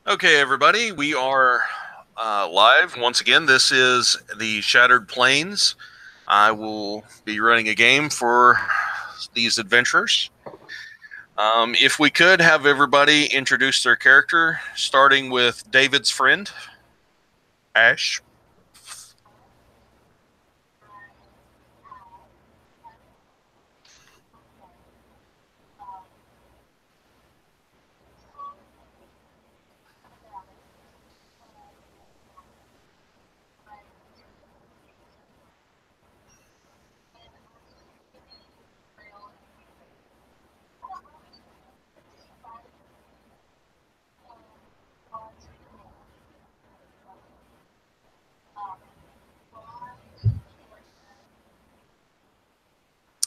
Okay, everybody, we are live once again. This is the Shattered Plains. I will be running a game for these adventurers. If we could have everybody introduce their character, starting with David's friend, Ash.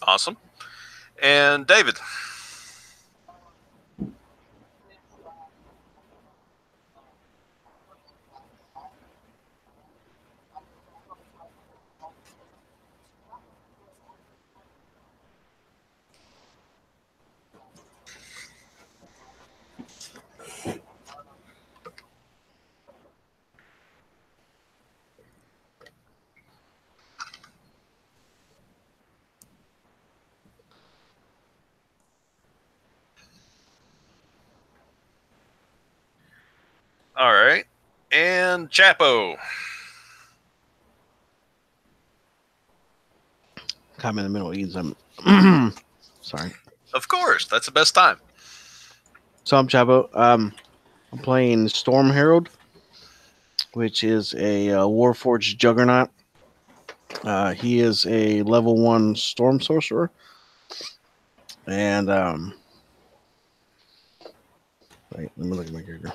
Awesome. And David. All right. And Chapo. I'm in the middle of eating sorry. Of course, that's the best time. So I'm Chavo. I'm playing Storm Herald, which is a Warforged Juggernaut. He is a level 1 Storm Sorcerer. And, wait, let me look at my character.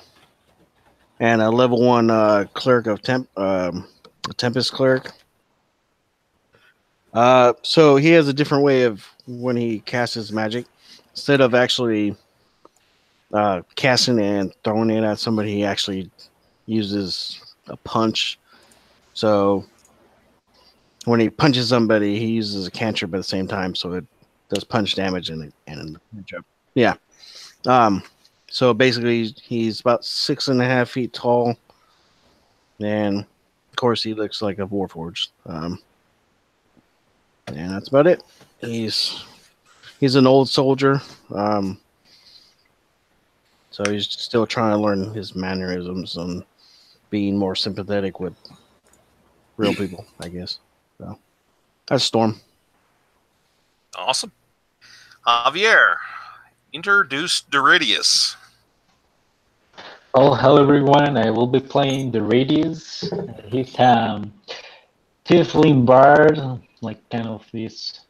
And a level 1 Cleric of Tempest Cleric. So he has a different way of when he casts his magic. Instead of actually casting and throwing it at somebody, he actually uses a punch. So when he punches somebody, he uses a cantrip at the same time, so it does punch damage and cantrip. Yeah. So basically, he's about 6.5 feet tall, and of course, he looks like a warforged. And that's about it. He's an old soldier. So he's still trying to learn his mannerisms and being more sympathetic with real people, I guess. So that's Storm. Awesome. Javier, introduce Doridius. Well, hello everyone. I will be playing the Radius. He's tiefling bard, like kind of this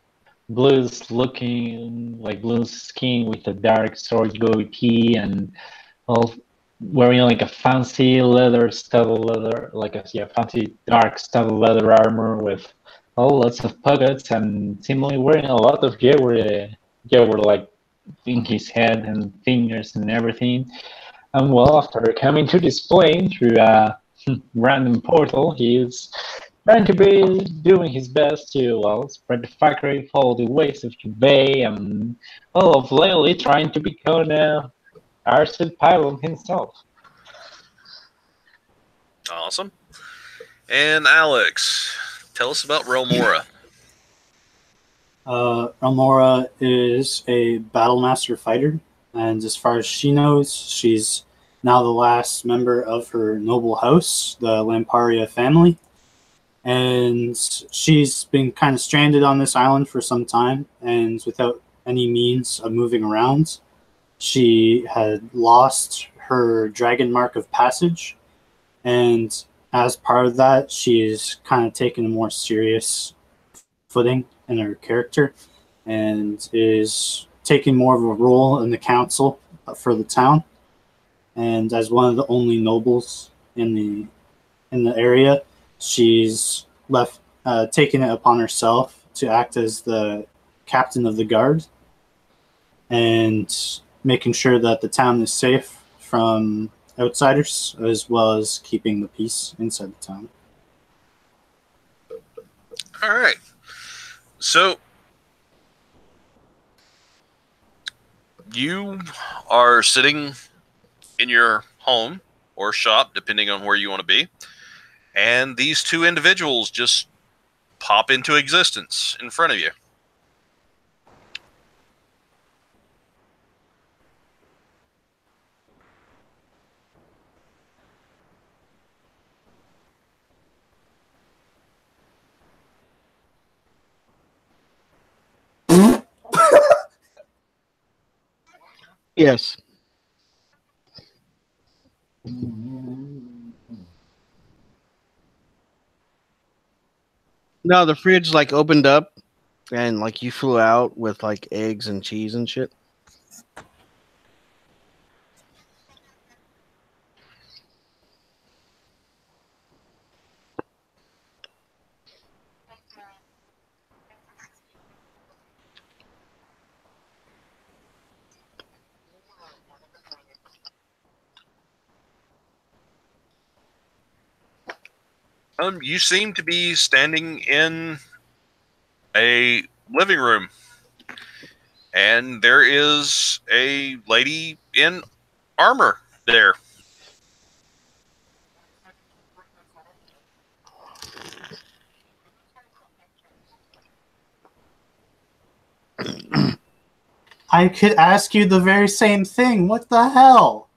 blues looking, like blue skin with a dark sword goatee and all wearing like a fancy leather studded leather, like a fancy dark studded leather armor with all lots of pockets and seemingly wearing a lot of jewelry like in his head and fingers and everything. And well, after coming to this plane through a random portal, he's trying to be doing his best to, well, spread the factory, follow the ways of Bay, and, well, of lately trying to become Arsene Pylon himself. Awesome. And Alex, tell us about Relmora. Relmora is a Battlemaster fighter, and as far as she knows, she's now the last member of her noble house, the Lamparia family. And she's been kind of stranded on this island for some time, and without any means of moving around. She had lost her dragon mark of passage, and as part of that, she's kind of taken a more serious footing in her character and is taking more of a role in the council for the town. And as one of the only nobles in the area, she's taken it upon herself to act as the captain of the guard and making sure that the town is safe from outsiders, as well as keeping the peace inside the town. All right. So you are sitting in your home or shop, depending on where you want to be. And these two individuals just pop into existence in front of you. Yes. No, the fridge like opened up and like you flew out with like eggs and cheese and shit. You seem to be standing in a living room, and there is a lady in armor there. I could ask you the very same thing. What the hell?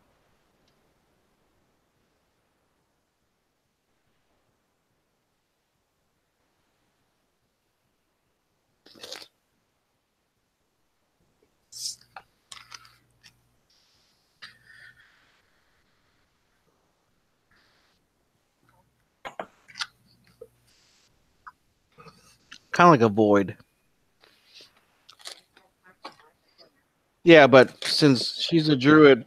Kind of like a void. Yeah, but since she's a druid,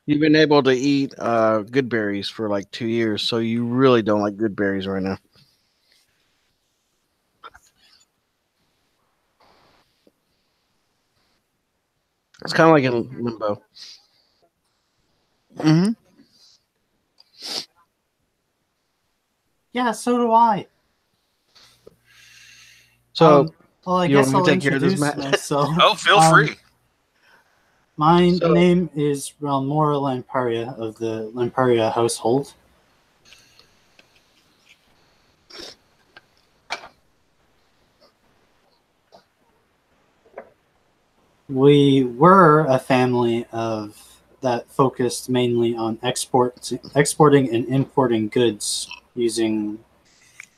you've been able to eat good berries for like 2 years, so you really don't like good berries right now. It's kind of like in limbo. Mm-hmm. Yeah, so do I. So well, I you guess want me I'll to take care of this, introduce Matt? myself. Oh, feel free. My So- name is Realmora Lamparia of the Lamparia household. We were a family that focused mainly on exporting and importing goods using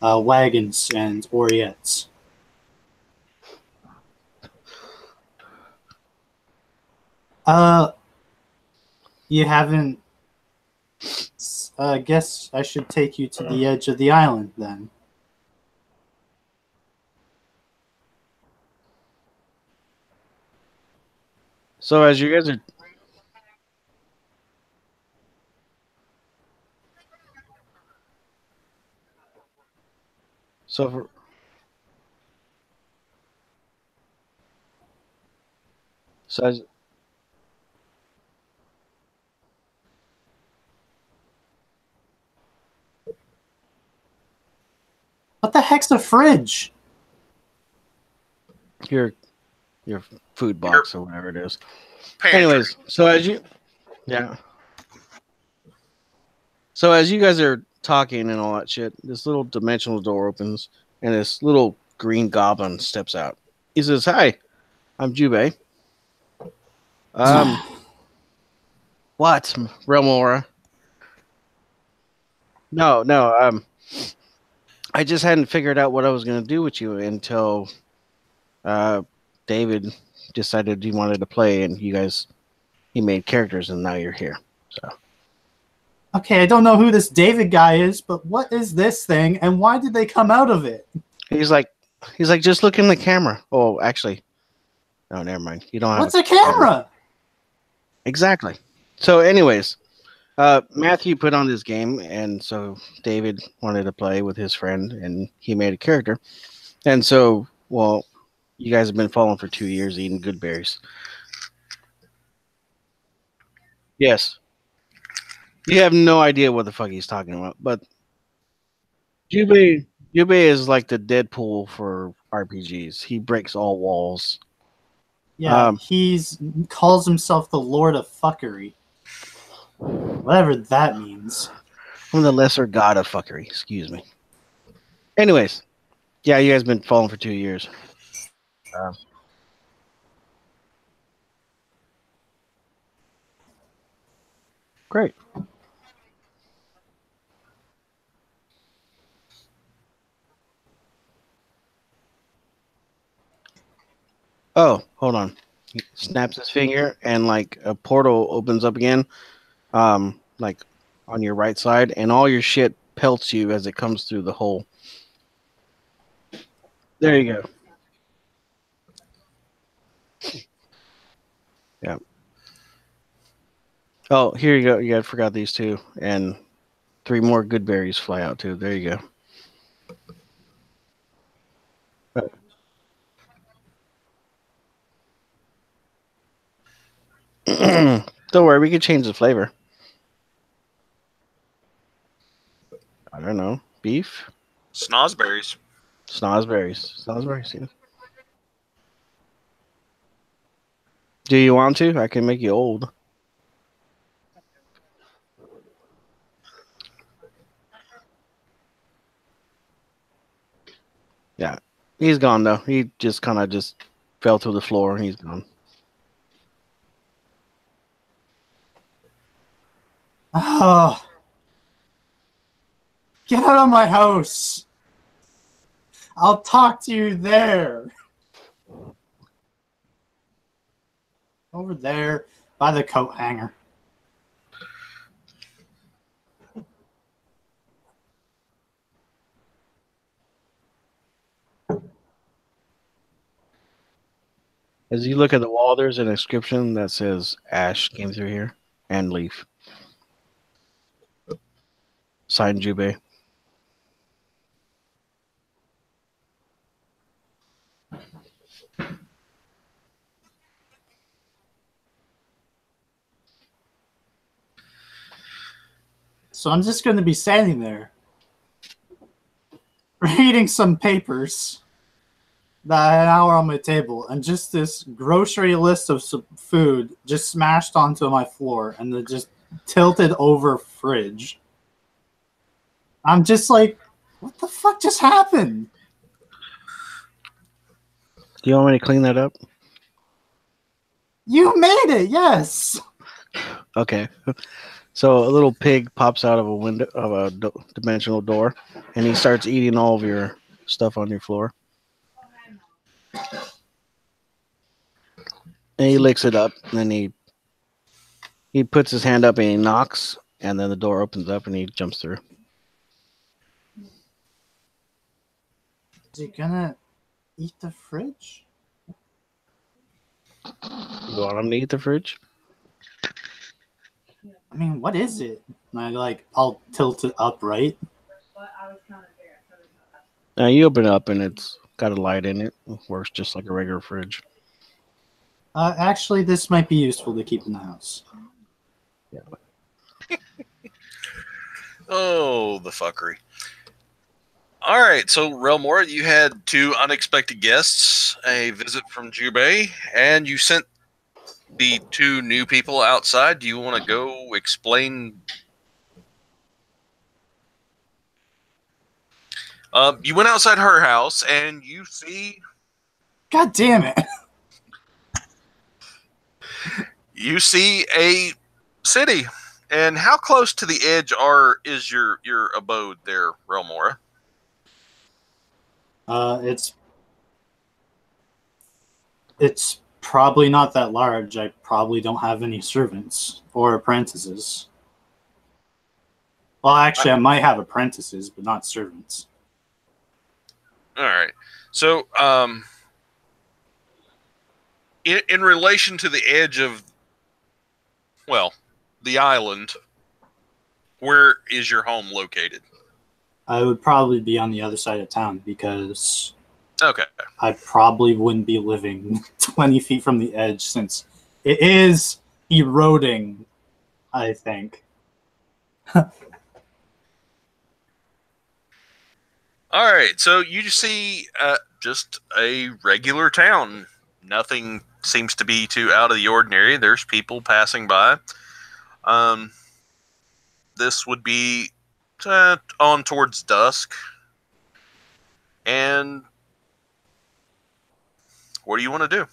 wagons and oriettes. You haven't. Guess I should take you to the edge of the island then. So as you guys are so for, so as, What the heck's a fridge? your food box or whatever it is. Pantry. Anyways, so as you guys are talking and all that shit, this little dimensional door opens and this little green goblin steps out. He says, "Hi, I'm Jubei." What, Remora? No. I just hadn't figured out what I was gonna do with you until David decided he wanted to play, and he made characters, and now you're here. So Okay, I don't know who this David guy is, but what is this thing, and why did they come out of it? he's like, just look in the camera. Oh, actually, no, never mind. You don't have. What's a camera? Exactly. So, anyways, Matthew put on this game, and so David wanted to play with his friend, and he made a character. And so, well, you guys have been following for 2 years eating good berries. Yes. You have no idea what the fuck he's talking about, but Jubei is like the Deadpool for RPGs. He breaks all walls. Yeah, he's calls himself the Lord of Fuckery. Whatever that means. I'm the lesser god of fuckery. Excuse me. Anyways, yeah, you guys been following for 2 years. Great. Oh, hold on. He snaps his finger and like a portal opens up again, like on your right side, and all your shit pelts you as it comes through the hole. There you go. Yeah. Oh, here you go. You guys forgot these two, and 3 more good berries fly out too. There you go. Don't worry, we can change the flavor. I don't know. Beef? Snozberries. Snozberries. Snozberries, yeah. Do you want to? I can make you old. Yeah. He's gone though. He just kind of just fell to the floor and he's gone. Oh. Get out of my house. I'll talk to you there. Over there by the coat hanger. As you look at the wall, there's an inscription that says Ash came through here and Leaf. Signed Jubei. So I'm just going to be standing there reading some papers that I had an hour on my table, and just this grocery list of some food just smashed onto my floor and the just tilted over fridge. I'm just like, what the fuck just happened? Do you want me to clean that up? You made it, yes. Okay. So a little pig pops out of a window of a dimensional door, and he starts eating all of your stuff on your floor. And he licks it up, and then he puts his hand up and he knocks, and then the door opens up and he jumps through. Is he gonna eat the fridge? You want him to eat the fridge? I mean, what is it? And I'll tilt it upright. Now you open it up and it's got a light in it. It works just like a regular fridge. Actually, this might be useful to keep in the house. Yeah. Oh, the fuckery. All right, so Relmora, you had 2 unexpected guests, a visit from Jubei, and you sent the 2 new people outside. Do you want to go explain? You went outside her house, and you see... God damn it. You see a city. And how close to the edge is your abode there, Relmora? It's probably not that large. I probably don't have any servants or apprentices. Well, actually, I might have apprentices, but not servants. All right. So, in relation to the edge of, well, the island, where is your home located? I would probably be on the other side of town because Okay. I probably wouldn't be living 20 feet from the edge since it is eroding, I think. All right. So you just see just a regular town. Nothing seems to be too out of the ordinary. There's people passing by. this would be on towards dusk. And what do you want to do?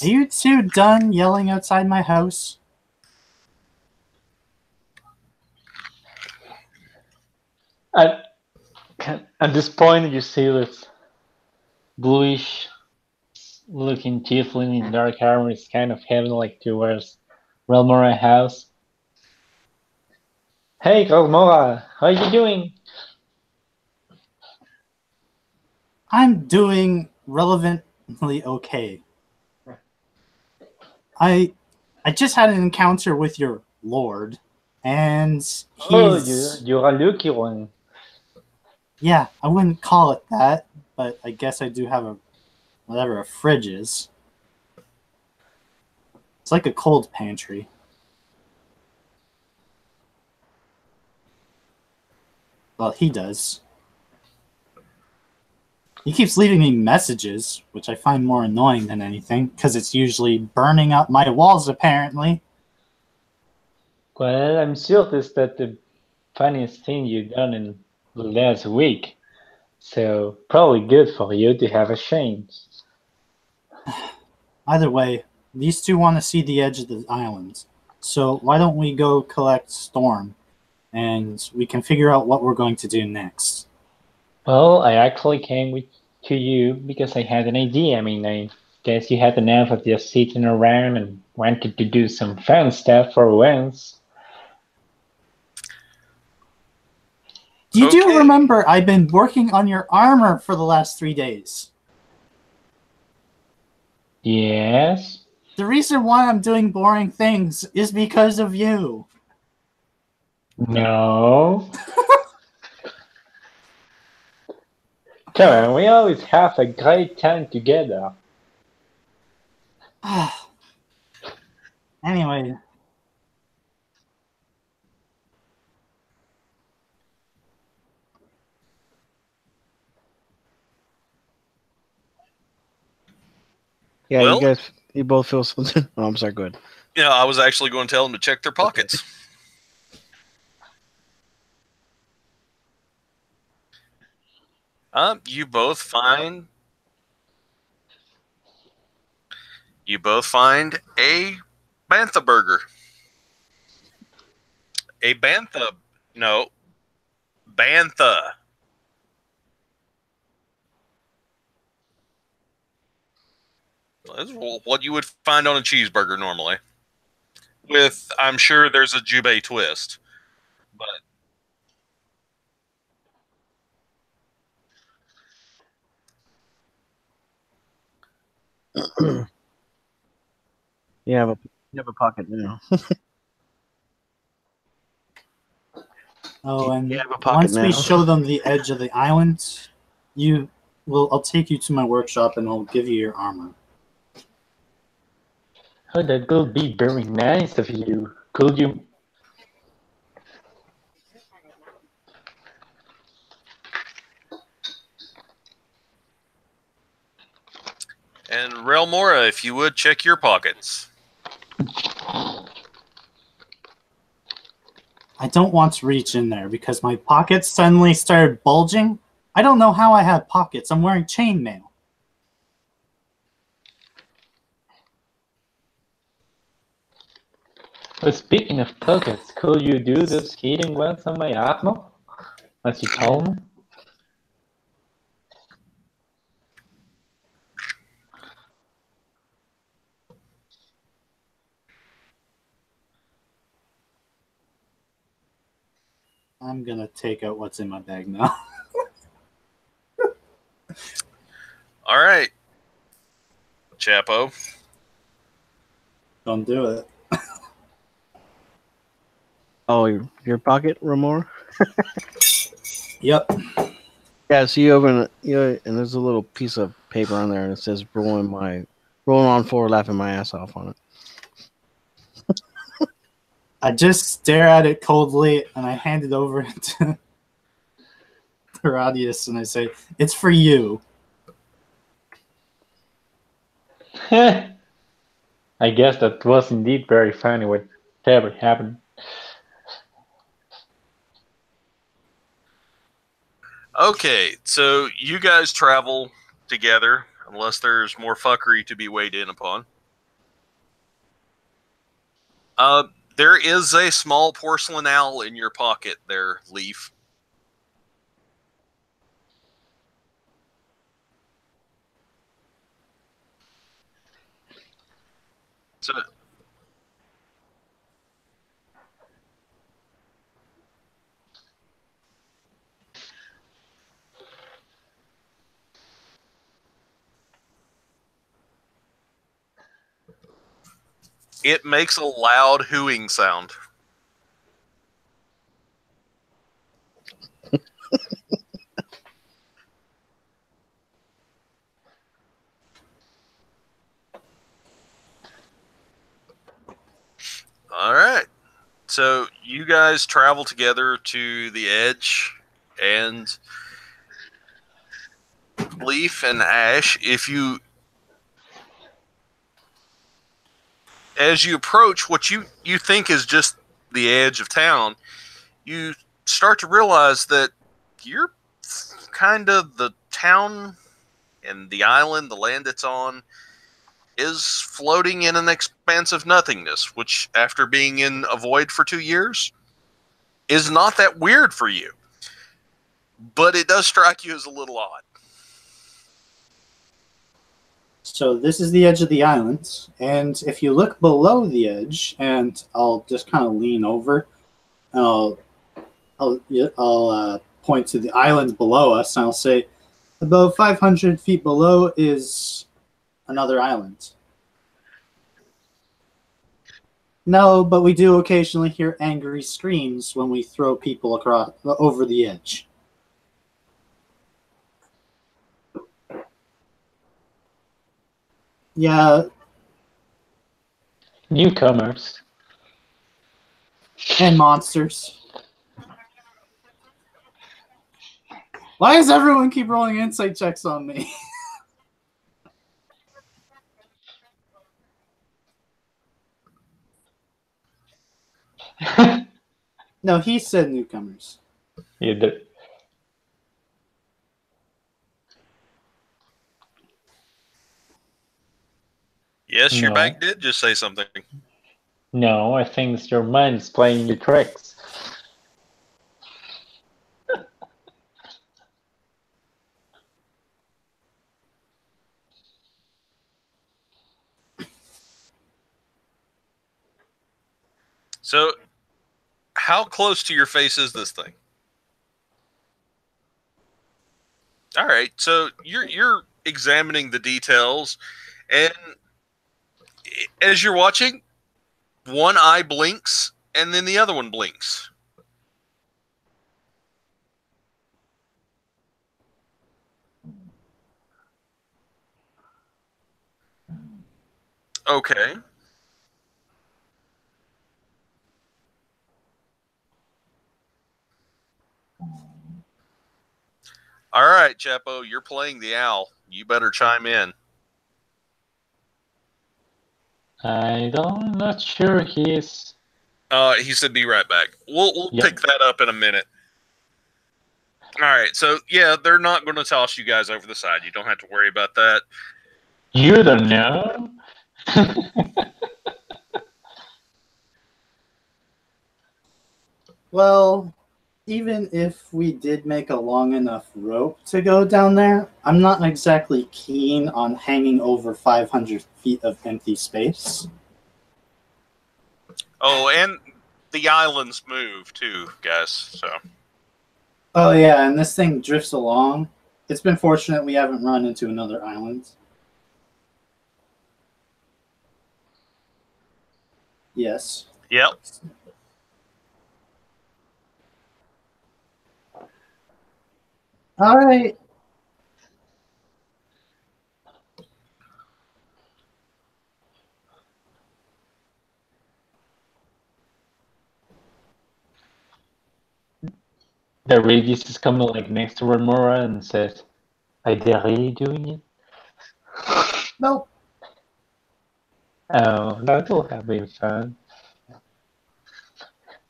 Are you two done yelling outside my house? At this point, you see this bluish looking tiefling in dark armor is kind of heading like towards Relmora house. Hey, Relmora, how are you doing? I'm doing relevantly okay. I just had an encounter with your lord, and he's... Oh, you're a lucky one. Yeah, I wouldn't call it that, but I guess I do have a fridge is. It's like a cold pantry. Well, he does. He keeps leaving me messages, which I find more annoying than anything, because it's usually burning up my walls, apparently. Well, I'm sure that's the funniest thing you've done in the last week. So, probably good for you to have a change. Either way, these two want to see the edge of the island. So why don't we go collect Storm, and we can figure out what we're going to do next. Well, I actually came to you because I had an idea. I mean, I guess you had enough of just sitting around and wanted to do some fun stuff for once. You do remember I've been working on your armor for the last 3 days. Yes. The reason why I'm doing boring things is because of you. No. Come on, we always have a great time together. Anyway. Yeah, Well, you both feel something. Oh, I'm sorry, go ahead. Yeah, I was actually going to tell them to check their pockets. You both find a bantha burger. A bantha, no, bantha. That's what you would find on a cheeseburger normally. With, I'm sure there's a jubei twist, but you have a pocket now. Oh, and you have a pocket once now. we show them the edge of the island, I'll take you to my workshop and I'll give you your armor. Oh, that would be very nice of you. Could you? And Relmora, if you would, check your pockets. I don't want to reach in there because my pockets suddenly started bulging. I don't know how I have pockets. I'm wearing chainmail. But speaking of pockets, could you do those hidden ones on my armor? As you told me? I'm gonna take out what's in my bag now. All right, Chapo. Don't do it. Oh, your pocket, Ramor? Yep. Yeah, so you open it, and there's a little piece of paper on there, and it says rolling on floor, laughing my ass off on it. I just stare at it coldly, and I hand it over to Herodias, and I say, "It's for you." I guess that was indeed very funny whatever happened. Okay, so you guys travel together, unless there's more fuckery to be weighed in upon. There is a small porcelain owl in your pocket there, Leaf. So, it makes a loud hooing sound. All right. So you guys travel together to the edge, and Leaf and Ash, as you approach what you think is just the edge of town, you start to realize that you're kind of the town and the island, the land it's on, is floating in an expanse of nothingness, which, after being in a void for 2 years, is not that weird for you. But it does strike you as a little odd. So this is the edge of the island, and if you look below the edge, and I'll just kind of lean over, and I'll point to the island below us, and I'll say, about 500 feet below is another island. No, but we do occasionally hear angry screams when we throw people across over the edge. Yeah, Newcomers. and monsters. Why does everyone keep rolling insight checks on me? No, he said newcomers. You did. Yes, your No. back did just say something. No, I think it's your mind's playing you tricks. So, how close to your face is this thing? All right, so you're examining the details, and as you're watching, one eye blinks, and then the other one blinks. Okay. All right, Chapo, you're playing the owl. You better chime in. I'm not sure he's. He said, "Be right back." We'll Yep. pick that up in a minute. All right, so yeah, they're not going to toss you guys over the side. You don't have to worry about that. You don't know? Well, even if we did make a long enough rope to go down there, I'm not exactly keen on hanging over 500 feet of empty space. Oh, and the islands move too, guys. So Oh yeah, and this thing drifts along. It's been fortunate we haven't run into another island. Yes. yep. All right. the Regis is coming like next to Remora and says, "Are they really doing it?" Nope. Oh, that will have been fun.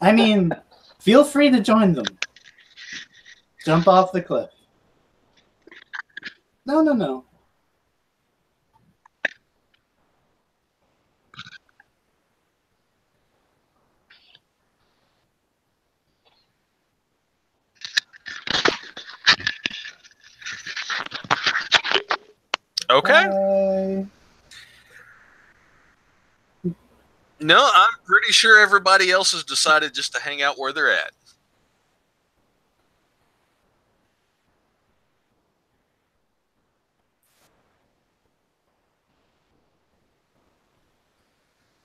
I mean, feel free to join them. Jump off the cliff. No, no, no. Okay. Bye. No, I'm pretty sure everybody else has decided just to hang out where they're at.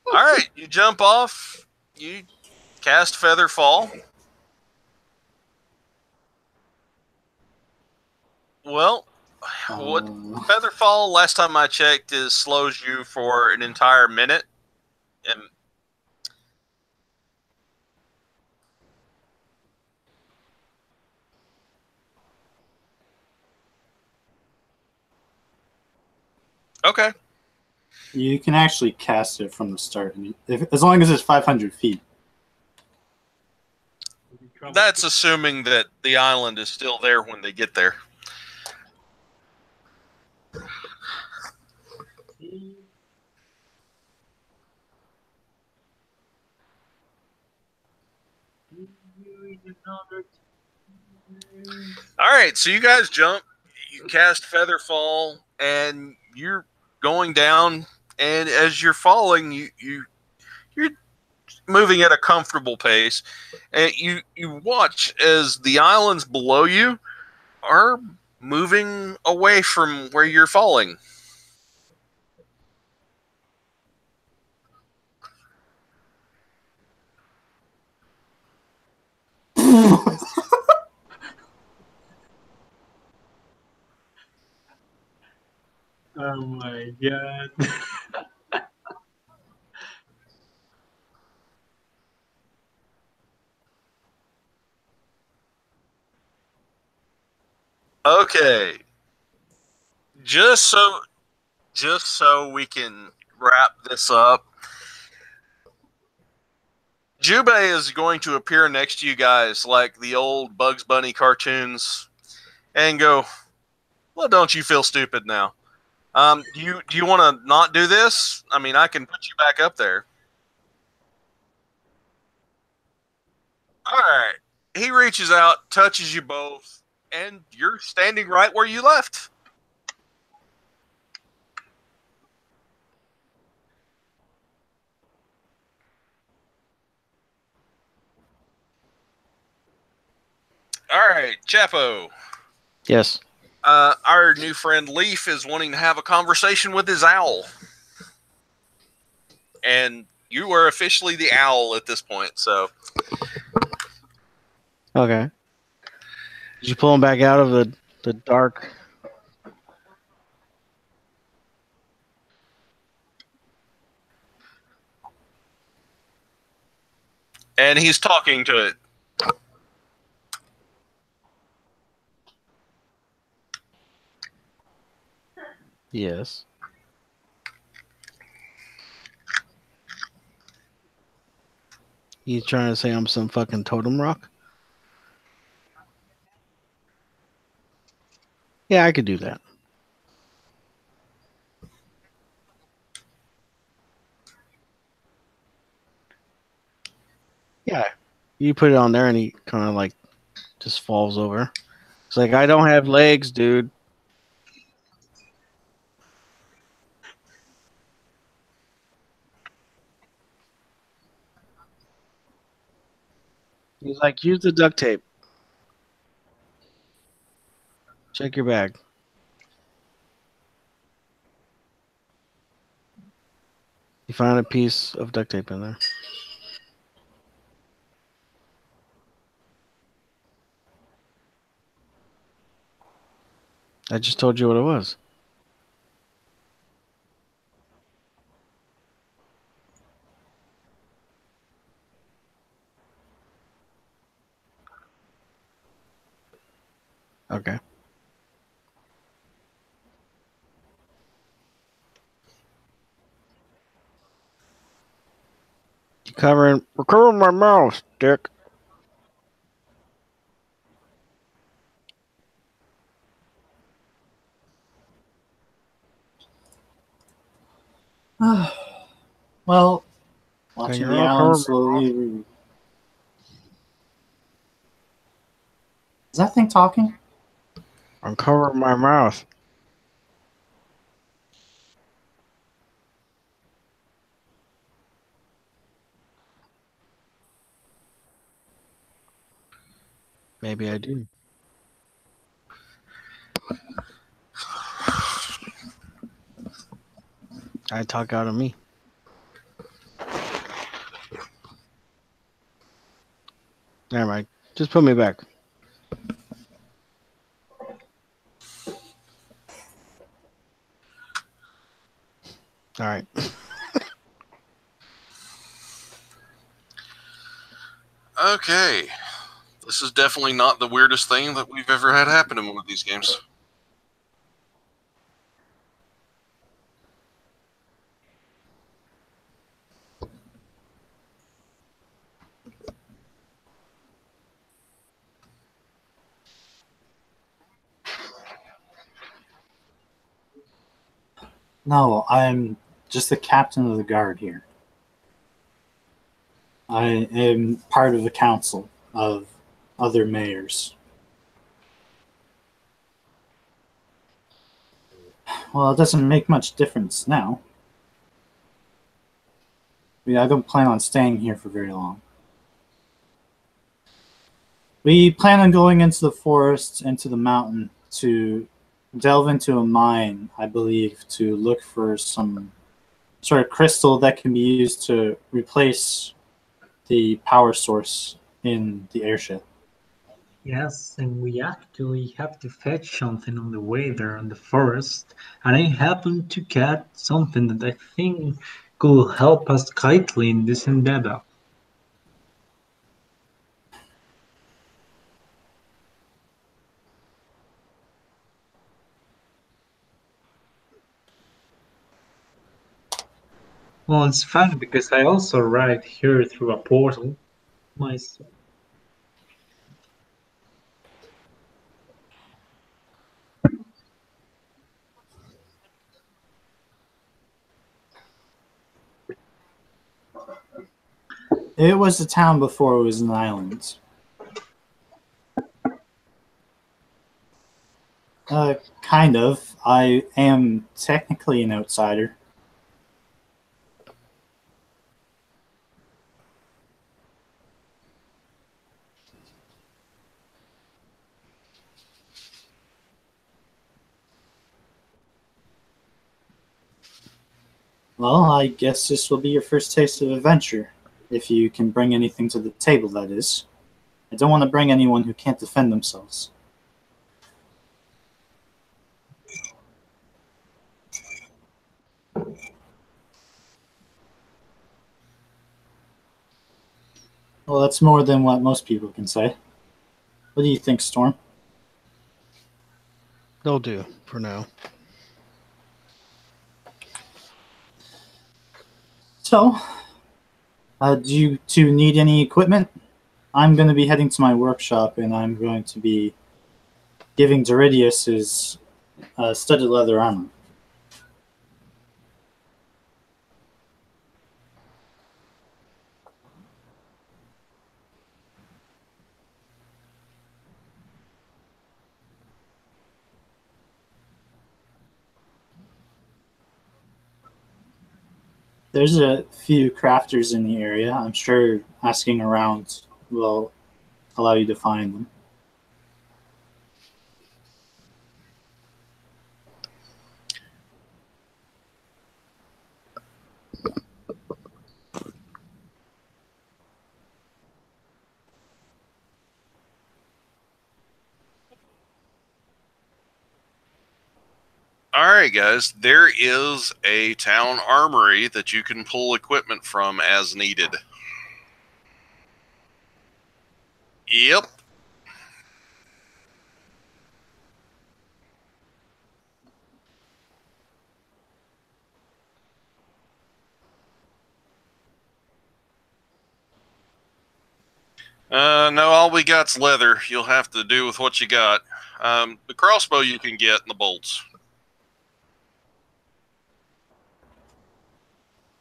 All right, you jump off. You cast Feather Fall. Well, what Feather Fall? Last time I checked, is slows you for an entire minute. And okay. You can actually cast it from the start, as long as it's 500 feet. That's assuming that the island is still there when they get there. All right, so you guys jump, you cast Feather Fall, and you're going down. And as you're falling, you're moving at a comfortable pace, and you watch as the islands below you are moving away from where you're falling. Oh my god. Okay, just so we can wrap this up, Jubei is going to appear next to you guys like the old Bugs Bunny cartoons and go, "Well, don't you feel stupid now? Do you want to not do this? I mean, I can put you back up there." All right. He reaches out, touches you both, and you're standing right where you left. All right, Chapo. Yes. Our new friend Leaf is wanting to have a conversation with his owl. And you are officially the owl at this point, so. Okay. Did you pull him back out of the dark? And he's talking to it. Yes. He's trying to say I'm some fucking totem rock? Yeah, I could do that. Yeah. You put it on there and he kind of like just falls over. It's like, I don't have legs, dude. He's like, use the duct tape. Check your bag. You find a piece of duct tape in there. I just told you what it was. Okay. We're covering my mouth, Dick. Well, Okay, watching you're the all island covered. slowly. Is that thing talking? I'm covering my mouth. Maybe I do. I talk out of me. Never mind. Just put me back. All right. Okay. This is definitely not the weirdest thing that we've ever had happen in one of these games. No, I'm just the captain of the guard here. I am part of the council of other mayors. Well, it doesn't make much difference now. I don't plan on staying here for very long. We plan on going into the forest, into the mountain, to delve into a mine, I believe, to look for some sort of crystal that can be used to replace the power source in the airship. Yes, and we actually have to fetch something on the way there in the forest, and I happened to get something that I think could help us greatly in this endeavor. Well, it's funny because I also arrived here through a portal myself. It was a town before it was an island. Kind of. I am technically an outsider. Well, I guess this will be your first taste of adventure, if you can bring anything to the table, that is. I don't want to bring anyone who can't defend themselves. Well, that's more than what most people can say. What do you think, Storm? They'll do for now. So, do you two need any equipment? I'm going to be heading to my workshop, and I'm going to be giving Doridius his studded leather armor. There's a few crafters in the area. I'm sure asking around will allow you to find them. All right, guys, there is a town armory that you can pull equipment from as needed. Yep. No, all we got's leather. You'll have to do with what you got. The crossbow you can get and the bolts.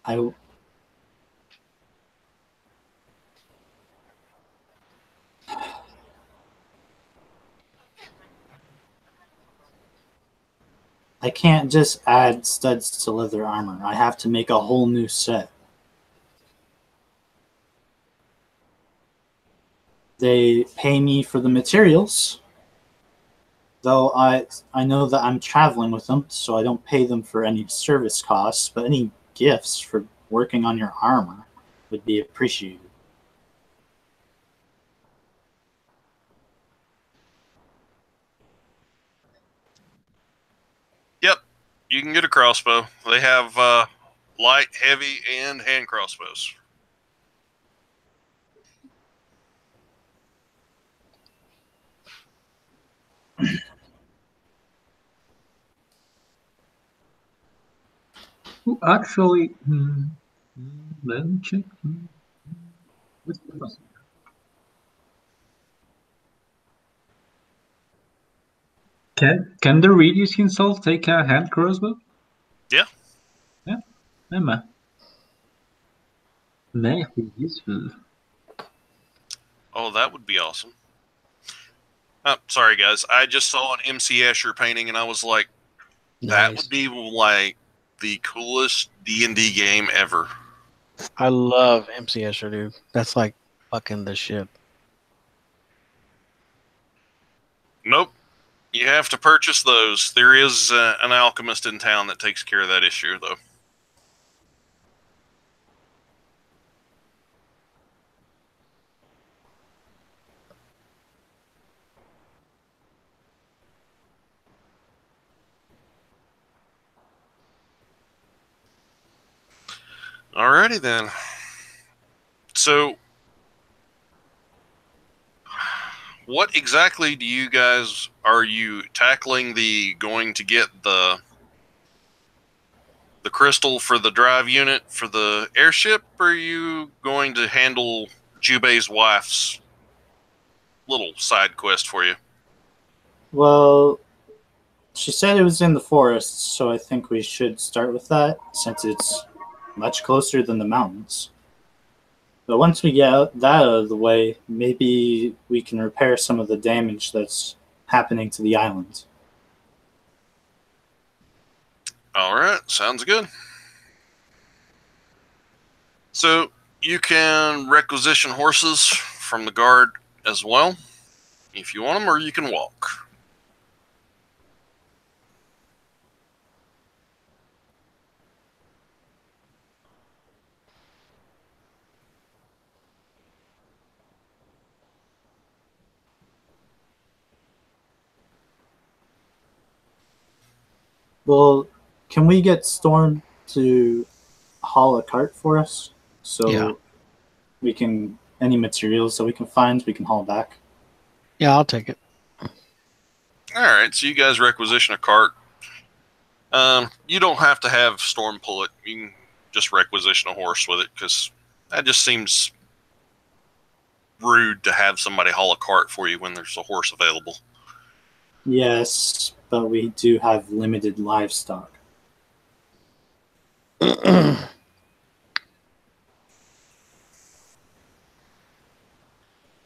I can't just add studs to leather armor. I have to make a whole new set. They pay me for the materials, though I know that I'm traveling with them, so I don't pay them for any service costs, but any gifts for working on your armor would be appreciated. Yep, you can get a crossbow. They have light, heavy, and hand crossbows. Actually, let me check. Can the Reedius himself take a hand crossbow? Yeah. Yeah, Emma. May be useful. Oh, that would be awesome. Sorry, guys. I just saw an MC Escher painting, and I was like, that Nice. would be like the coolest D&D game ever. I love MC Escher, dude. That's like fucking the shit. Nope. You have to purchase those. There is an alchemist in town that takes care of that issue, though. Alrighty then. So, what exactly do you guys are you tackling? The going to get the crystal for the drive unit for the airship, or are you going to handle Jubei's wife's little side quest for you? Well, she said it was in the forest, so I think we should start with that since it's much closer than the mountains. But once we get that out of the way, maybe we can repair some of the damage that's happening to the island. All right, sounds good. So you can requisition horses from the guard as well, if you want them, or you can walk. Well, can we get Storm to haul a cart for us? So Yeah. we can, any materials that we can find, we can haul back. Yeah, I'll take it. All right, so you guys requisition a cart. You don't have to have Storm pull it. You can just requisition a horse with it, because that just seems rude to have somebody haul a cart for you when there's a horse available. Yes, but we do have limited livestock. All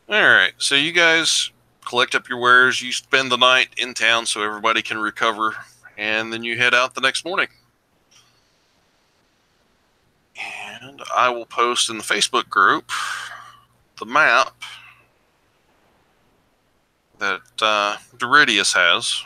right, so you guys collect up your wares. You spend the night in town so everybody can recover, and then you head out the next morning. And I will post in the Facebook group the map that Doridius has.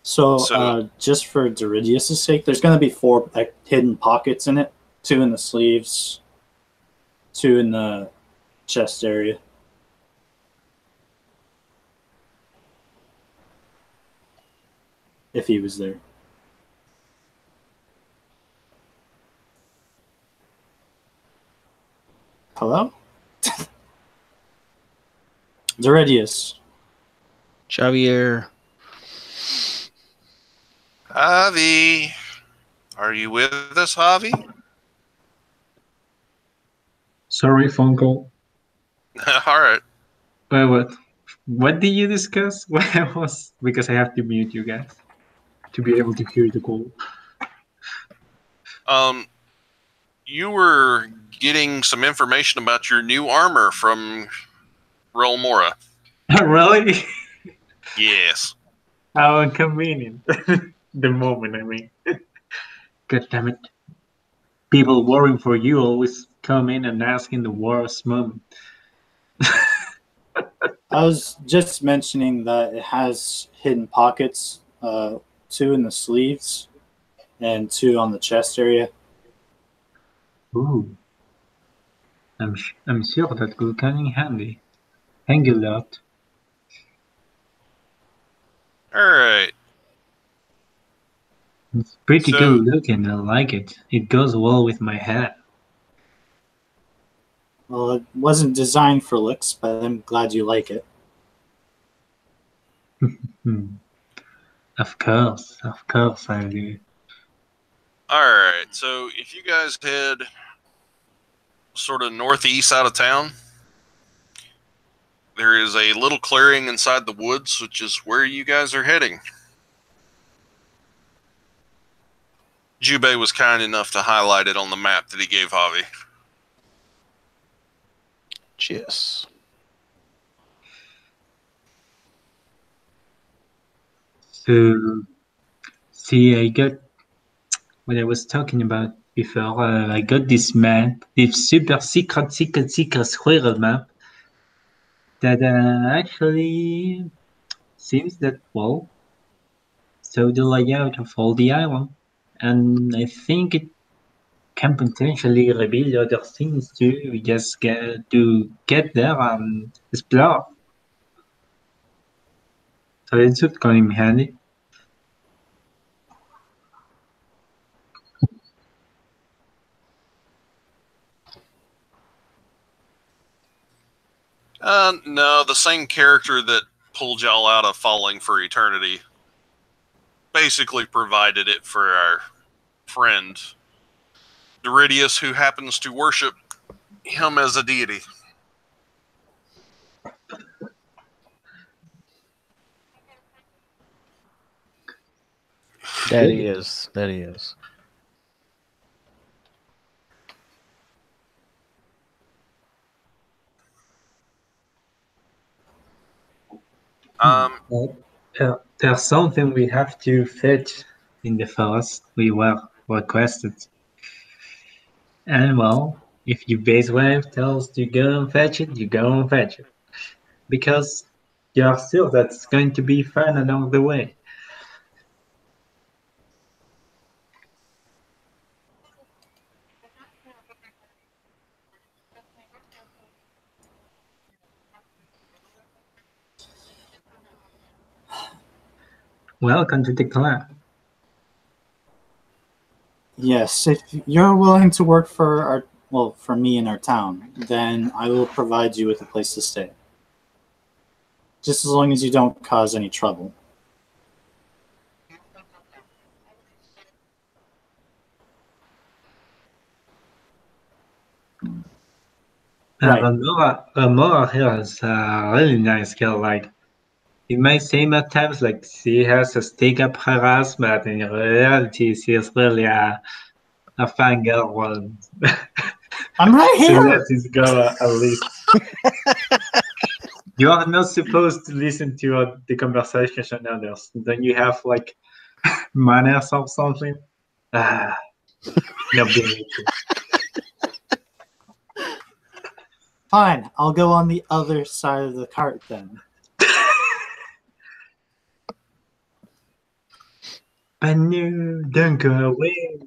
So just for Doridius' sake, there's going to be 4 hidden pockets in it. 2 in the sleeves, 2 in the chest area. If he was there. Hello? Doridius. Xavier. Javi, are you with us, Javi? Sorry, phone call. All right. What? What did you discuss? What was because I have to mute you guys to be able to hear the call. You were getting some information about your new armor from Relmora. Really? Yes. How inconvenient. The moment, I mean. God damn it. People worrying for you always come in and ask in the worst moment. I was just mentioning that it has hidden pockets, 2 in the sleeves and 2 on the chest area. Ooh. I'm sure that could come in handy. Thank you, lot. All right. It's pretty So- good looking. I like it. It goes well with my hat. Well, it wasn't designed for looks, but I'm glad you like it. Of course I do. All right. So if you guys head sort of northeast out of town, there is a little clearing inside the woods, which is where you guys are heading. Jubei was kind enough to highlight it on the map that he gave Javi. Yes. So, see, I got what I was talking about before. I got this map, this super secret squirrel map that actually seems that well. So the layout of all the island, and I think it can potentially reveal other things too. We just get there and explore. So it should come in handy. No, the same character that pulled y'all out of Falling for Eternity basically provided it for our friend Doridius, who happens to worship him as a deity. That he is. That he is. There's something we have to fetch in the forest. We were requested. And well, if your base wave tells you go and fetch it, you go and fetch it. Because you're sure that's going to be fun along the way. Welcome to the clan. Yes, if you're willing to work for for me in our town, then I will provide you with a place to stay. Just as long as you don't cause any trouble. Right. Ramora here has a really nice girl. Like, it might seem at times like she has a stick up her ass, but in reality, she is really a fine girl. One. I'm right So here. let this go at least. You are not supposed to listen to the conversation on others. Don't you have like manners or something? No big. Fine, I'll go on the other side of the cart then. But no, don't go away.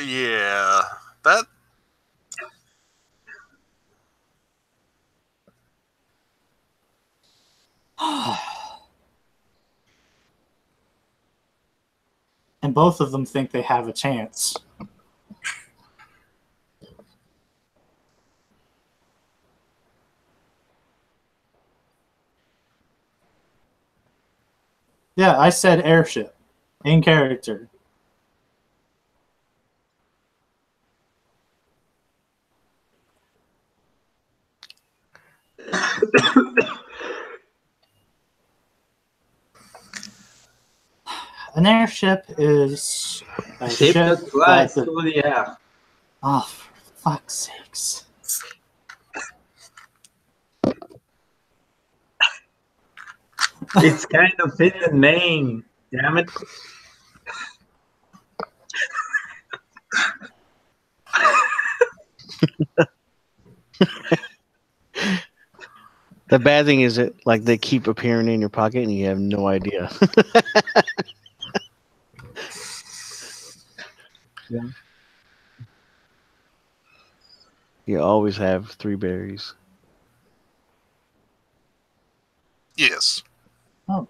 Yeah, that. and both of them think they have a chance. Yeah, I said airship in character. An airship is a Ship ship that flies that through the air. Oh, for fuck's sakes. It's kind of in the name. Damn it. The bad thing is that like they keep appearing in your pocket and you have no idea. Yeah. You always have 3 berries. Yes. Oh.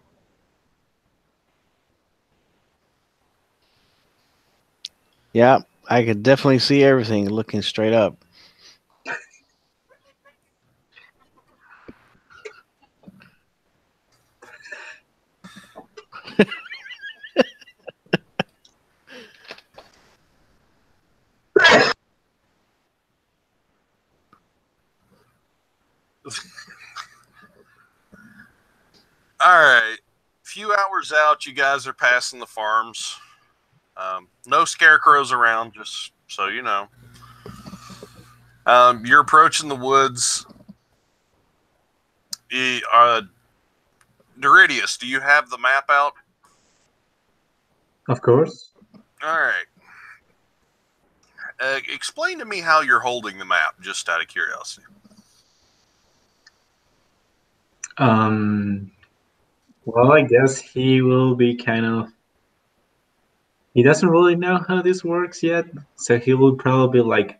Yeah, I could definitely see everything looking straight up. All right. Few hours out, you guys are passing the farms. No scarecrows around, just so you know. You're approaching the woods. Doridius, do you have the map out? Of course. All right. Explain to me how you're holding the map, just out of curiosity. Well, I guess he will be kind of. He doesn't really know how this works yet, so he will probably like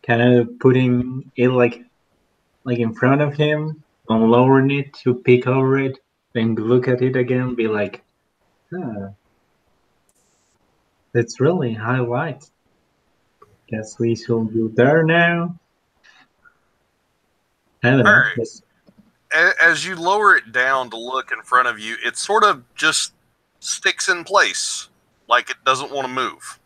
kind of putting it like in front of him and lowering it to peek over it, then look at it again, be like, huh, it's really highlight. Guess we should do there now. I don't know. All right. As you lower it down to look in front of you, it sort of just sticks in place, like it doesn't want to move.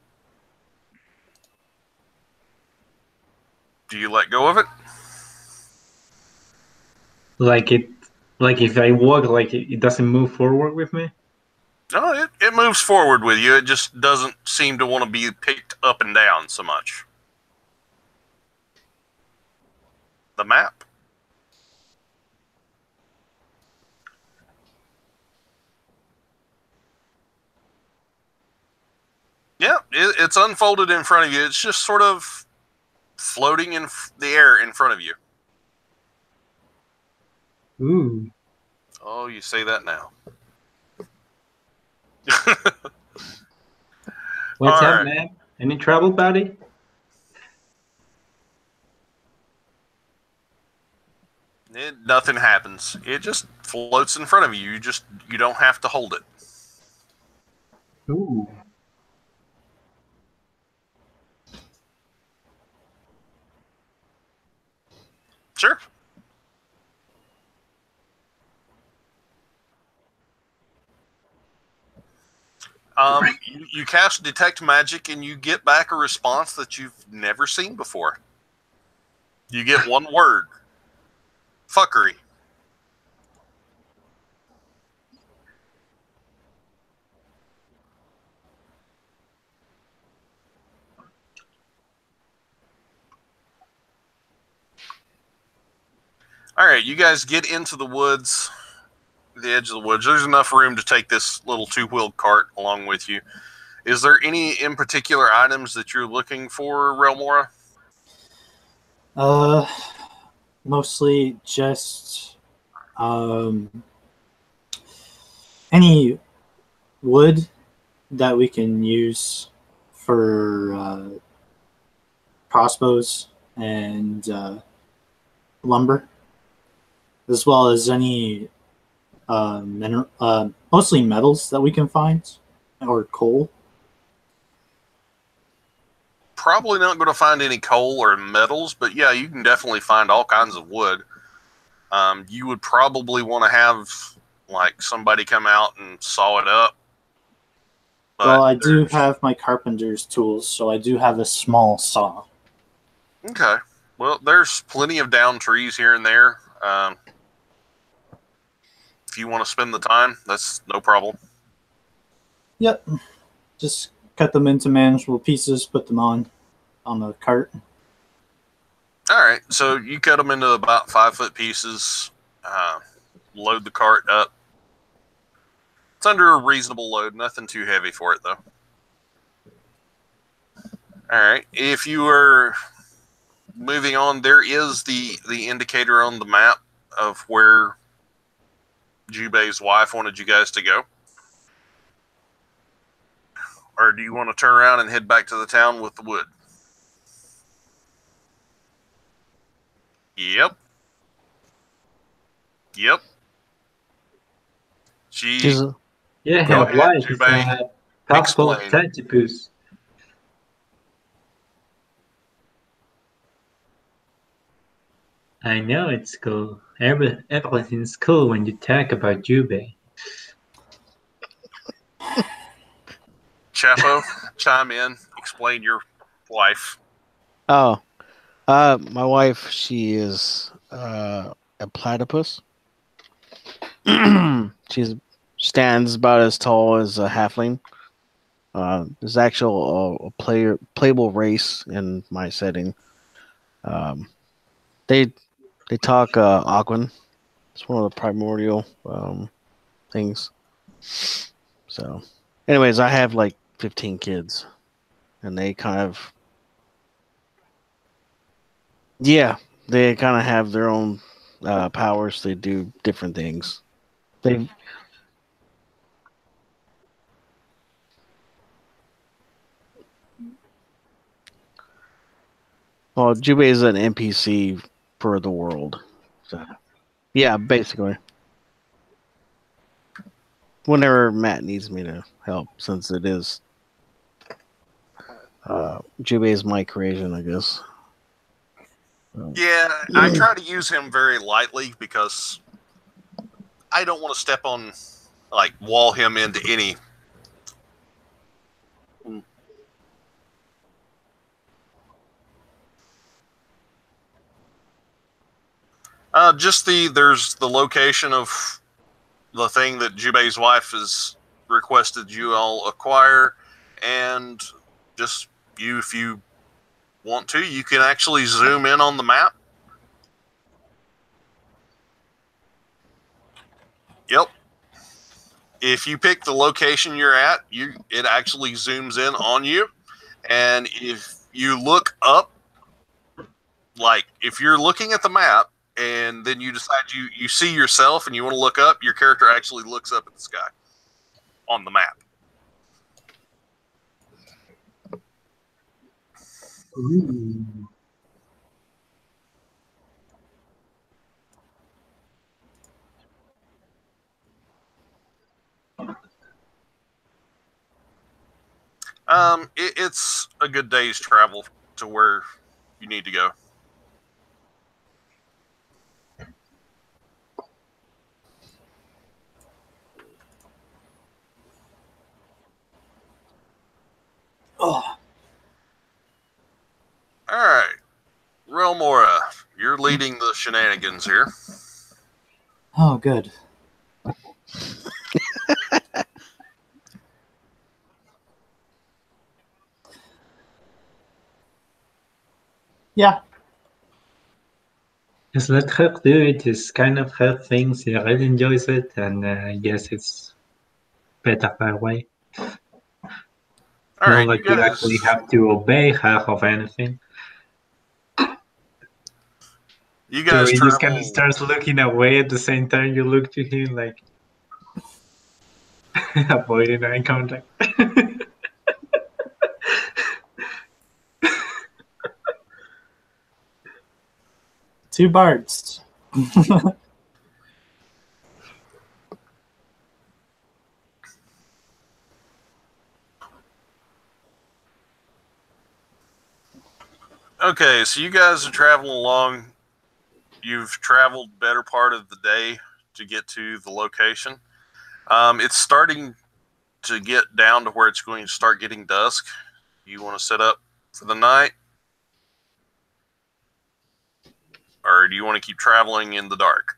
Do you let go of it? Like if I walk, like it doesn't move forward with me. No, it moves forward with you. It just doesn't seem to want to be picked up and down so much. The map. Yeah, it's unfolded in front of you. It's just sort of floating in the air in front of you. Ooh. Oh, you say that now. What's All up, right. man? Any trouble, buddy? Nothing happens. It just floats in front of you. You don't have to hold it. Ooh. Sure. You cast Detect Magic and you get back a response that you've never seen before. You get one word. Fuckery. All right, you guys get into the woods, the edge of the woods. There's enough room to take this little 2-wheeled cart along with you. Is there any in particular items that you're looking for, Relmora? Mostly just any wood that we can use for crossbows and lumber, as well as any mostly metals that we can find, or coal probably not going to find any coal or metals, but yeah, you can definitely find all kinds of wood. You would probably want to have like somebody come out and saw it up. But Well, I do have my carpenter's tools, so I do have a small saw. Okay. Well, there's plenty of down trees here and there. If you want to spend the time, that's no problem. Yep. Just cut them into manageable pieces, put them on the cart. All right. So you cut them into about 5-foot pieces. Load the cart up. It's under a reasonable load. Nothing too heavy for it, though. All right. If you are moving on, there is the indicator on the map of where Jubei's wife wanted you guys to go. Or do you want to turn around and head back to the town with the wood? Yep. She's a- Yeah, Go her ahead, wife is Jubei. a powerful Explain. platypus. I know it's cool. Everything's cool when you talk about Jubei. Chapo, chime in. Explain your wife. Oh, my wife, she is a platypus. She stands about as tall as a halfling. There's actual playable race in my setting. They talk Aquan. It's one of the primordial things. So, anyways, I have like 15 kids, and they kind of have their own powers. They do different things. They Well, Jubei is an NPC for the world. So, yeah, basically. Whenever Matt needs me to help, since it is Jubei is my creation, I guess. Yeah, I try to use him very lightly because I don't want to step on, like, wall him into any. There's the location of the thing that Jubei's wife has requested you all acquire, and just if you want to, you can actually zoom in on the map. Yep. If you pick the location you're at, it actually zooms in on you, and if you look up, like if you're looking at the map and then you decide you see yourself and you want to look up, your character actually looks up at the sky on the map. Ooh. It's a good day's travel to where you need to go. Oh, All right, Relmora, you're leading the shenanigans here. oh, good. Yeah. Just let her do it. It's kind of her thing. She really enjoys it, and I guess it's better that way. All Not right, like you you actually guys, have to obey her of anything. you So guys he just kind of travel. starts looking away at the same time you look to him, like avoiding eye contact. Two bards. Okay, so you guys are traveling along. You've traveled better part of the day to get to the location. It's starting to get down to where it's going to start getting dusk. You want to set up for the night? Or do you want to keep traveling in the dark?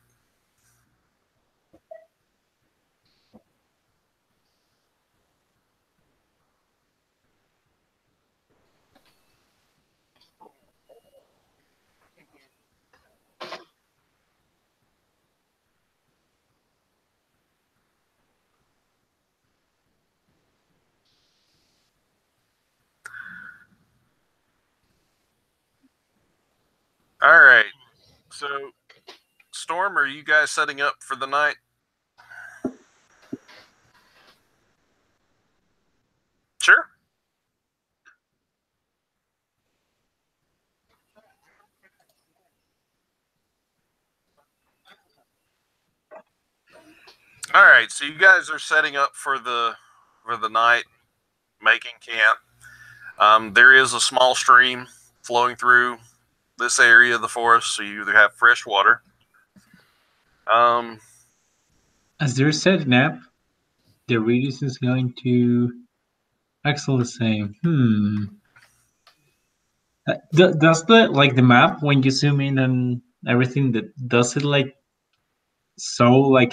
All right. So, Storm, are you guys setting up for the night? Sure. All right. So you guys are setting up for the night, making camp. There is a small stream flowing through this area of the forest, so you either have fresh water. As they're setting up, the Redis is going to Axel the same. Does the map when you zoom in and everything does it like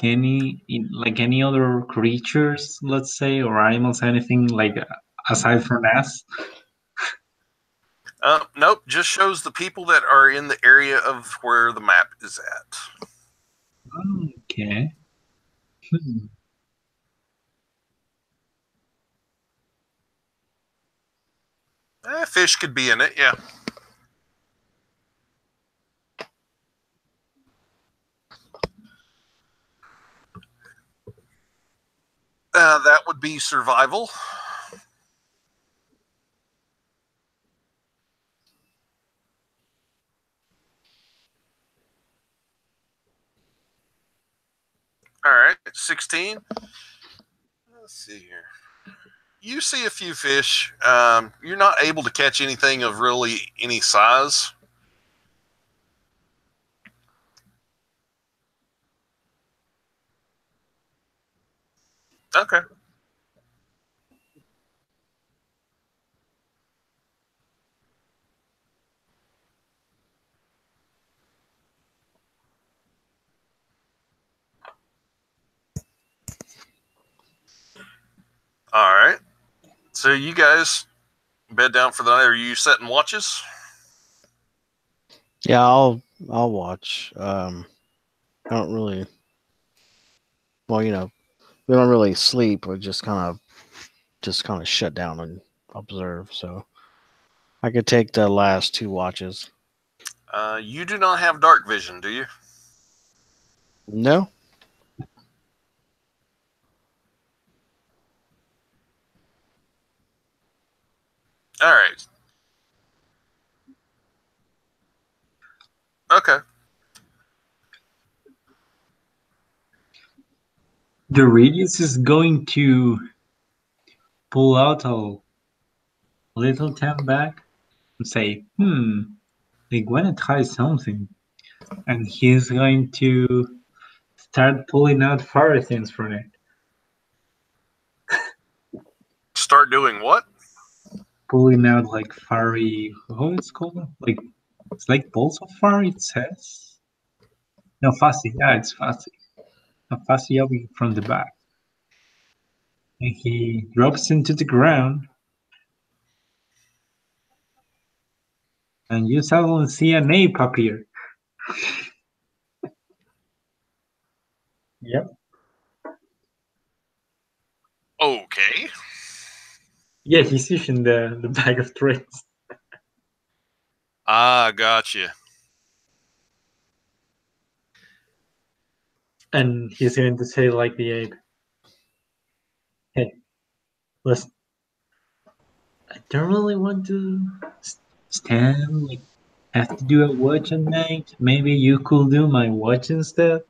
any other creatures, let's say, or animals, anything like aside from us? Nope, just shows the people that are in the area of where the map is at. Okay. Fish could be in it, yeah. That would be survival. All right, 16. Let's see here. You see a few fish. You're not able to catch anything of really any size. Okay. All right. So you guys bed down for the night. Are you setting watches? Yeah, I'll watch. I don't really. Well, we don't really sleep. We just kind of shut down and observe. So I could take the last 2 watches. You do not have dark vision, do you? No. All right. Okay. The Redis is going to pull out a little tab back and say, they want to try something. And he's going to start pulling out fire things from it. Start doing what? Pulling out like fiery, what it's called? It's like balls of fire, it says. No, fussy. Yeah, it's fussy. A fussy object from the back. And he drops into the ground. And you suddenly see an ape appear. Yep. Okay. Yeah, he's using the bag of tricks. Gotcha. And he's going to say like the ape, hey, listen, I don't really want to stand, have to do a watch at night. Maybe you could do my watch instead.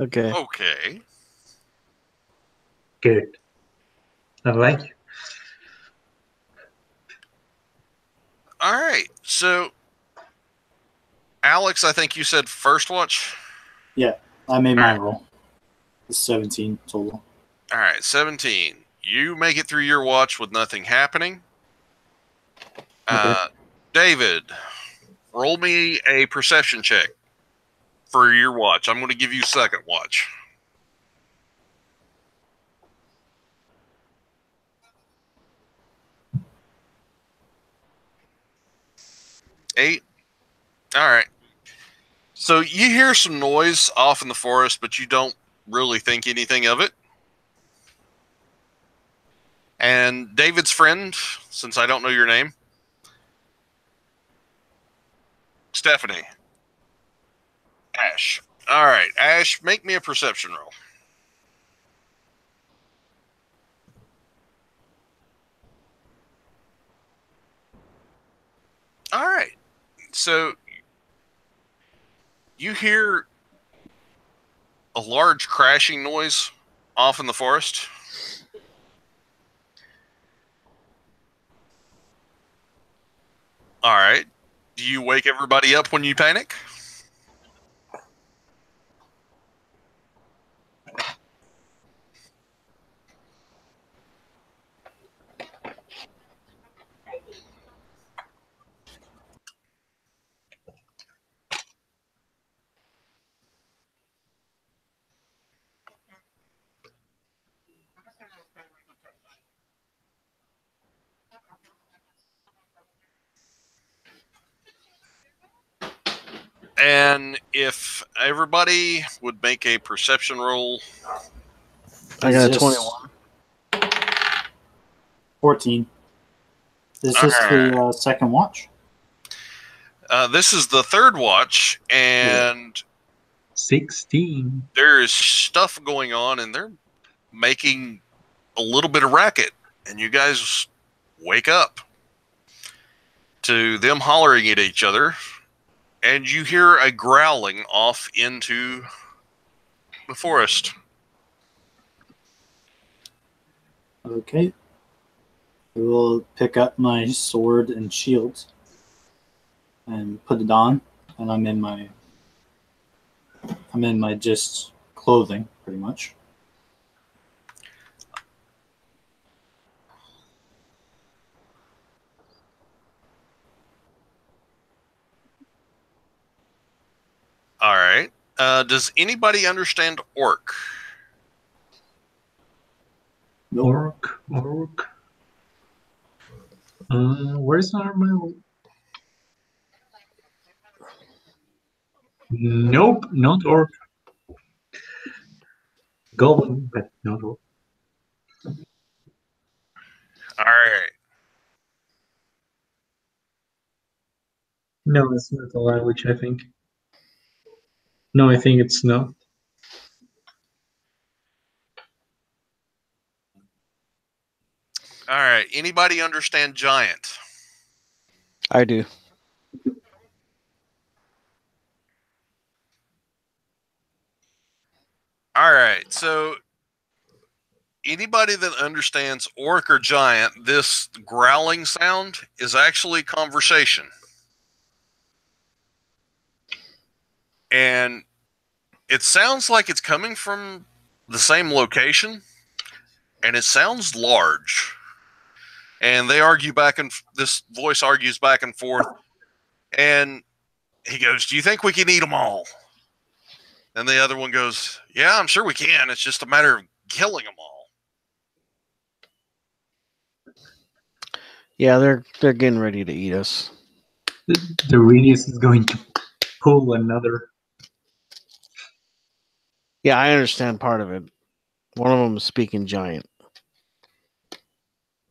Okay. Okay. Good. I like you. All right. So, Alex, I think you said first watch. Yeah, I made my Alright. roll. It's 17 total. All right, 17. You make it through your watch with nothing happening. David, roll me a perception check for your watch. I'm going to give you second watch. Eight. All right. So you hear some noise off in the forest, but you don't really think anything of it. And David's friend, since I don't know your name, Stephanie. Ash. All right, Ash, make me a perception roll. All right. So you hear a large crashing noise off in the forest. All right. Do you wake everybody up when you panic? And if everybody would make a perception roll. I got a Is this 21. 14. Is All this right. the second watch? This is the third watch, and 16. there is stuff going on, and they're making a little bit of racket, and you guys wake up to them hollering at each other, and you hear a growling off into the forest. Okay. I will pick up my sword and shield and put it on, and I'm in my just clothing pretty much. All right. Does anybody understand orc? Orc. Where's our mail? Nope, not orc. Goblin, but not orc. All right. No, it's not a language, I think. No, I think it's not. All right. Anybody understand giant? I do. All right. So anybody that understands orc or giant, this growling sound is actually conversation. And it sounds like it's coming from the same location, and it sounds large. And they argue this voice argues back and forth, and he goes, "Do you think we can eat them all?" And the other one goes, "Yeah, I'm sure we can. It's just a matter of killing them all." Yeah, they're getting ready to eat us. The Radius is going to pull another. Yeah, I understand part of it. One of them is speaking giant.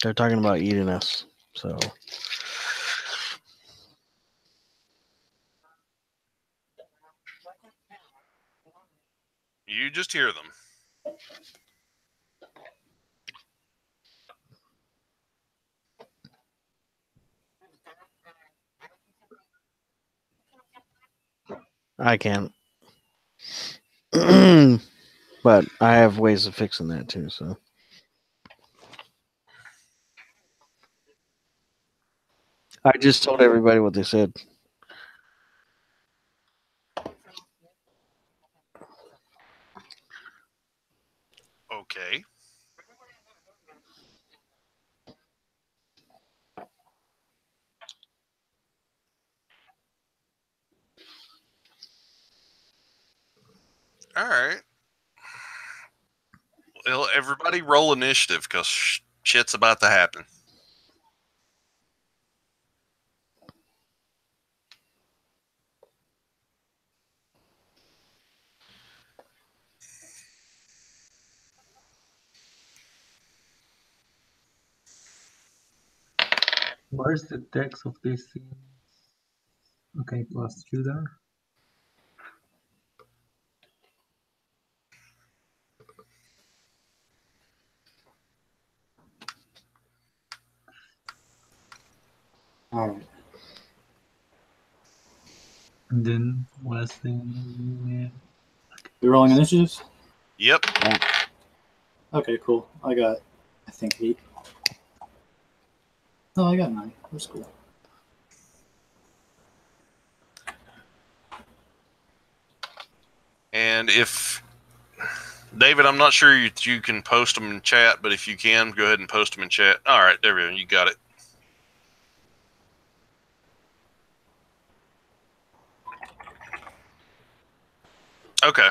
They're talking about eating us. So You just hear them. I can't. But I have ways of fixing that too, so. I just told everybody what they said. Okay. All right. Well, everybody roll initiative because shit's about to happen. Where's the text of this thing? Okay, +2 there. All right. And then what's the You're rolling initiatives? Yep. Okay, cool. I got, I think, 8. No, I got 9. That's cool. And if David, I'm not sure you can post them in chat, but if you can, go ahead and post them in chat. All right, there we go. You got it. Okay.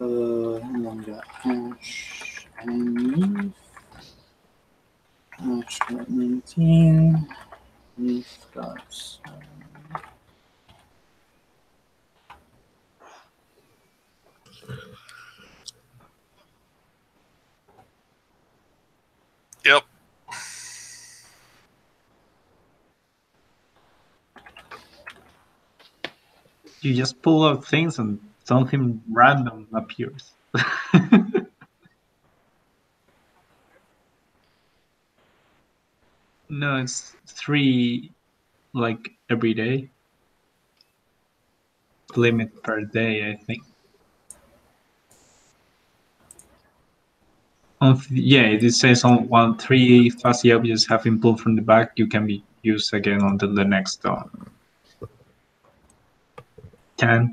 And then we got Ash and Leaf. Ash got 19. Leaf got 7. Yep. You just pull out things and something random appears. No, it's 3 like every day. Limit per day, I think. Yeah, it says on 3 fuzzy objects have been pulled from the back, you can be used again until the next 10.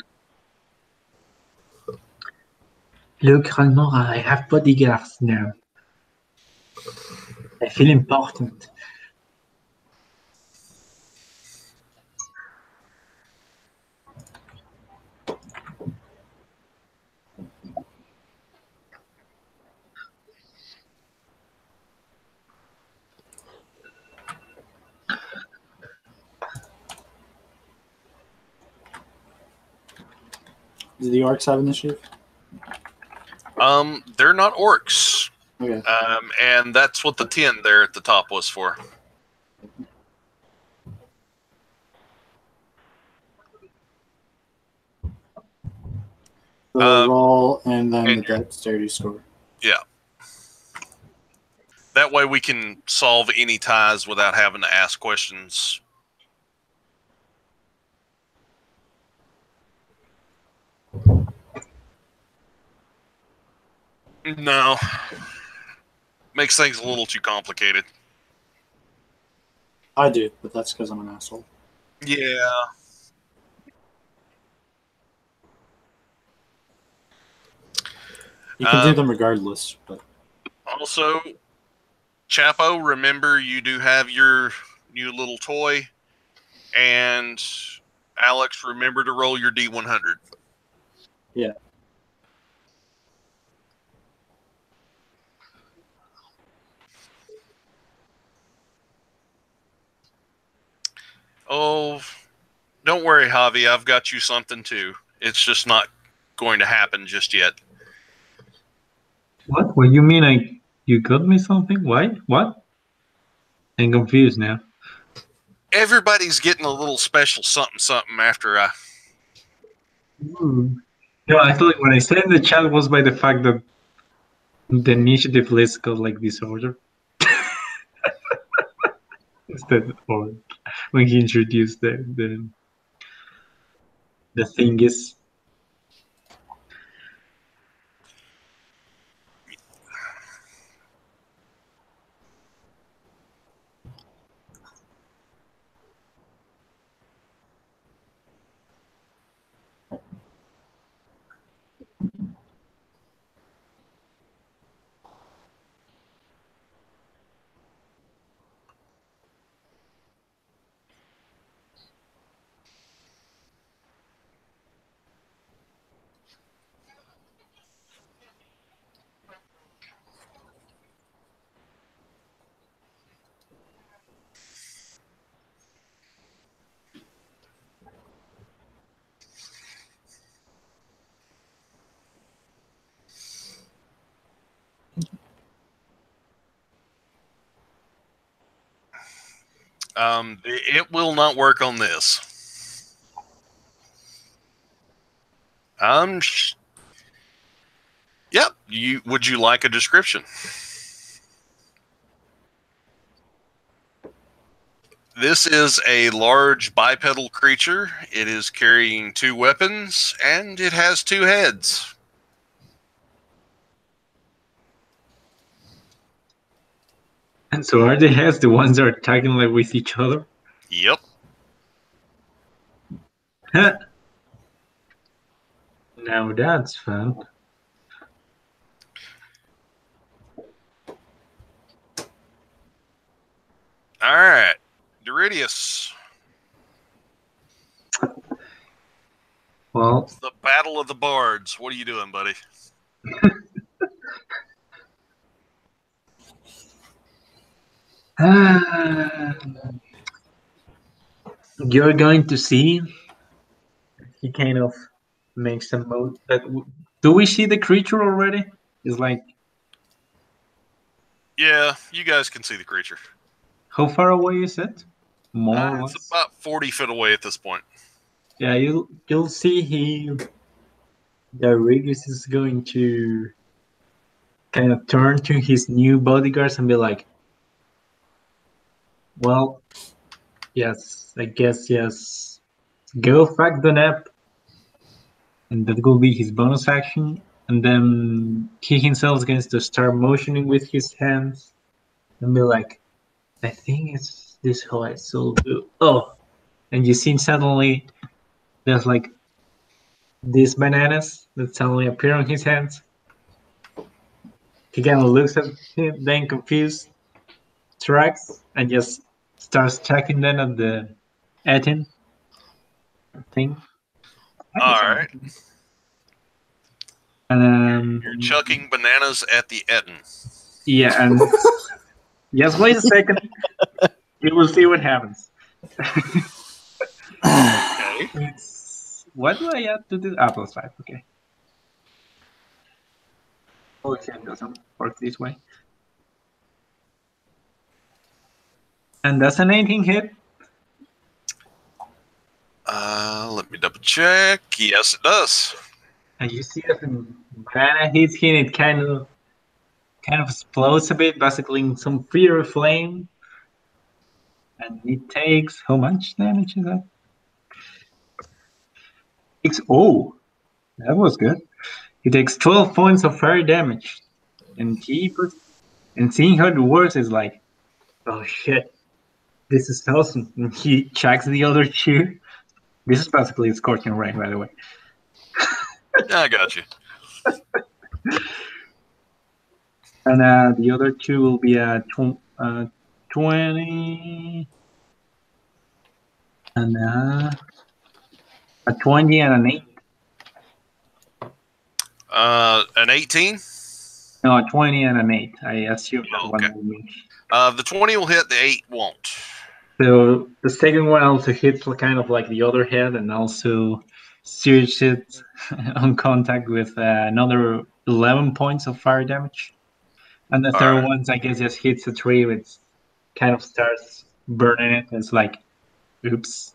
Look, Ragnar, I have bodyguards now. I feel important. Do the orcs have initiative? They're not orcs. Okay. And that's what the 10 there at the top was for. The roll and then and the dexterity score. Yeah. That way we can solve any ties without having to ask questions. No. Makes things a little too complicated. I do, but that's because I'm an asshole. Yeah. You can do them regardless, but Also, Chapo, remember you do have your new little toy, and Alex, remember to roll your D100. yeah. Oh, don't worry, Javi. I've got you something too. It's just not going to happen just yet. What? What you mean? You got me something? Why? What? I'm confused now. Everybody's getting a little special something after I. No, I thought what I said in the chat was by the fact that the initiative list got like disorder. Instead, or when he introduced the thing is. It will not work on this. Yep. Would you like a description? This is a large bipedal creature. It is carrying 2 weapons, and it has 2 heads. And so are the heads the ones that are attacking like with each other? Yep. Now that's fun. All right. Doridius. Well, The Battle of the Bards. What are you doing, buddy? you're going to see. He kind of makes a mode that. Do we see the creature already? It's like, Yeah, you guys can see the creature. how far away is it? More or It's less. about 40 feet away at this point. Yeah, you'll see Darius is going to kind of turn to his new bodyguards and be like, well, yes, I guess yes. Go fuck the nap. And that will be his bonus action. And then he himself is going to start motioning with his hands and be like, I think it's this how I still do. Oh, and you see suddenly there's like these bananas that suddenly appear on his hands. He kind of looks at him, then confused, tracks, and just starts checking them at the Etin thing. All right. And You're chucking bananas at the Etten. yeah, and just wait a second. You will see what happens. Okay. What do I have to do? Ah, +5, okay. Oh, it doesn't work this way. And does an 18 hit? Let me double check. Yes, it does. And you see that the banana hits him, it kind of explodes a bit, basically in some fiery flame. And it takes how much damage is that? Oh, that was good. He takes 12 points of fire damage. And seeing how it works is like, oh shit, this is awesome. And he checks the other 2. This is basically a scorching ray, by the way. Yeah, I got you. And the other 2 will be a 20 and a 20 and an 8. An 18? No, a 20 and an 8. I assume that Okay. one will be. The 20 will hit, the 8 won't. So the second one also hits kind of like the other head and also sears it on contact with another 11 points of fire damage. And the third one, I guess, just hits the tree, which kind of starts burning it. It's like, oops.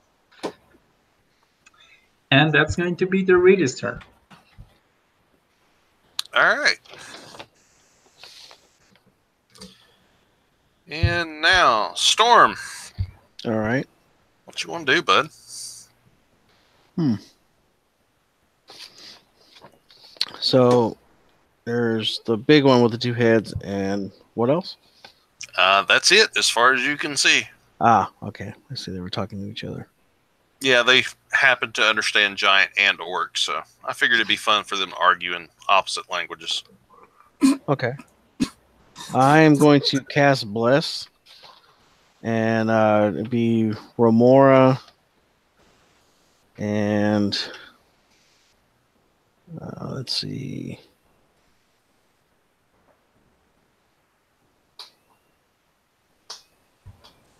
And that's going to be the Reader's turn. All right. And now, Storm. All right. What you want to do, bud? So there's the big one with the 2 heads, and what else? That's it, as far as you can see. Ah, okay. I see they were talking to each other. Yeah, they happen to understand giant and orc, so I figured it'd be fun for them to argue in opposite languages. Okay. I am going to cast Bless, and it'd be Remora and let's see.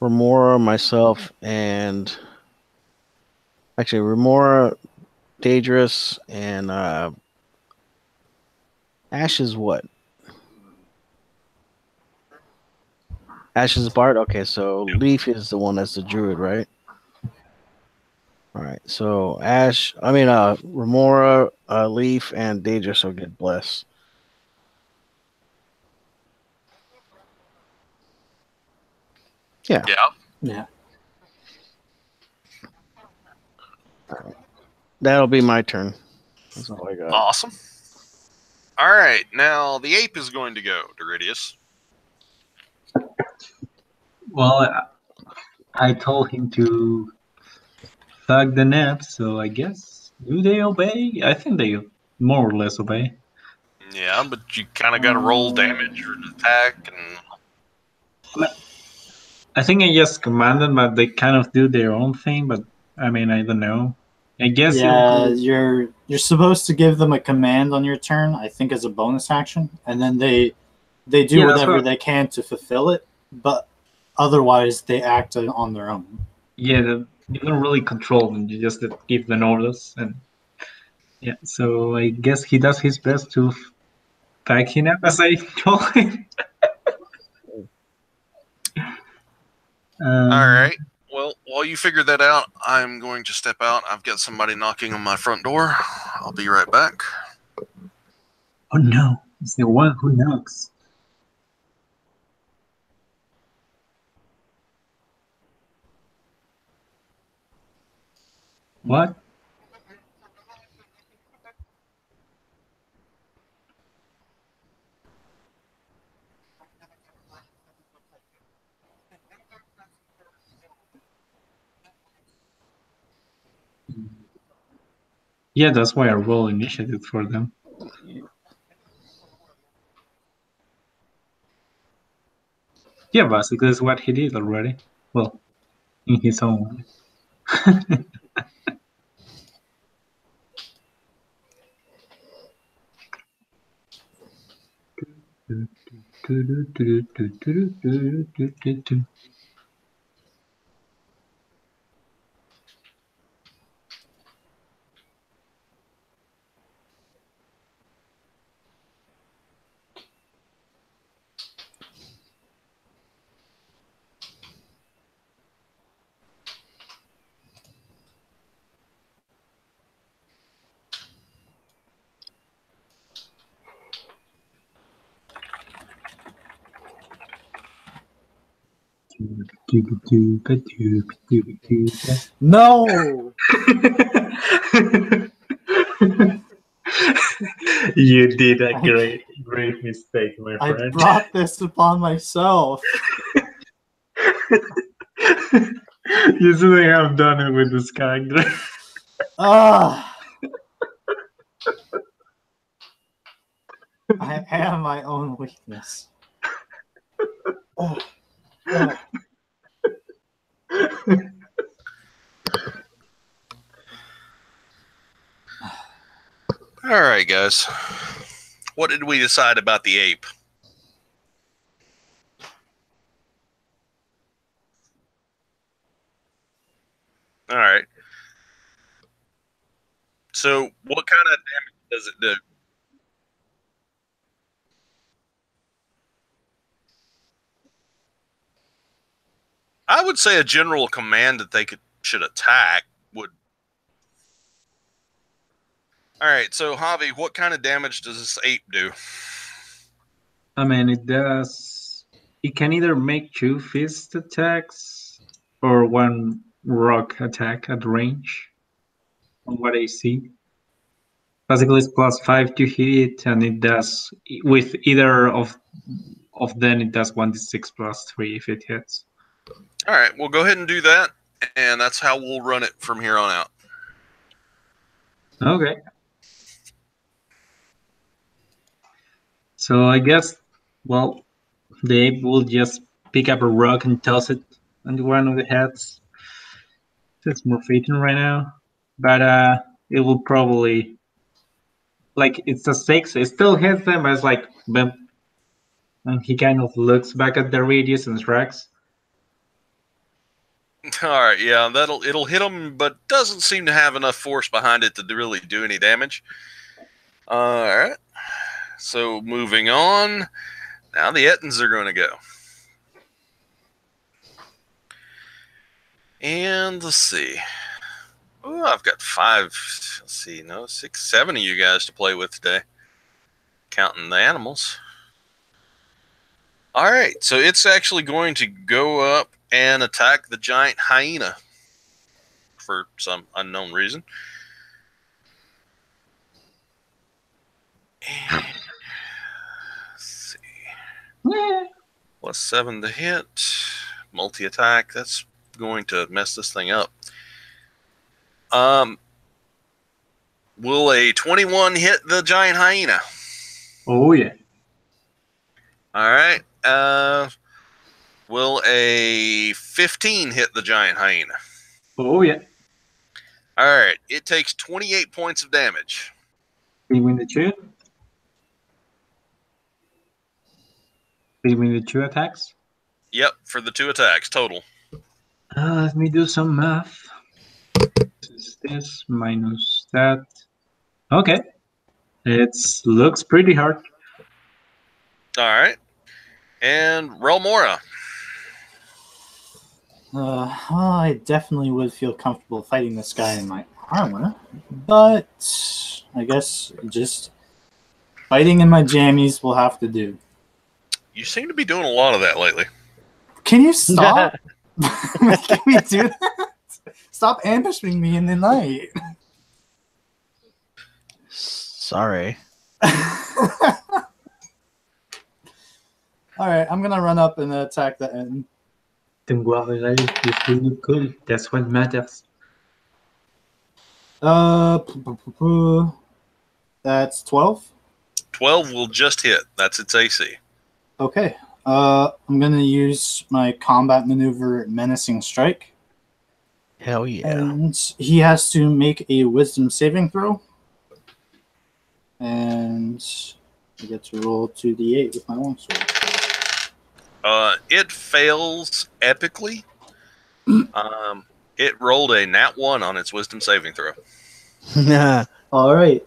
Remora, myself, and actually Remora, Daedrus, and Ash is what? Ash is Bard. Okay, so Leaf is the one that's the druid, right? All right. So Remora, Leaf, and Daedrus will get blessed. Yeah. Yeah. That'll be my turn. That's all I got. Awesome. All right, now the ape is going to go, Doridius. Well, I told him to thug the net, so I guess do they obey? I think they more or less obey. Yeah, but you kind of got to roll damage or attack, and I think I just commanded, but they kind of do their own thing. But I mean, I don't know. I guess Yeah, you're supposed to give them a command on your turn, I think, as a bonus action, and then they do Yeah, that's whatever what- they can to fulfill it, but otherwise they act on their own. you don't really control them. You just give them orders, and yeah. So I guess he does his best to back him up, as I told him. all right. Well, while you figure that out, I'm going to step out. I've got somebody knocking on my front door. I'll be right back. Oh no! It's the one who knocks. What? Yeah, that's why I roll initiative for them. Yeah, basically that's what he did already. Well, in his own way. No! You did a great mistake, my I friend. brought this upon myself. You shouldn't have done it with this character. Ah! I have my own weakness. Oh. Oh. All right, guys. What did we decide about the ape? All right. So, what kind of damage does it do? I would say a general command that they should attack would. All right. So, Javi, what kind of damage does this ape do? I mean, it does. It can either make 2 fist attacks or 1 rock attack at range. On what I see. Basically, it's +5 to hit, and it does with either of them. It does 1d6 +3 if it hits. All right. Well, go ahead and do that, and that's how we'll run it from here on out. Okay. So I guess, well, the ape will just pick up a rock and toss it on one of the heads. It's more fitting right now, but it will probably, like, it's a 6. It still hits them, but it's like, boom. And he kind of looks back at the radius and shrugs. All right, yeah, it'll hit them, but doesn't seem to have enough force behind it to really do any damage. All right, so moving on. Now the Ettins are going to go. And let's see. Oh, I've got 5. Let's see, no, 6, 7 of you guys to play with today, counting the animals. All right, so it's actually going to go up and attack the giant hyena for some unknown reason. And, let's see. +7 to hit. Multi-attack. That's going to mess this thing up. Will a 21 hit the giant hyena? Oh, yeah. All right. Will a 15 hit the giant hyena? Oh, yeah. All right. It takes 28 points of damage. Between the two? Between the 2 attacks? Yep, for the 2 attacks total. Let me do some math. This is this minus that. Okay. It looks pretty hard. All right. And Relmora. I definitely would feel comfortable fighting this guy in my armor, but I guess just fighting in my jammies will have to do. You seem to be doing a lot of that lately. Can you stop making me do that? Stop ambushing me in the night. Sorry. Alright, I'm gonna run up and attack the end. You still look cool. That's what matters. That's 12. 12 will just hit. That's its AC. Okay. I'm gonna use my combat maneuver Menacing Strike. Hell yeah. And he has to make a wisdom saving throw. And I get to roll 2d8 with my longsword. It fails epically. It rolled a nat 1 on its wisdom saving throw. All right.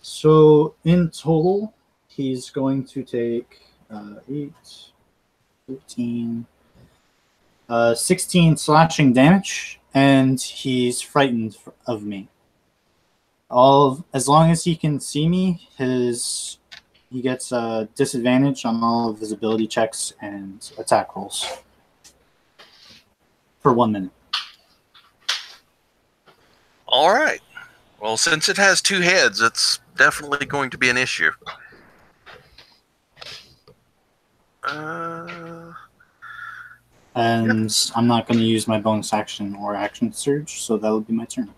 So in total, he's going to take 8, 15, 16 slashing damage, and he's frightened of me. As long as he can see me, he gets a disadvantage on all of his ability checks and attack rolls for 1 minute. All right. Well, since it has 2 heads, it's definitely going to be an issue. And I'm not going to use my bonus action or action surge, so that will be my turn.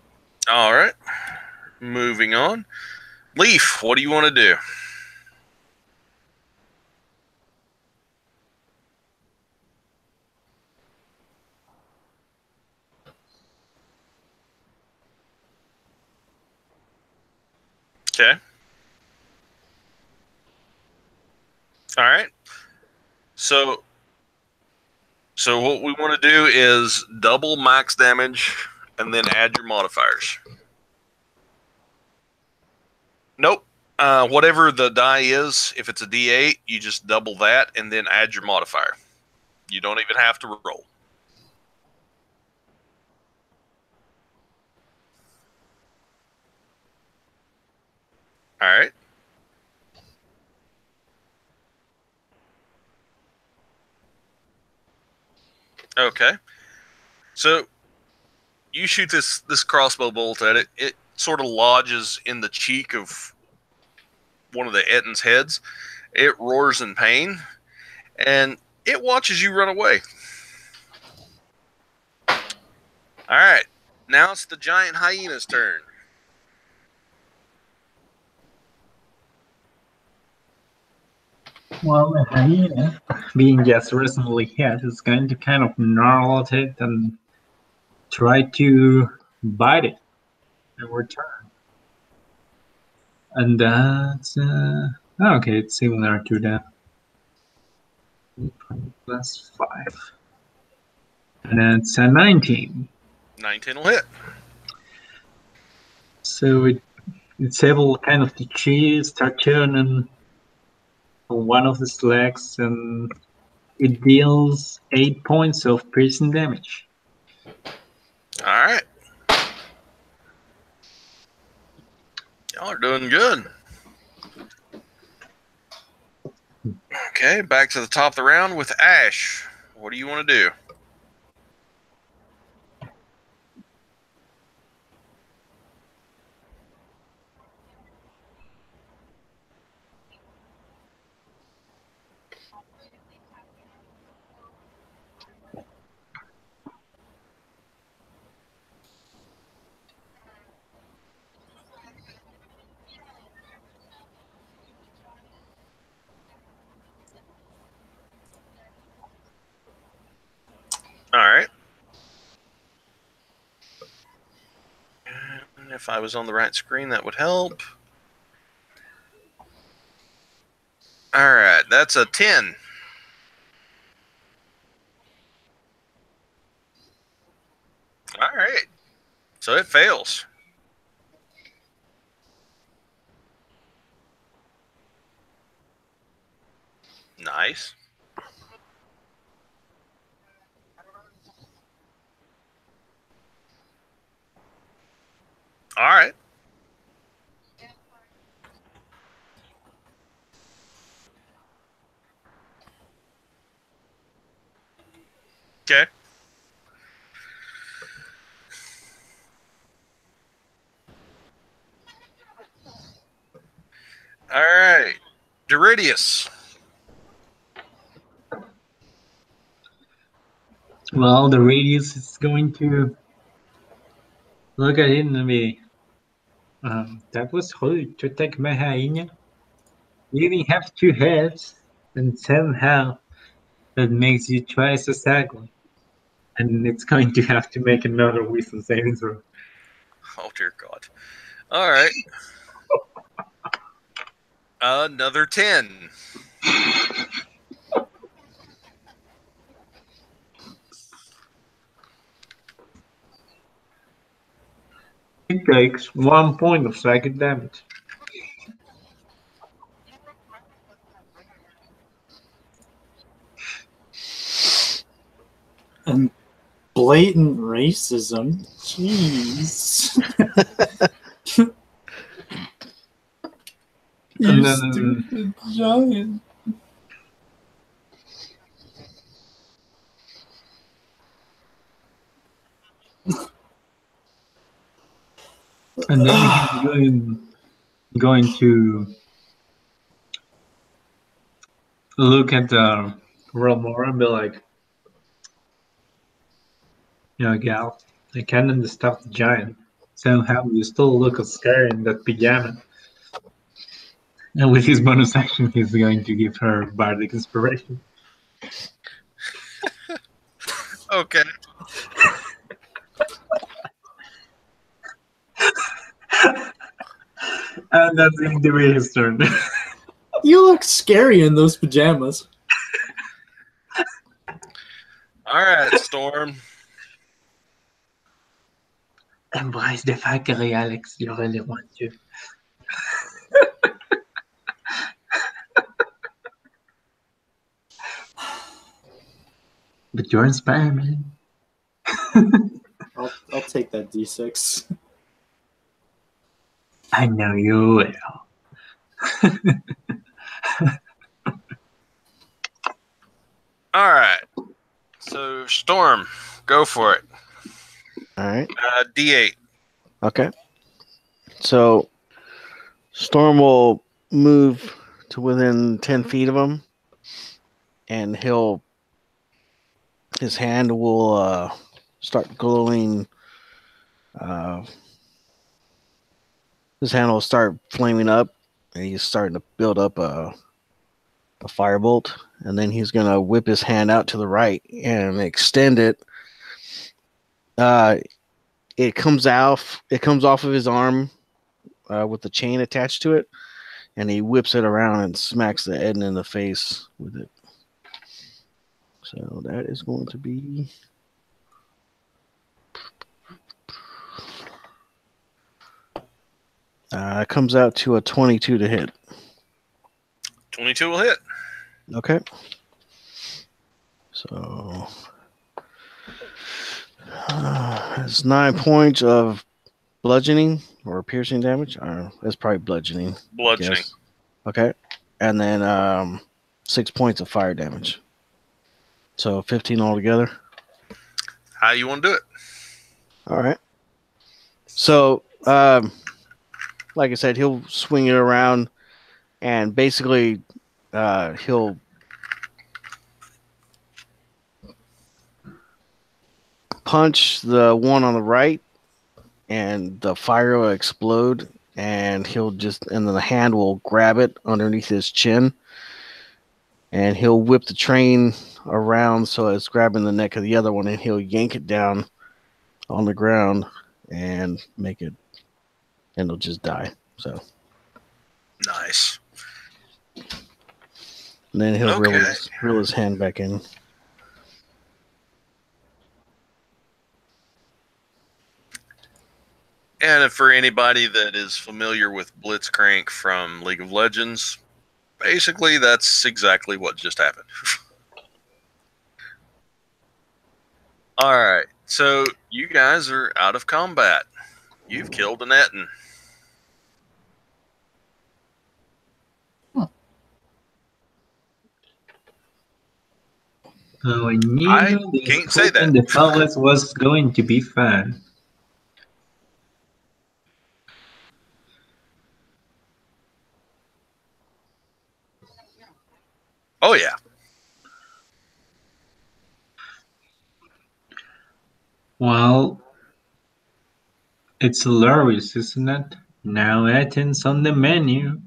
All right. Moving on. Leaf, what do you want to do? Okay. All right. So what we want to do is double max damage and then add your modifiers. Nope. Whatever the die is, if it's a D8, you just double that and then add your modifier. You don't even have to roll. All right. Okay. So you shoot this crossbow bolt at it. It sort of lodges in the cheek of one of the Ettin's heads. It roars in pain, and it watches you run away. All right. Now it's the giant hyena's turn. Well, the hyena, being just recently hit, is going to kind of gnarl at it and try to bite it in return. And that's okay. It's similar to that. +5, and it's a 19. 19 will hit. So it's able kind of to start turning on one of his legs and It deals 8 points of piercing damage. All right. Y'all are doing good. Okay, back to the top of the round with Ash. What do you want to do? All right. And if I was on the right screen, that would help. All right, that's a 10. All right. So it fails. Nice. All right. Okay. All right. Doridius. Well, the radius is going to look at it and be, that was rude to take my rainha. You even have 2 heads, and somehow that makes you twice as ugly. And it's going to have to make another wisdom saving throw. Oh, dear God. All right. Another 10. It takes 1 point of psychic damage. And blatant racism. Jeez. You And then- stupid giant. And then he's going to look at Relmora and be like, gal, I can't understand the giant. Somehow you still look scary in that pajama. And with his bonus action, he's going to give her Bardic Inspiration. Okay. And that's going to be his turn. You look scary in those pajamas. All right, Storm. Embrace the fuckery, Alex. You really want to. But you're in Spider-Man. I'll take that D6. I know you will. All right. So, Storm, go for it. All right. D8. Okay. So Storm will move to within 10 feet of him, and his hand will start glowing. His hand will start flaming up, and he's starting to build up a firebolt. And then he's gonna whip his hand out to the right and extend it. It comes off of his arm with the chain attached to it, and he whips it around and smacks the Eden in the face with it. So that is going to be it comes out to a 22 to hit. 22 will hit. Okay. So it's 9 points of bludgeoning or piercing damage. I don't know. It's probably bludgeoning. Bludgeoning. Yes. Okay. And then 6 points of fire damage. So 15 altogether. How you want to do it? All right. So, like I said, he'll swing it around, and basically, he'll punch the one on the right, and the fire will explode, and and then the hand will grab it underneath his chin, and he'll whip the train around so it's grabbing the neck of the other one, and he'll yank it down on the ground and make it, and it'll just die. So. Nice. And then he'll Okay. reel his hand back in. And for anybody that is familiar with Blitzcrank from League of Legends, basically that's exactly what just happened. All right. So you guys are out of combat. You've killed an Etten. Oh, I knew I the can't say scope in that. the palace was going to be fun. Oh, yeah. Well, it's hilarious, isn't it? Now Etten's on the menu.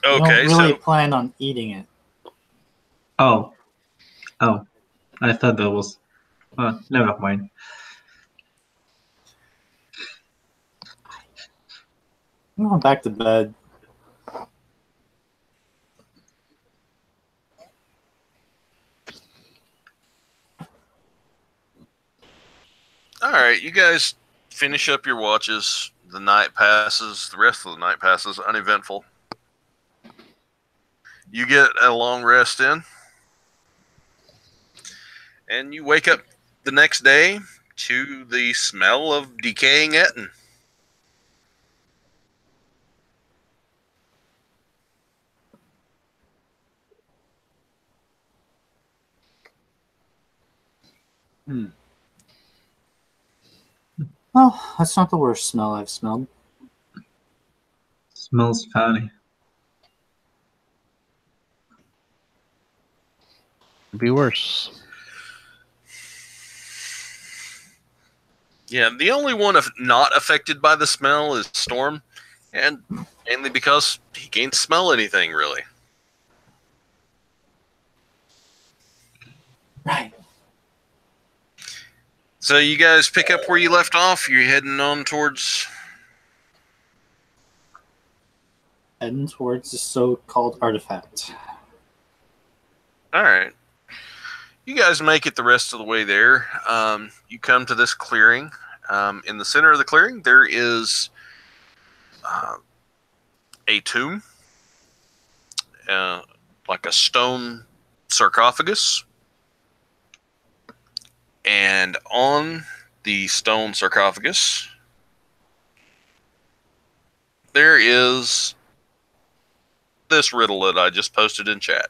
We Okay, don't really so plan on eating it. Oh, I thought that was. Never mind. I'm going back to bed. all right, you guys finish up your watches. The night passes. The rest of the night passes uneventful. You get a long rest in, and you wake up the next day to the smell of decaying Etten. Oh, that's not the worst smell I've smelled. Smells funny. Could be worse. Yeah, the only one not affected by the smell is Storm, and mainly because he can't smell anything, really. Right. So you guys pick up where you left off. You're heading on towards... Heading towards the so-called artifact. All right. You guys make it the rest of the way there. You come to this clearing. In the center of the clearing, there is a tomb, like a stone sarcophagus. And on the stone sarcophagus, there is this riddle that I just posted in chat.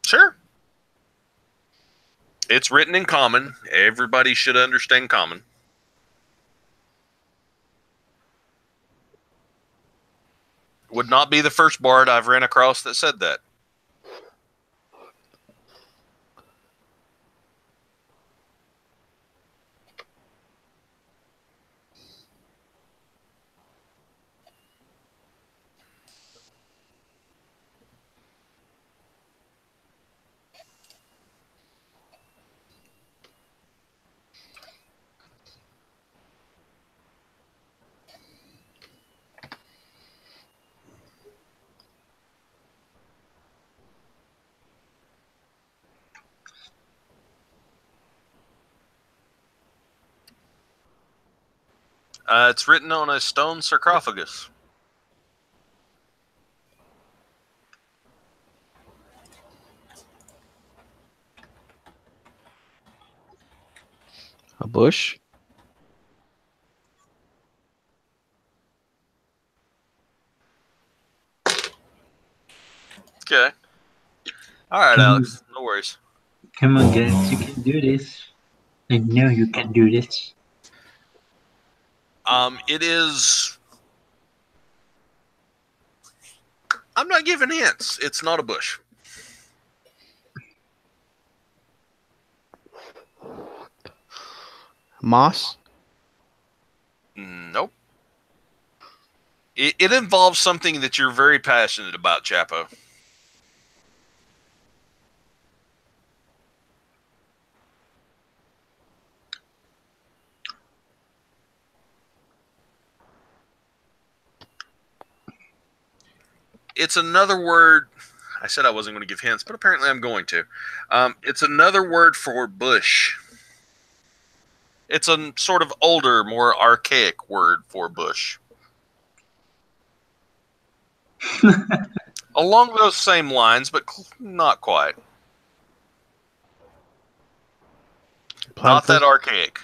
Sure. It's written in common. Everybody should understand common. Would not be the first bard I've ran across that said that. It's written on a stone sarcophagus. A bush? Okay. All right, Alex. No worries. Come on, guys, you can do this. I know you can do this. It is. I'm not giving hints. It's not a bush. Moss? Nope. It involves something that you're very passionate about, Chapo. It's another word. I said I wasn't going to give hints, but apparently I'm going to. It's another word for bush. It's a sort of older, more archaic word for bush. Along those same lines, but not quite. Not that archaic.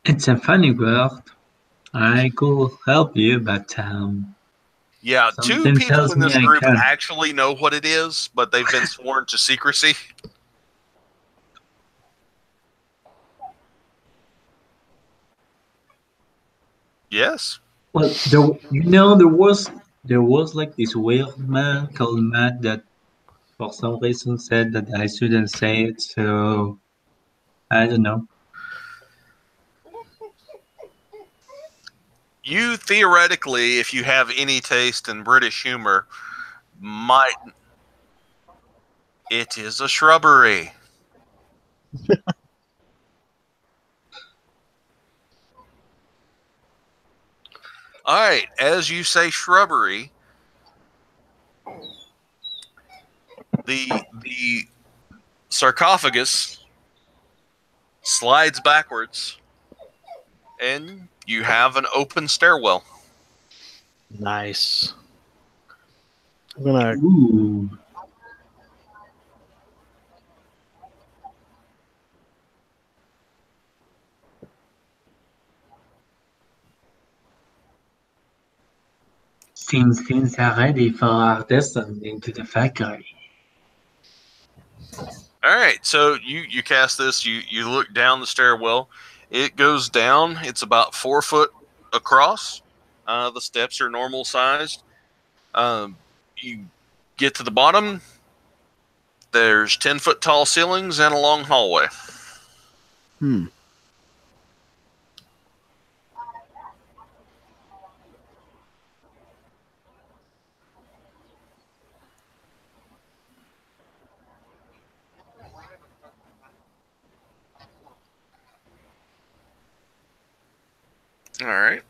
It's a funny word. I could help you, but Yeah, two something people tells in me this I group can't. actually know what it is, but they've been sworn to secrecy. Yes. Well, there was like this weird man called Matt that for some reason said that I shouldn't say it. So I don't know. You theoretically, if you have any taste in British humor, might. It is a shrubbery. All right, as you say shrubbery, the sarcophagus slides backwards and you have an open stairwell. Nice. I'm gonna Ooh. Seems things are ready for our descent into the factory. All right, so you cast this. You look down the stairwell. It goes down. It's about 4 foot across. The steps are normal sized. You get to the bottom. There's 10-foot tall ceilings and a long hallway. All right.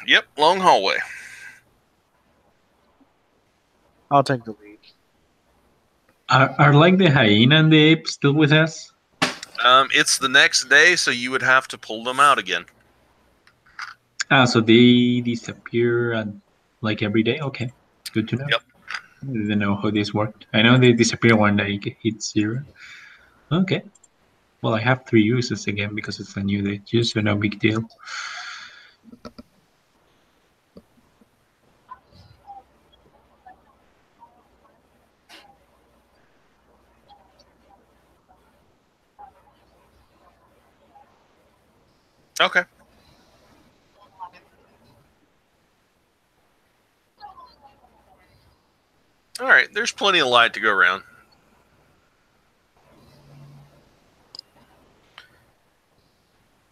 Yep, long hallway. I'll take the lead. Are like the hyena and the ape still with us? It's the next day, so you would have to pull them out again. Ah, so they disappear and like every day? Okay, good to know. Yep. I didn't know how this worked. I know they disappear when they hit 0. Okay. Well, I have 3 uses again because it's a new day too, so no big deal. Okay. All right, there's plenty of light to go around.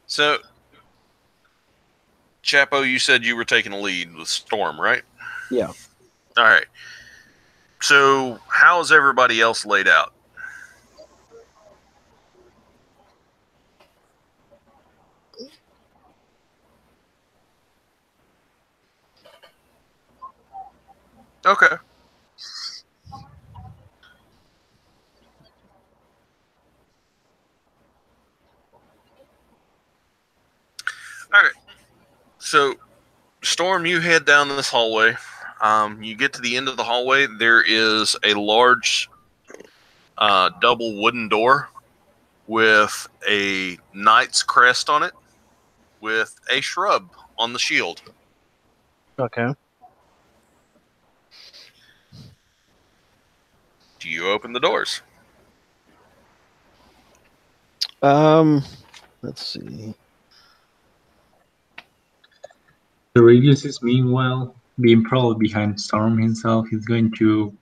So, Chapo, you said you were taking a lead with Storm, right? Yeah. All right. So, how's everybody else laid out? Okay. So, Storm, you head down this hallway. You get to the end of the hallway. There is a large double wooden door with a knight's crest on it with a shrub on the shield. Okay. Do you open the doors? Let's see. The Radius is meanwhile being probably behind Storm himself. He's going to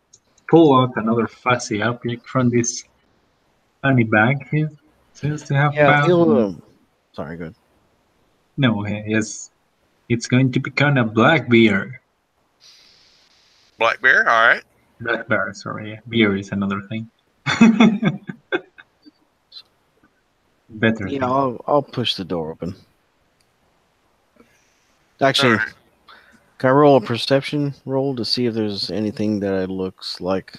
pull out another fuzzy object from this funny bag he seems to have Yeah, found. he'll. Sorry, good. No, yes, it's going to become a black bear. Black bear, all right. Black bear, sorry. Beer is another thing. Better Yeah, thing. I'll push the door open. Actually, All right. can I roll a perception roll to see if there's anything that it looks like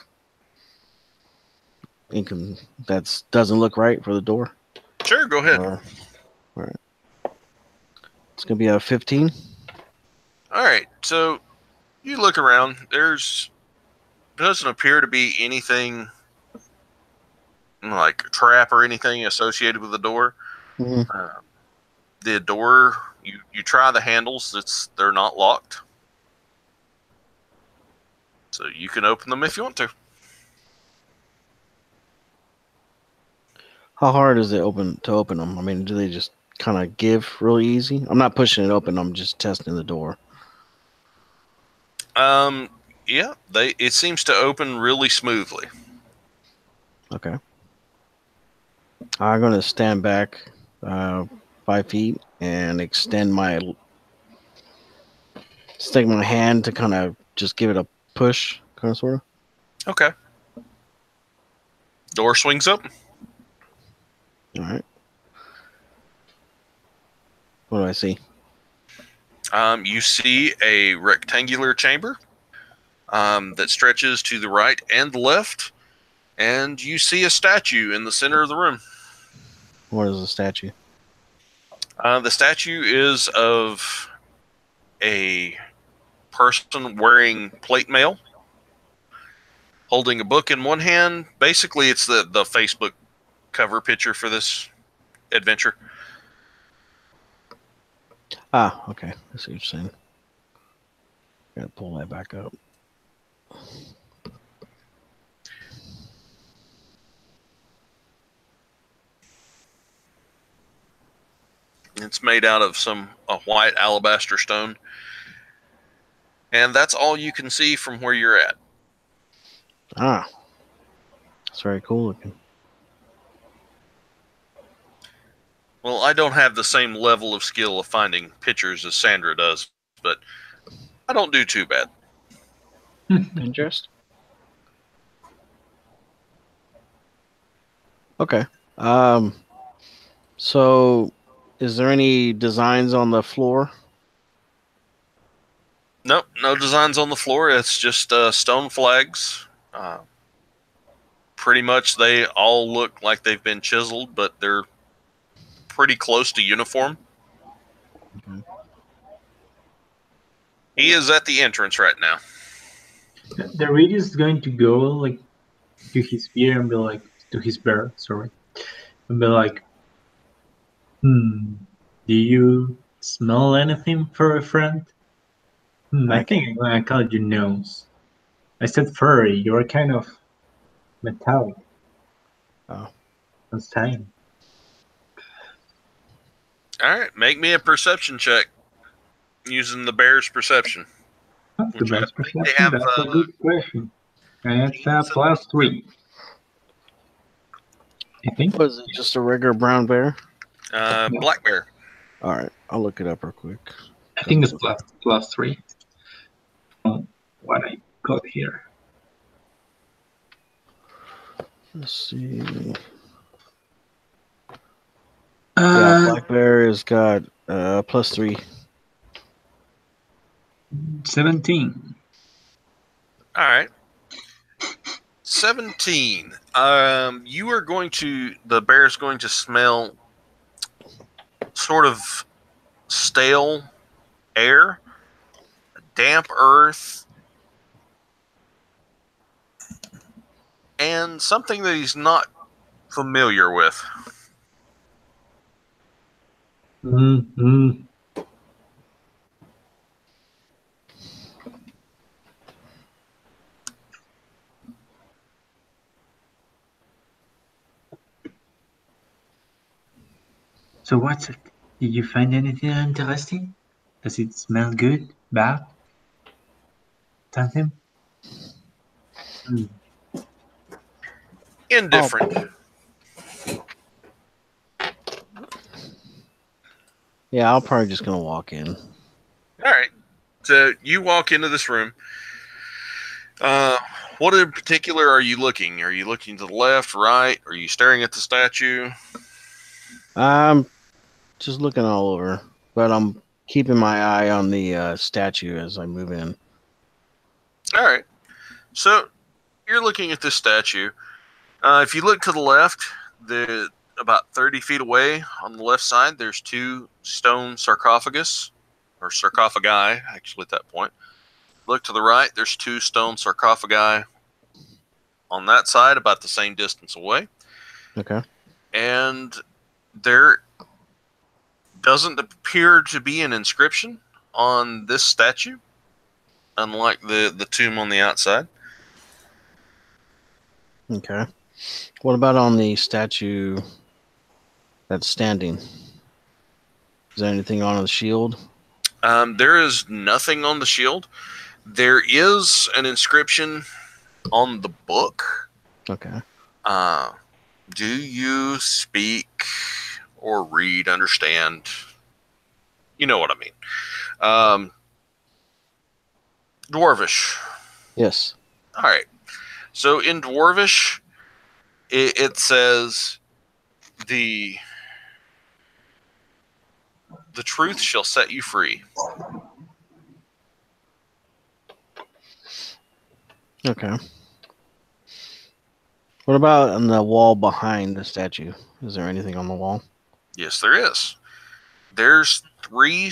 that doesn't look right for the door? Sure, go ahead. All right. It's gonna be a 15. All right, so you look around. Doesn't appear to be anything like a trap or anything associated with the door. Mhm. The door, you try the handles. They're not locked, so you can open them if you want to. How hard is it to open them? I mean, do they just kind of give really easy? I'm not pushing it open. I'm just testing the door. Yeah, it seems to open really smoothly. Okay. I'm gonna stand back 5 feet and stick my hand to kind of just give it a push, kind of sort of. Okay. Door swings up. All right. What do I see? You see a rectangular chamber that stretches to the right and the left, and you see a statue in the center of the room. What is the statue? The statue is of a person wearing plate mail, holding a book in one hand. Basically, it's the Facebook cover picture for this adventure. Ah, okay. I see what you're saying. Gotta pull that back up. It's made out of a white alabaster stone. And that's all you can see from where you're at. Ah, it's very cool looking. Well, I don't have the same level of skill of finding pictures as Sandra does, but I don't do too bad. Interest? Okay. So is there any designs on the floor? Nope, no designs on the floor. It's just stone flags. Pretty much they all look like they've been chiseled, but they're pretty close to uniform. Okay. He is at the entrance right now. The Radius is going to go like to his bear and be like to his bear, sorry. And be like, do you smell anything for a friend? I think I'm gonna call you nose. I said furry, you're kind of metallic. Oh. That's time. Alright, make me a perception check using the bear's perception. That's the Which I best think perception. they have, That's a good question. And it's a +3. I think. Was it just a regular brown bear? Black bear. All right, I'll look it up real quick. I think it's +3. What I got here. Let's see. Yeah, black bear has got +3. 17. All right. 17. The bear's going to smell sort of stale air, damp earth, and something that he's not familiar with. Mm-hmm. So what's it? Did you find anything interesting? Does it smell good? Bad? Something? Mm. Indifferent. Yeah, I'm probably just gonna walk in. All right. So you walk into this room. What in particular are you looking? Are you looking to the left, right? Are you staring at the statue? I'm just looking all over, but I'm keeping my eye on the statue as I move in. All right. So you're looking at this statue. If you look to the left, about 30 feet away on the left side, there's two stone sarcophagus, or sarcophagi, actually, at that point. Look to the right, there's two stone sarcophagi on that side, about the same distance away. Okay. And there doesn't appear to be an inscription on this statue, unlike the tomb on the outside. Okay. What about on the statue that's standing? Is there anything on the shield? There is nothing on the shield. There is an inscription on the book. Okay. Do you speak or read, understand? You know what I mean. Dwarvish. Yes. All right. So in Dwarvish, it says the truth shall set you free. Okay. What about on the wall behind the statue? Is there anything on the wall? Yes, there is. There's three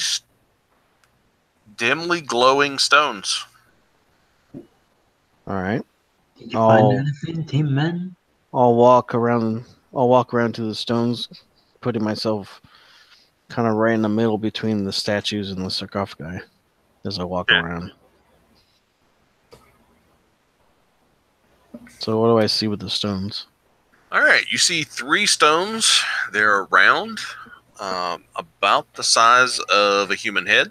dimly glowing stones. All right. Did you find anything, Tin Man? I'll walk around. I'll walk around to the stones, putting myself kind of right in the middle between the statues and the sarcophagi as I walk around. So what do I see with the stones? All right, you see three stones. They're round, about the size of a human head.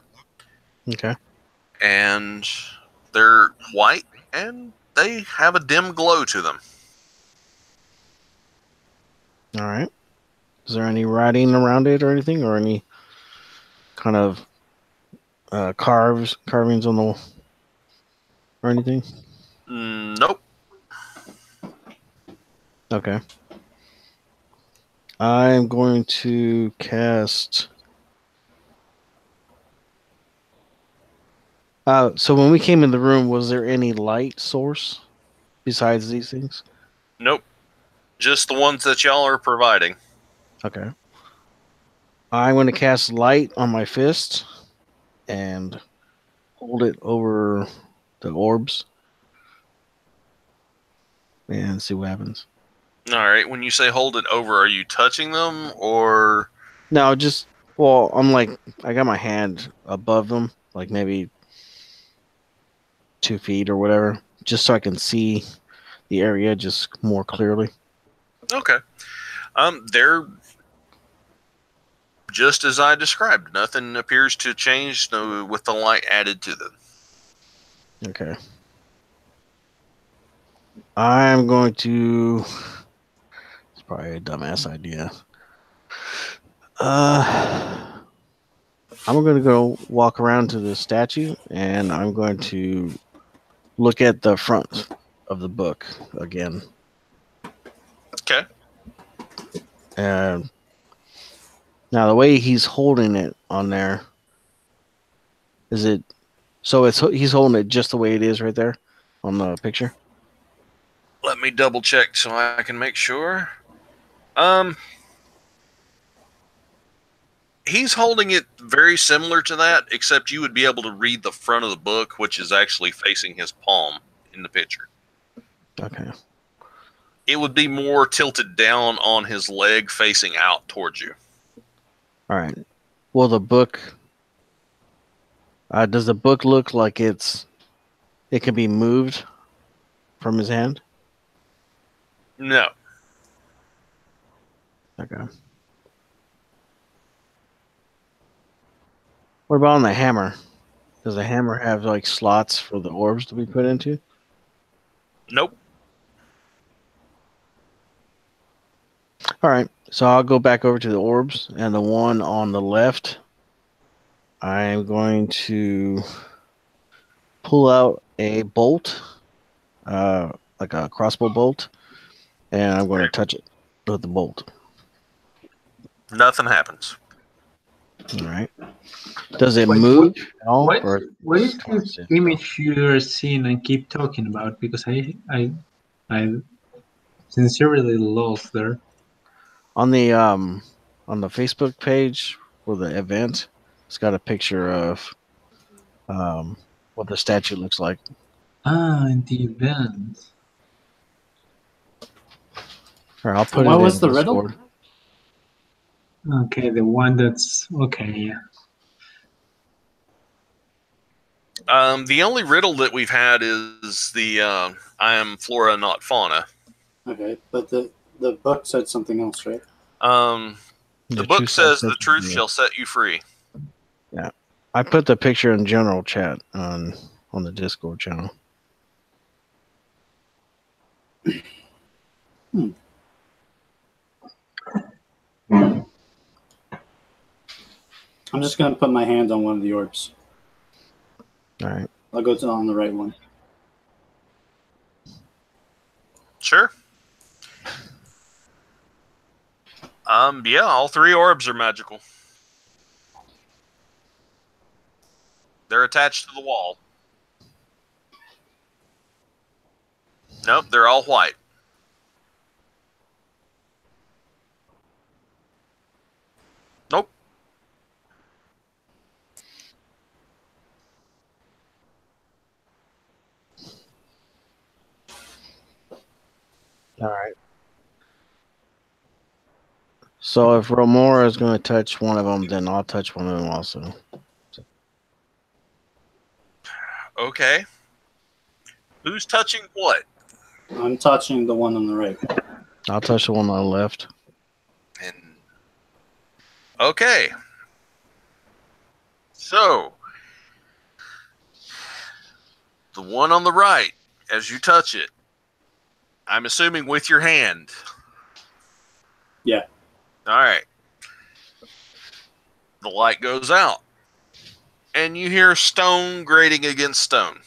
Okay. And they're white, and they have a dim glow to them. All right. Is there any writing around it or anything, or any kind of carvings on the wall or anything? Nope. Okay. I'm going to cast. So when we came in the room, was there any light source besides these things? Nope. Just the ones that y'all are providing. Okay. I'm going to cast light on my fist and hold it over the orbs and see what happens. All right. When you say hold it over, are you touching them or? No, just, well, I got my hand above them, like maybe 2 feet or whatever, just so I can see the area just more clearly. Okay. They're just as I described. Nothing appears to change with the light added to them. Okay. I'm going to. It's probably a dumbass idea. I'm going to go walk around to the statue, and I'm going to look at the front of the book again. Okay. And now the way he's holding it on there, is it? So he's holding it just the way it is right there on the picture. Let me double check so I can make sure. He's holding it very similar to that, except you would be able to read the front of the book, which is actually facing his palm in the picture. Okay. It would be more tilted down on his leg facing out towards you. All right. Well, the book. Does the book look like it can be moved from his hand? No. Okay. What about on the hammer? Does the hammer have like slots for the orbs to be put into? Nope. All right. So I'll go back over to the orbs, and the one on the left, I'm going to pull out a bolt, like a crossbow bolt, and I'm going to touch it with the bolt. Nothing happens. All right. Does it Wait, move at all? What, or what is just this constant? image you're seeing and keep talking about? Because I sincerely lost there. On the Facebook page for the event, it's got a picture of what the statue looks like. Ah, in the event. Or I'll put What it was in the riddle? Discord. Okay, the one that's okay. Yeah. The only riddle that we've had is the I am flora, not fauna. Okay, but the book said something else, right? The book truth says shall the set you truth free. shall set you free. I put the picture in general chat on the Discord channel. I'm just gonna put my hand on one of the orbs. All right. I'll go on the right one. Sure. Yeah, all three orbs are magical. They're attached to the wall. Nope, they're all white. Nope. All right. So if Romora is going to touch one of them, then I'll touch one of them also. Okay. Who's touching what? I'm touching the one on the right. I'll touch the one on the left. And okay. So the one on the right, as you touch it, I'm assuming with your hand. Yeah. All right. The light goes out, and you hear stone grating against stone.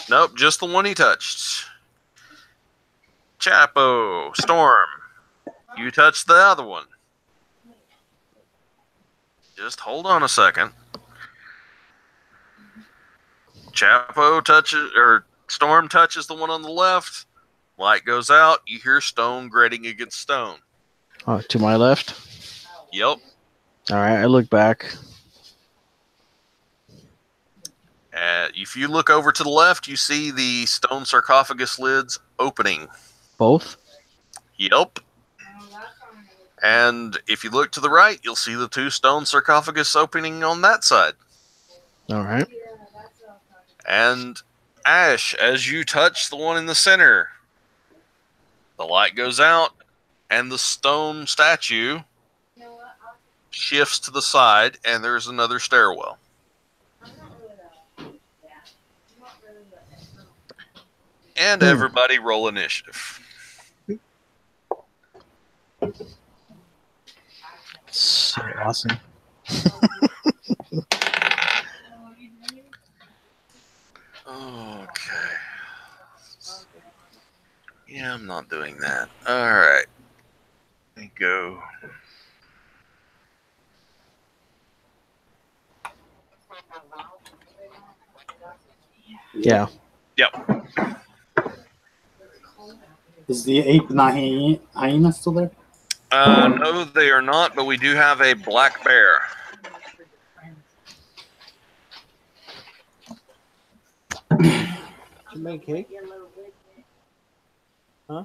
Nope, just the one he touched. Chapo, Storm, you touched the other one. Just hold on a second. Chapo touches, or Storm touches the one on the left. Light goes out. You hear stone grating against stone. Oh, to my left. Yep. All right. I look back. If you look over to the left, you see the stone sarcophagus lids opening. Both. Yep. And if you look to the right, you'll see the two stone sarcophagus opening on that side. All right. And Ash, as you touch the one in the center, the light goes out, and the stone statue shifts to the side, and there's another stairwell. And everybody roll initiative. So awesome. Okay. Yeah, I'm not doing that. All right. Let me go. Yeah. Yep. Is the ape not hyena still there? No, they are not, but we do have a black bear. Did you make cake? Huh?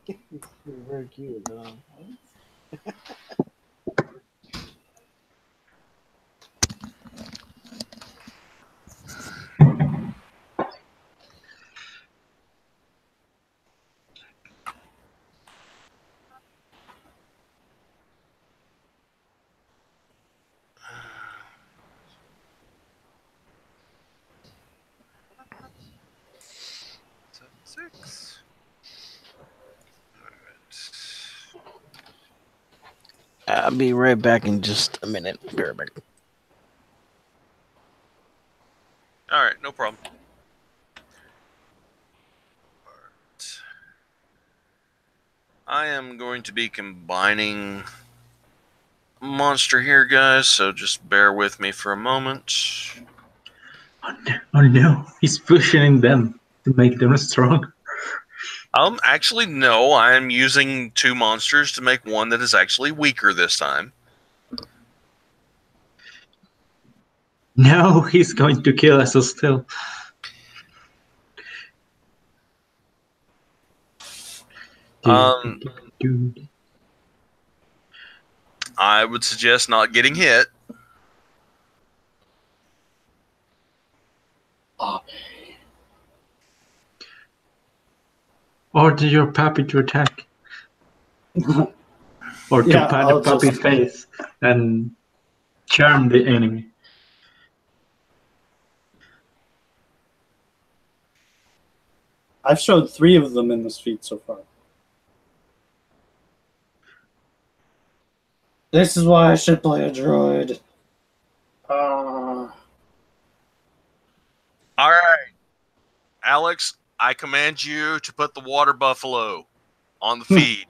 You're very cute. Six. I'll be right back in just a minute. Be right back. All right, no problem. I am going to be combining monster here, guys, so just bear with me for a moment. Oh no, he's pushing them to make them strong. Actually, no, I'm using 2 monsters to make one that is actually weaker this time. No, he's going to kill us still. Dude. I would suggest not getting hit. Order your puppy to attack. Or to Yeah, pat I'll the puppy's just- face and charm the enemy. I've showed 3 of them in this feat so far. This is why I should play a druid. All right, Alex, I command you to put the water buffalo on the feed.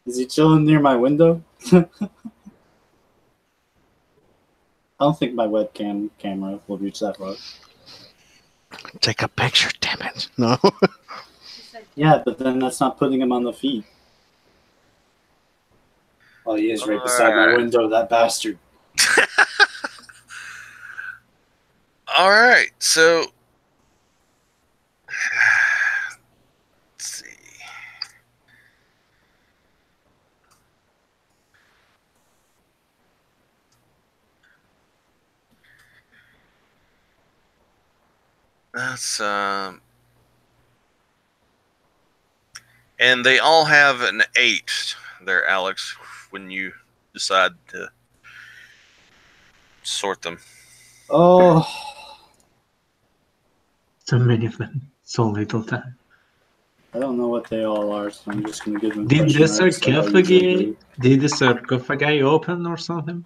Is he chilling near my window? I don't think my webcam camera will reach that far. Take a picture, damn it. No. Yeah, but then that's not putting him on the feed. Oh, he is right beside my Alright. window, that bastard. All right, so let's see. That's and they all have an 8 there, Alex, when you decide to sort them. Oh, So many of them, so little time. I don't know what they all are, so I'm just going to give them Did the question marks like I usually sarcophagi? do. Did the sarcophagi open or something?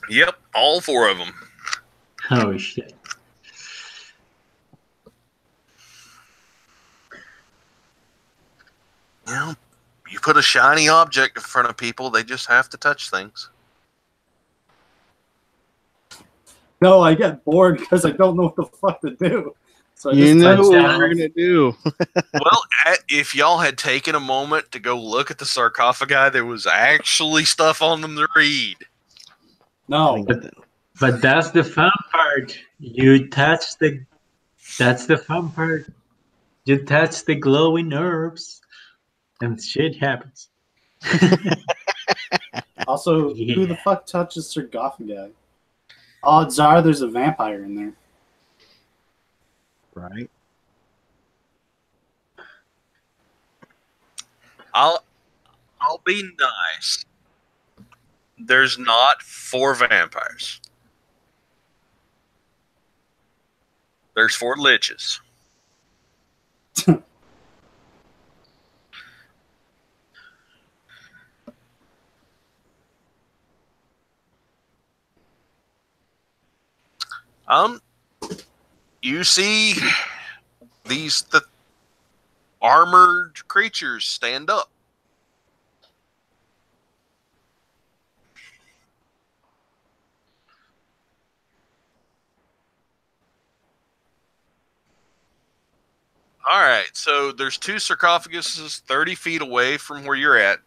Yep, all 4 of them. Oh shit! You know, you put a shiny object in front of people, they just have to touch things. No, I get bored because I don't know what the fuck to do. So I You just know touch what down. we're going to do. Well, if y'all had taken a moment to go look at the sarcophagi, there was actually stuff on them to read. No, But that's the fun part. You touch the. That's the fun part. You touch the glowing herbs, and shit happens. also, who Yeah. the fuck touches sarcophagi? Odds are there's a vampire in there. Right? I'll be nice. There's not 4 vampires. There's 4 liches. You see the armored creatures stand up. All right, so there's 2 sarcophaguses 30 feet away from where you're at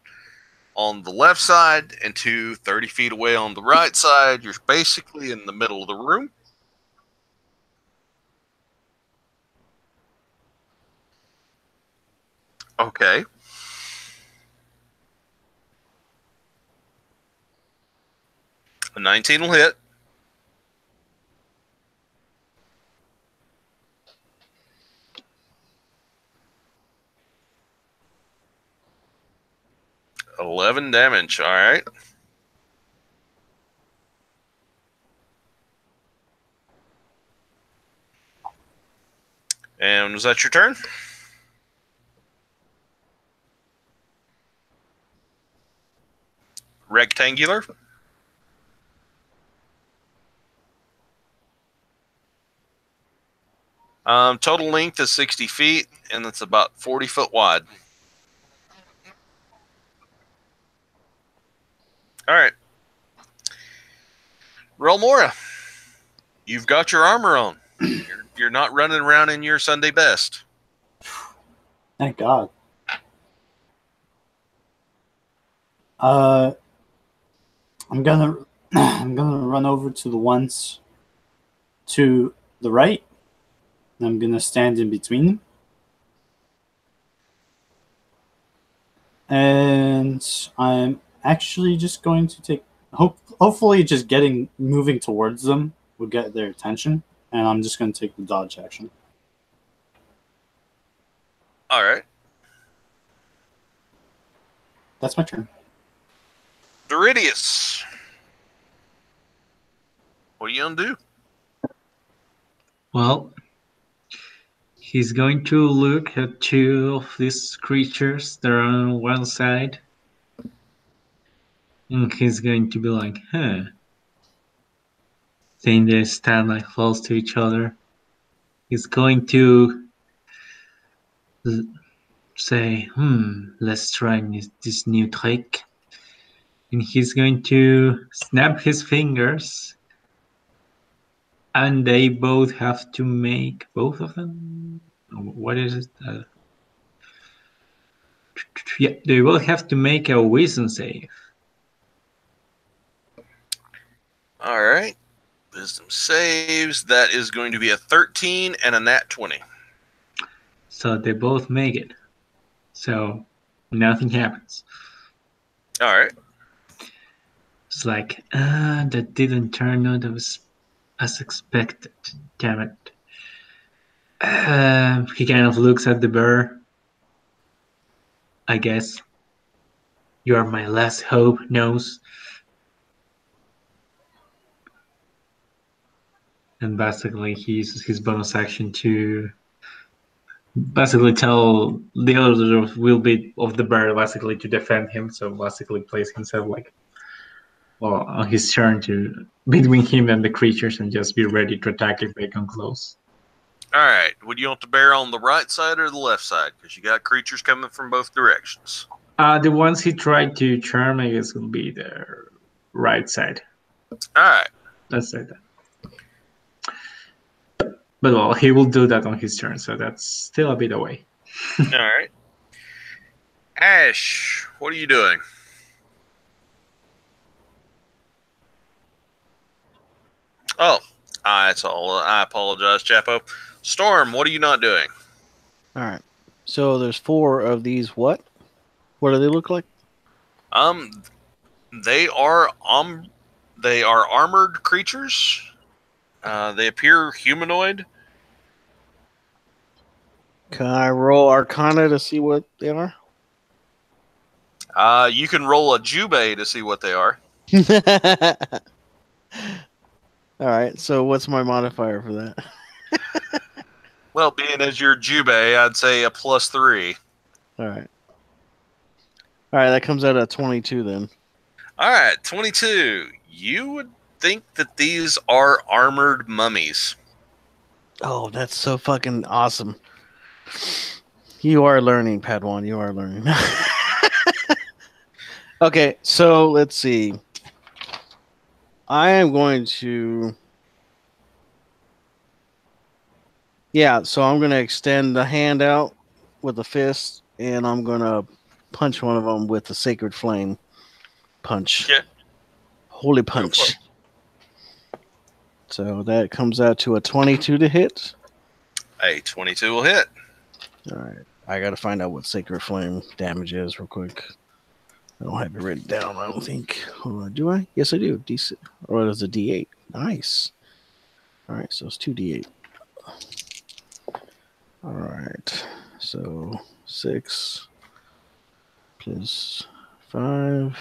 on the left side, and 2 30 feet away on the right side. You're basically in the middle of the room. Okay. A 19 will hit. $11 damage. All right. And was that your turn? Rectangular. Total length is 60 feet, and it's about 40 foot wide. All right. Relmora, you've got your armor on. You're not running around in your Sunday best. Thank God. I'm gonna run over to the ones to the right. And I'm gonna stand in between them. And I'm actually just going to take hopefully just moving towards them will get their attention. And I'm just gonna take the dodge action. All right. That's my turn. Doridius, what are you gonna do? Well, he's going to look at 2 of these creatures that are on one side. And he's going to be like, Seeing they stand like close to each other. He's going to say, let's try this new trick. And he's going to snap his fingers. And they both have to make, both of them? What is it? Yeah, they both have to make a wisdom save. All right. Wisdom saves. That is going to be a 13 and a nat 20. So they both make it. So nothing happens. All right. It's like, that didn't turn out as expected. Damn it. He kind of looks at the bear. I guess you are my last hope, Nose. And basically he uses his bonus action to basically tell the other will be of the bear basically to defend him. So basically place himself like on his turn to between him and the creatures and just be ready to attack if they come close. All right. Would you want the bear on the right side or the left side? Because you got creatures coming from both directions. The ones he tried to charm, I guess, will be the right side. All right. Let's say that. But well, he will do that on his turn, so that's still a bit away. All right. Ash, what are you doing? Oh, that's all. I apologize, Chapo. Storm, what are you not doing? All right. So there's 4 of these. What? What do they look like? They are armored creatures. They appear humanoid. Can I roll Arcana to see what they are? You can roll a Jubei to see what they are. All right. So what's my modifier for that? Well, being as your Jubei, I'd say a +3. All right. All right. That comes out at 22 then. All right, 22. You would think that these are armored mummies. Oh, that's so fucking awesome. You are learning, Padawan. You are learning. Okay, so let's see. I am going to... Yeah, so I'm gonna extend the hand out with the fist, and I'm gonna punch one of them with the sacred flame punch. Okay. Holy Go for punch. it. So that comes out to a 22 to hit. A 22 will hit. All right. I got to find out what sacred flame damage is real quick. I don't have it written down, I don't think. Hold on. Do I? Yes, I do. D6. Or it's a D8. Nice. All right. So it's 2D8. All right. So 6 plus 5,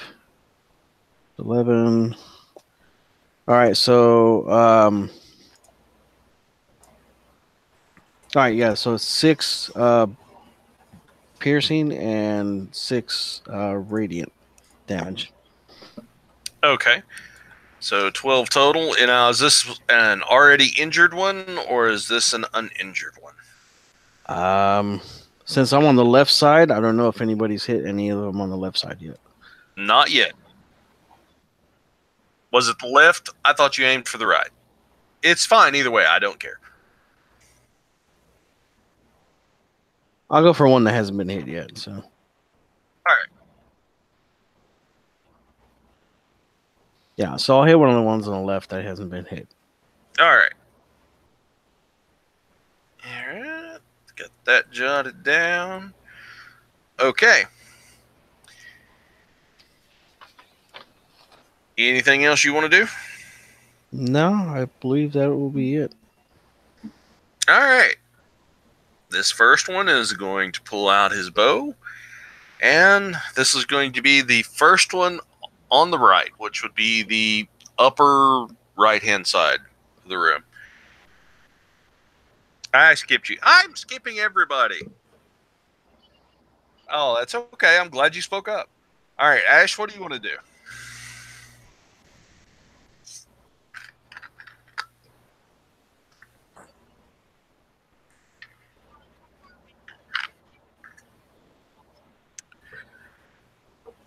11. All right. So, all right. Yeah. So it's 6 piercing and 6 radiant damage. Okay. So 12 total. And now, is this an already injured one, or is this an uninjured one? Since I'm on the left side, I don't know if anybody's hit any of them on the left side yet. Not yet. Was it the left? I thought you aimed for the right. It's fine either way. I don't care. I'll go for one that hasn't been hit yet. So. All right. Yeah, so I'll hit one of the ones on the left that hasn't been hit. All right. All right. Got that jotted down. Okay. Anything else you want to do? No, I believe that will be it. All right. This first one is going to pull out his bow, and this is going to be the first one on the right, which would be the upper right-hand side of the room. I skipped you. I'm skipping everybody. Oh, that's okay. I'm glad you spoke up. All right, Ash, what do you want to do?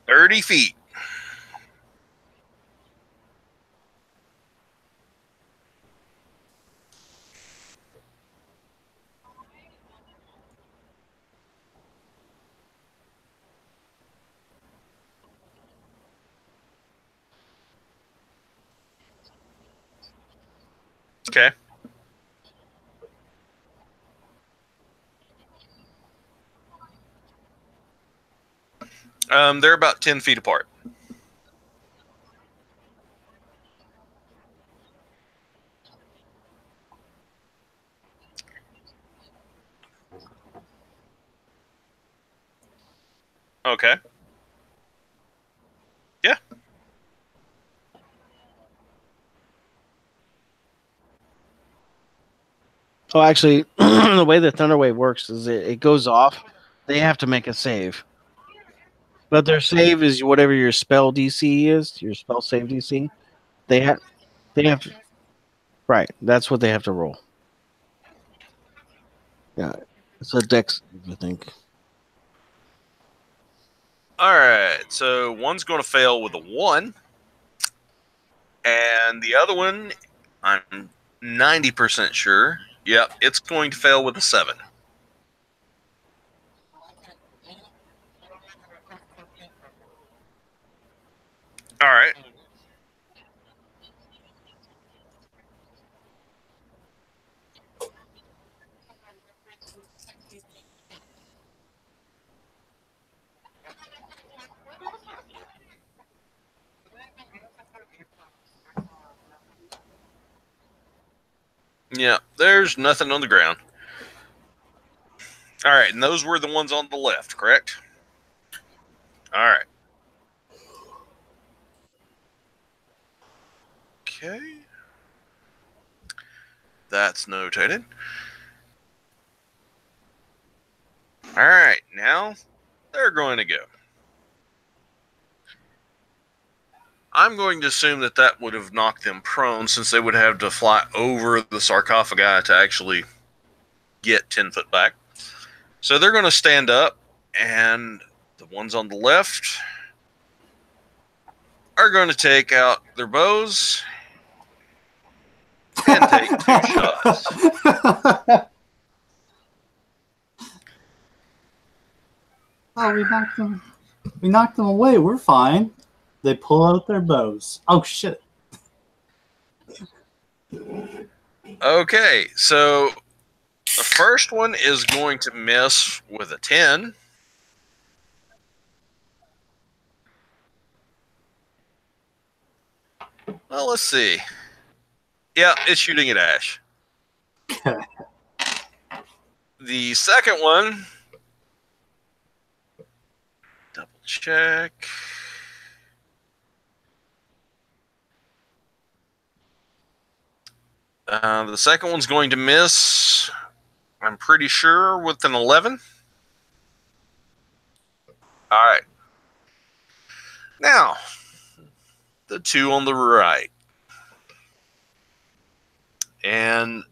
"30 feet. Okay. They're about 10 feet apart. Okay. Yeah. Oh, actually, the way the Thunder Wave works is it goes off. They have to make a save. But their save is whatever your spell DC is, your spell save DC. They have to, right. That's what they have to roll. Yeah, it's a dex, I think. All right. So one's going to fail with a 1, and the other one, I'm 90% sure. Yep, it's going to fail with a 7. All right. Yeah, there's nothing on the ground. All right, and those were the ones on the left, correct? All right. Okay. That's notated. All right, now they're going to go. I'm going to assume that that would have knocked them prone, since they would have to fly over the sarcophagi to actually get 10 foot back. So they're going to stand up, and the ones on the left are going to take out their bows and take 2 shots. Oh, we knocked them. We knocked them away. We're fine. They pull out their bows. Oh shit! Okay, so the first one is going to miss with a 10. Well, let's see. Yeah, it's shooting at Ash. The second one, double check. The second one's going to miss, I'm pretty sure, with an 11. All right. Now, the two on the right. And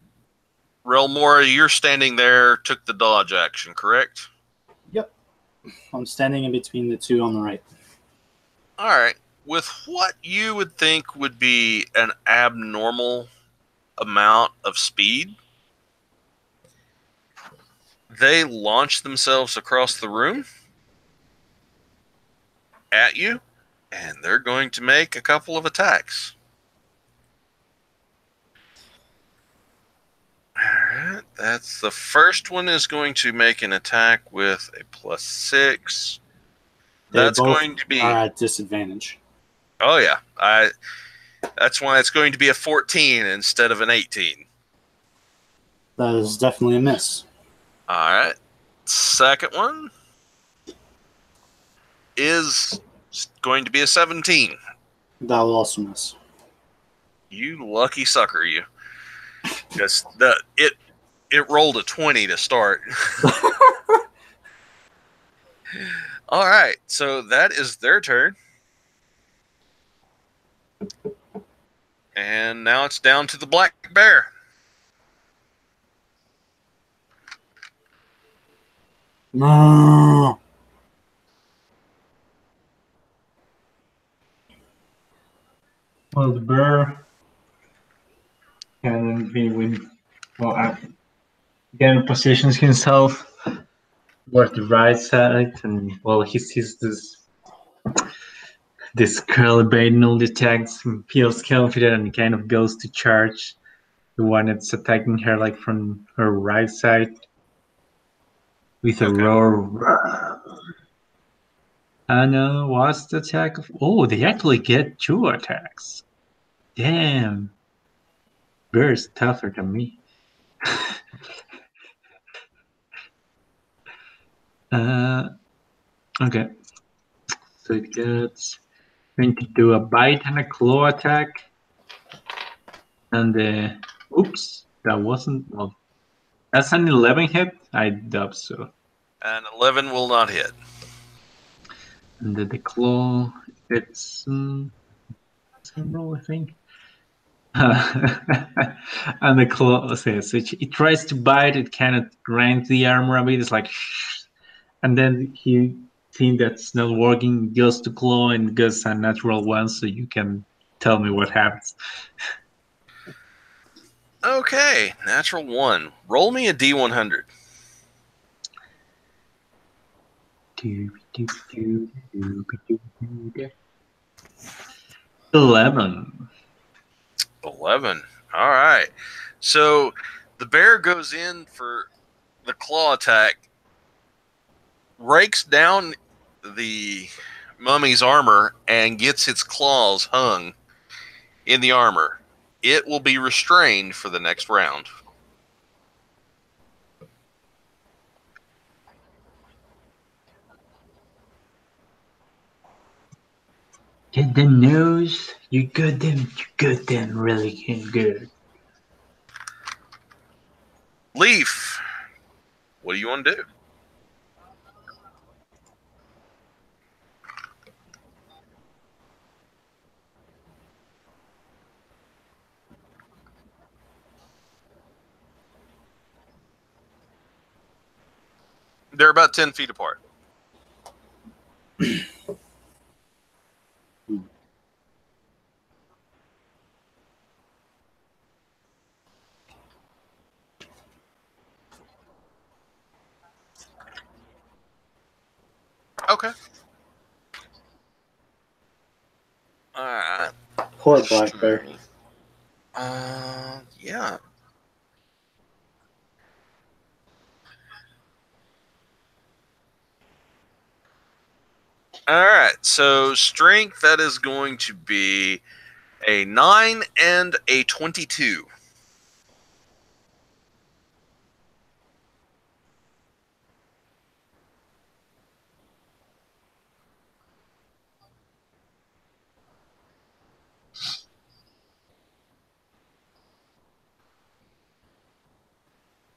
Relmora, you're standing there, took the dodge action, correct? Yep. I'm standing in between the two on the right. All right. With what you would think would be an abnormal amount of speed, they launch themselves across the room at you, and they're going to make a couple of attacks. Alright, that's the first one is going to make an attack with a +6. That's going to be are at disadvantage. Oh yeah. That's why it's going to be a 14 instead of an 18. That is definitely a miss. Alright. Second one is going to be a 17. That will also miss. You lucky sucker, you. Because it rolled a 20 to start. All right, so that is their turn. And now it's down to the black bear. No. Well, the bear can be with, again positions himself towards the right side, and he sees this girl evading all the attacks and feels confident, and kind of goes to charge the one that's attacking her, like from her right side, with a roar. And what's the attack of? Oh, they actually get 2 attacks. Damn. Bear's tougher than me. Okay. So it gets going to do a bite and a claw attack. And oops, that wasn't, well, that's an 11 hit. I doubt so. And 11 will not hit. And the claw, it's roll, I think. And the claw says it tries to bite, it kind of grinds the armor a bit. It's like, and then he thinks that's not working, goes to claw and goes a natural 1, so you can tell me what happens. Okay, natural 1. Roll me a D100. 11. 11. All right. So the bear goes in for the claw attack, rakes down the mummy's armor, and gets its claws hung in the armor. It will be restrained for the next round. Get the nose. You got them really good. Leaf, what do you want to do? They're about 10 feet apart. Okay. All right. Poor Black Bear. Yeah. All right. So strength, that is going to be a 9 and a 22.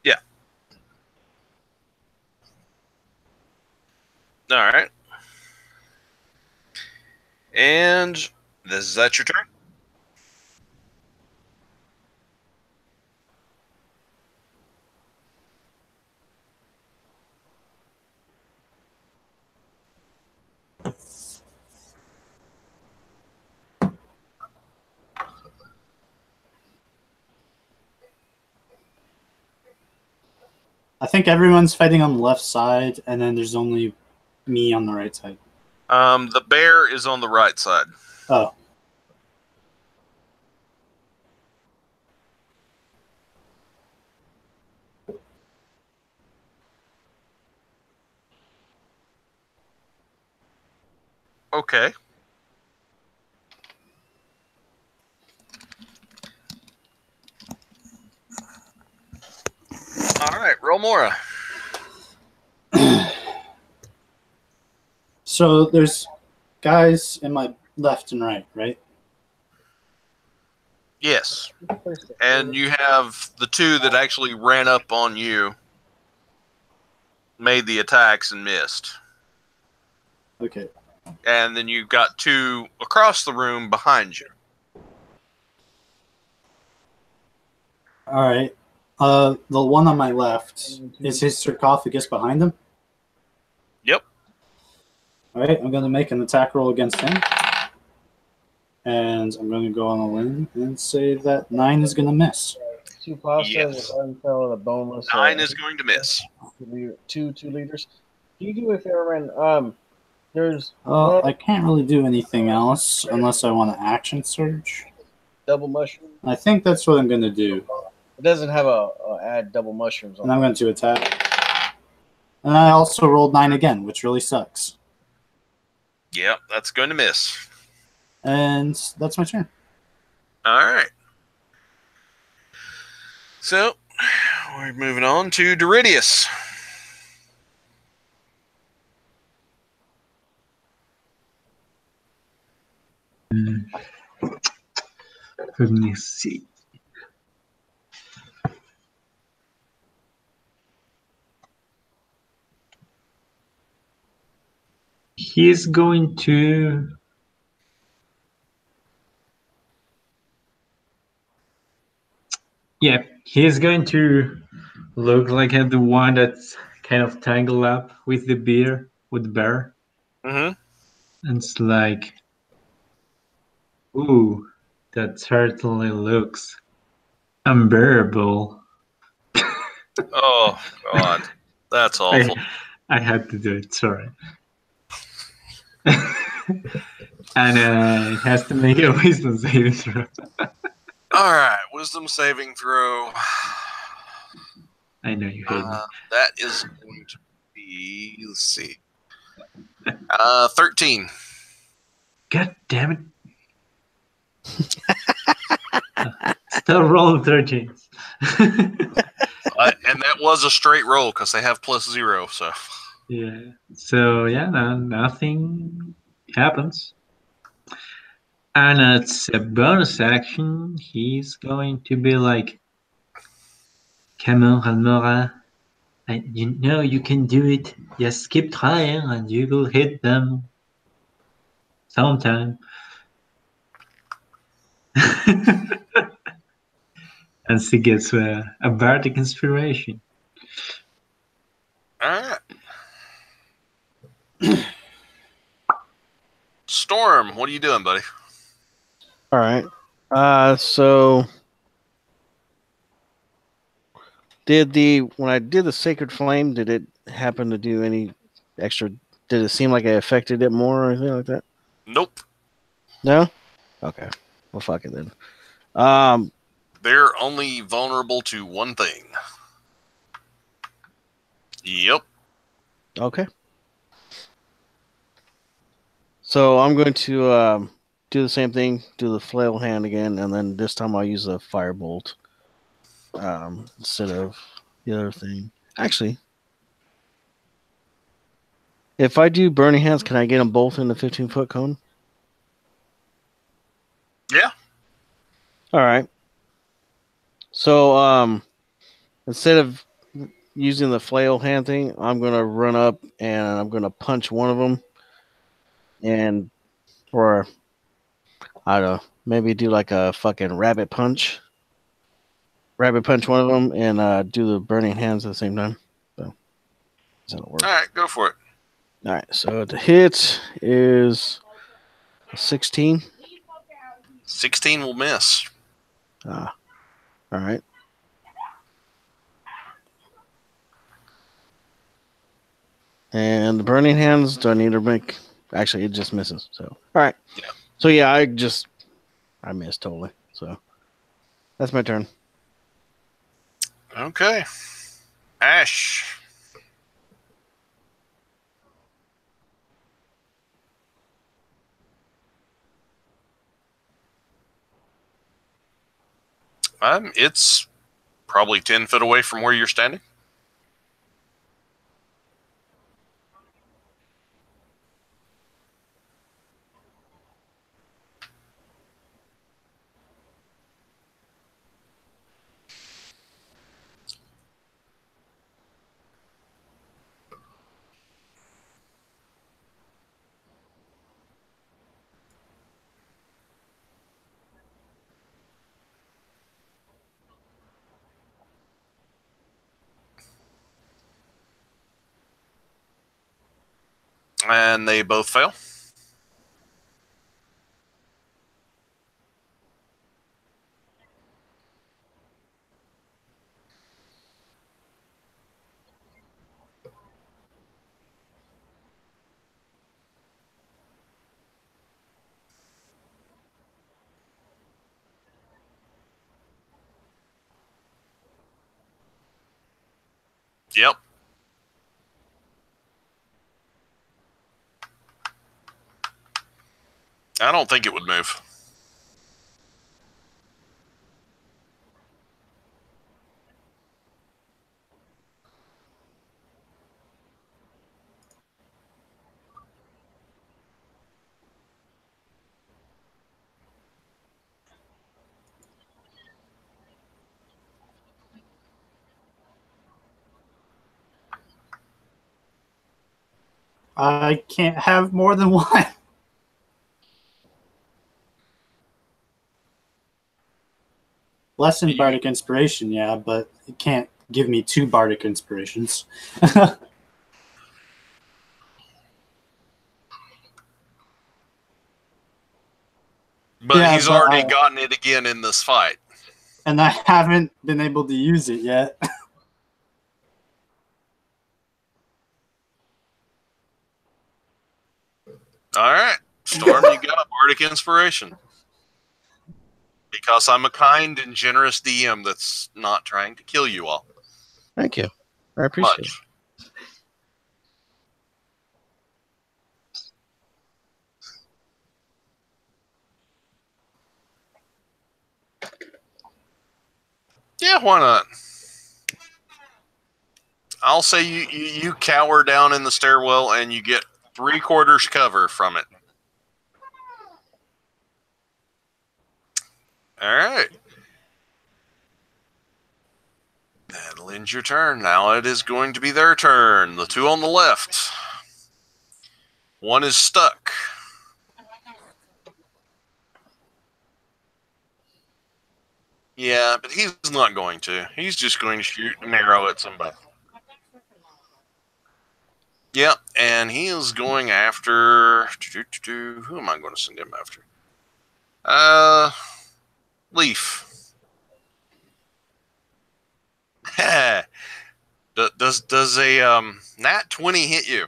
Yeah. All right. And is that your turn? I think everyone's fighting on the left side, and then there's only me on the right side. The bear is on the right side. Oh. Okay. All right, Romora. So there's guys in my left and right, right? Yes. And you have the two that actually ran up on you, made the attacks and missed. Okay. And then you've got two across the room behind you. All right. The one on my left, is his sarcophagus behind him? Yep. All right, I'm going to make an attack roll against him. And I'm going to go on a limb and say that 9 is going to miss. Two pastas, Yes. unfell, and a boneless. 9 is going to miss. Two liters. Can you do a Fairman? There's I can't really do anything else unless I want to action surge. double mushroom. I think that's what I'm going to do. It doesn't have a add double mushrooms on And I'm going to attack. And I also rolled 9 again, which really sucks. Yep, that's going to miss. And that's my turn. All right. So, we're moving on to Doridius. Let me see. He's going to he's going to look like at the one that's kind of tangled up with the bear. Mm-hmm. And it's like, ooh, that certainly looks unbearable. Oh, God. That's awful. I had to do it, sorry. And it has to make a wisdom saving throw. All right, wisdom saving throw. I know you hate me. That is going to be, let's see, 13. God damn it. Stop rolling 13s. And that was a straight roll because they have +0. So Yeah. So yeah, nothing happens. And it's a bonus action. He's going to be like, come on, Almora. You know you can do it. Just keep trying and you will hit them sometime. And she gets a bardic inspiration. all right. Storm, what are you doing, buddy? All right. So when I did the Sacred Flame, did it happen to do any extra did it seem like it affected it more or anything like that? Nope. No. Okay. Well, fuck it then. They're only vulnerable to one thing. Yep. Okay. So I'm going to do the same thing, do the flail hand again, and then this time I'll use a firebolt instead of the other thing. Actually, if I do burning hands, can I get them both in the 15-foot cone? Yeah. All right. So instead of using the flail hand thing, I'm gonna run up and I'm gonna punch one of them, or I don't know, maybe do like a fucking rabbit punch one of them, and do the burning hands at the same time. So that'll work. All right, go for it. All right. So the hit is 16. 16 will miss. All right. And the burning hands, do I need to make? Actually, it just misses. So, all right. Yeah. So yeah, I missed totally. So that's my turn. Okay. Ash. It's probably 10 foot away from where you're standing. And they both fail. Yep. I don't think it would move. I can't have more than one. Less than Bardic Inspiration, yeah, but it can't give me 2 Bardic Inspirations. But Yeah, he's but already gotten it again in this fight. And I haven't been able to use it yet. All right. Storm, you got a Bardic Inspiration. Because I'm a kind and generous DM that's not trying to kill you all. Thank you. I appreciate it. Yeah, why not? I'll say you cower down in the stairwell and you get 3/4 cover from it. All right. That'll end your turn. Now it is going to be their turn. The two on the left. One is stuck. Yeah, but he's not going to. He's just going to shoot an arrow at somebody. Yeah, and he is going after... Who am I going to send him after? Leaf. Does a nat 20 hit you?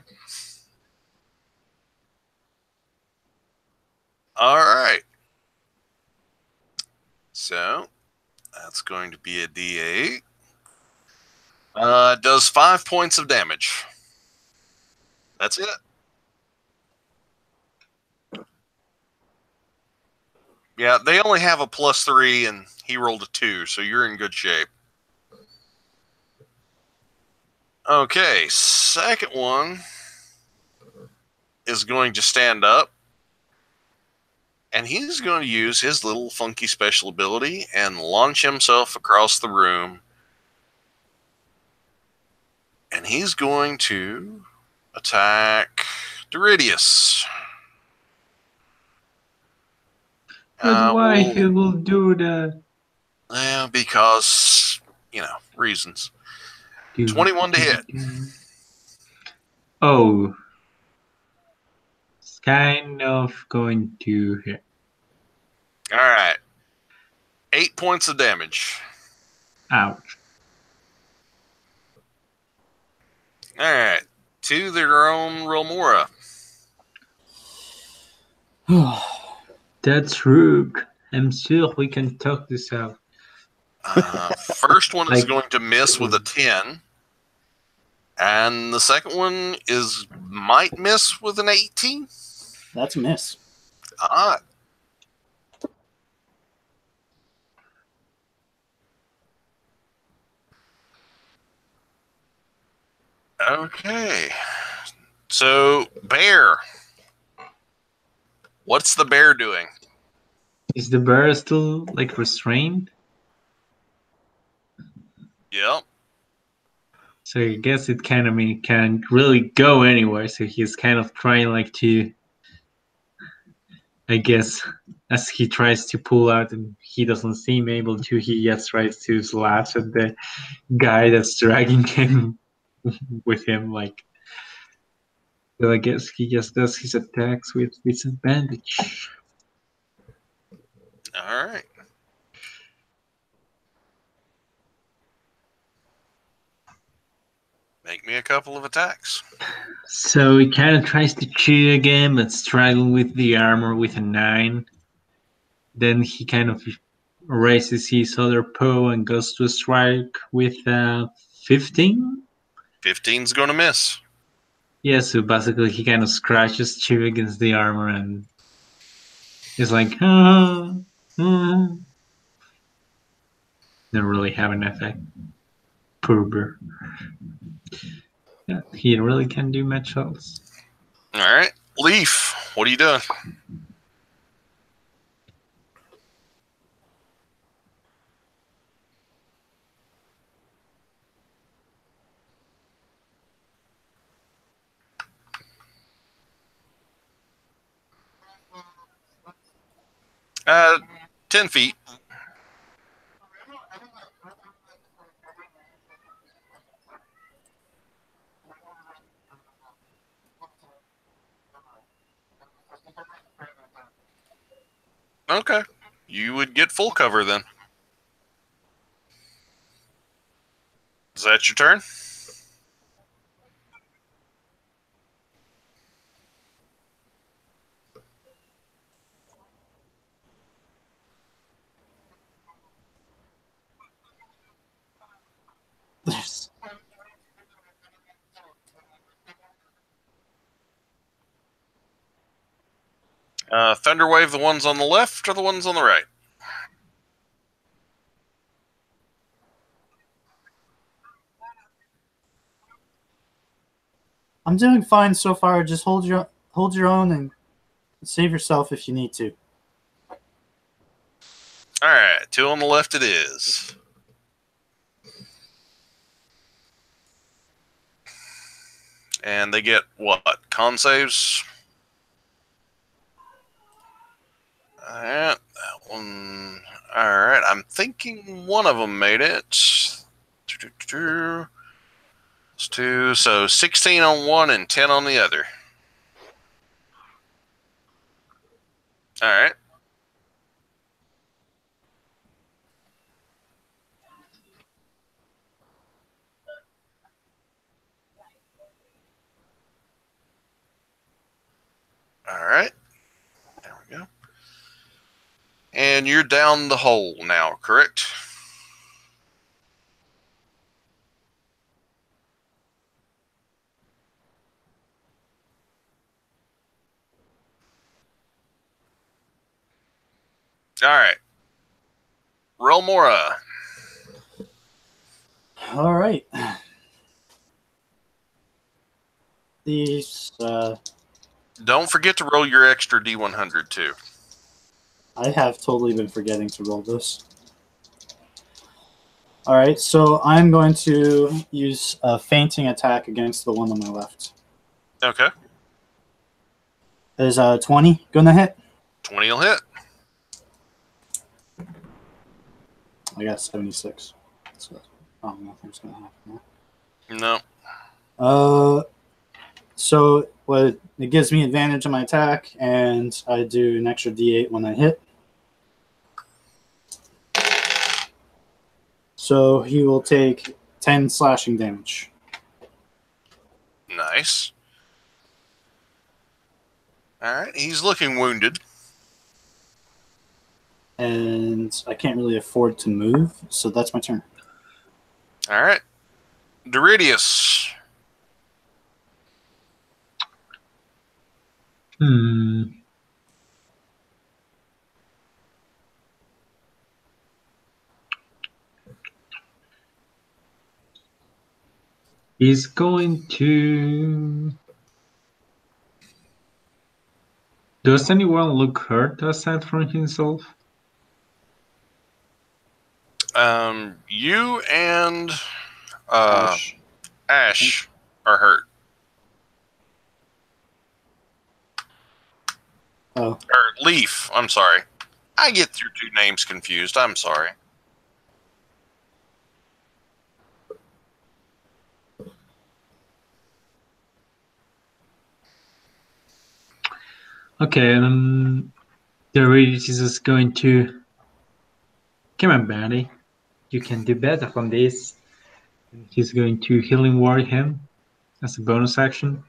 All right. So that's going to be a D8. Does 5 points of damage. That's it. Yeah, they only have a +3, and he rolled a 2, so you're in good shape. Okay, second one is going to stand up, and he's going to use his little funky special ability and launch himself across the room. And he's going to attack Doridius. But why he will do that? Yeah, because, reasons. 21 to hit. Oh. It's kind of going to hit. All right. 8 points of damage. Ouch. All right. To their own Remora. That's rude. I'm sure we can talk this out. First one is Like- going to miss with a 10. And the second one might miss with an 18. That's a miss. Ah. Okay. So, bear. What's the bear doing? Is the bear still like restrained? Yep. So I guess it kind of can't really go anywhere. So he's kind of trying like to, I guess, as he tries to pull out and he doesn't seem able to, he just tries to slash at the guy that's dragging him with him. Like, so I guess he just does his attacks with disadvantage. All right. Make me a couple of attacks. So he kind of tries to cheat again, but struggling with the armor with a 9. Then he kind of raises his other paw and goes to strike with 15. 15's going to miss. Yeah, so basically he kind of scratches Chew against the armor and is like, Don't really have an effect. Poor bear. Yeah, he really can't do much else. All right. Leaf, what are you doing? Uh, 10 feet. Okay. You would get full cover then. Is that your turn? Thunderwave, the ones on the left or the ones on the right? I'm doing fine so far. Just hold your own and save yourself if you need to. All right. 2 on the left it is. And they get what? Con saves? All right. That one. All right. I'm thinking one of them made it. It's 2. So 16 on one and 10 on the other. All right. All right. There we go. And you're down the hole now, correct? All right. Relmora. All right. These, Don't forget to roll your extra D100 too. I have totally been forgetting to roll this. All right, so I'm going to use a fainting attack against the one on my left. Okay. Is 20 gonna hit? 20 will hit. I got 76. So nothing's gonna happen there. No. So what it gives me advantage on my attack, and I do an extra D8 when I hit. So he will take 10 slashing damage. Nice. All right. He's looking wounded. And I can't really afford to move, so that's my turn. All right. Doridius. He's going to. Does anyone look hurt aside from himself? You and Ash. Ash are hurt. Oh, Or Leaf. I'm sorry. I get your two names confused. I'm sorry. Okay, the Regis is going to. Come on, Barry. You can do better from this. He's going to healing ward him as a bonus action.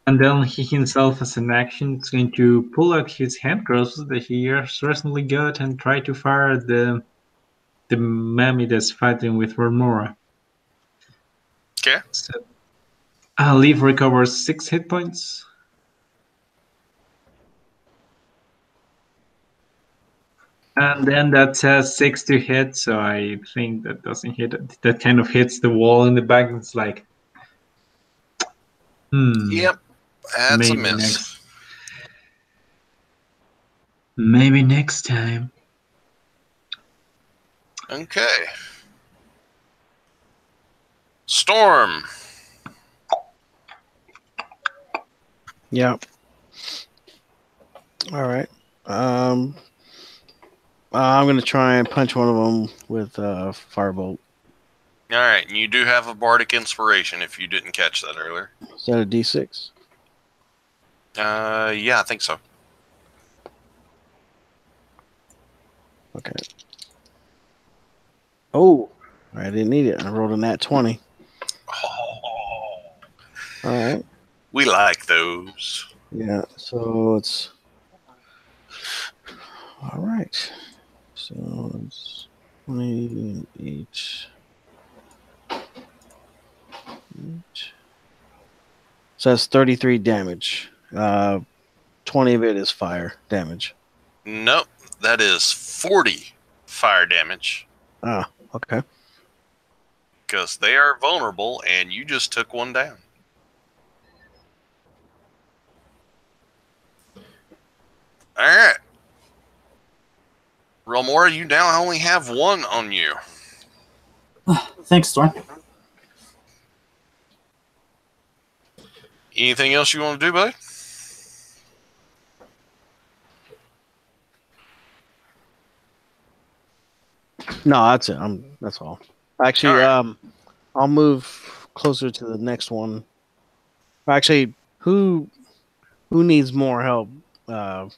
And then he himself, as an action, is going to pull out his hand crossbow that he has recently got and try to fire the mammy that's fighting with Remora. Okay. So, Leaf recovers 6 hit points. And then that says 6 to hit, so I think that doesn't hit. That kind of hits the wall in the back. And it's like, Yep. That's a maybe miss. Maybe next time. Okay. Storm. Yep. All right. I'm gonna try and punch one of them with firebolt. All right. And you do have a bardic inspiration if you didn't catch that earlier. Is that a D6? Yeah, I think so. Okay. Oh, I didn't need it. I rolled a nat 20. Oh, All right. we like those. Yeah. So it's all right. So it's 20 each. So that's 33 damage. 20 of it is fire damage. Nope. That is 40 fire damage. Ah, okay. Because they are vulnerable and you just took one down. All right. Relmora, you now only have one on you. thanks, Storm. Anything else you want to do, buddy? No, that's it. That's all. Actually, All I'll move closer to the next one. Actually, who needs more help? On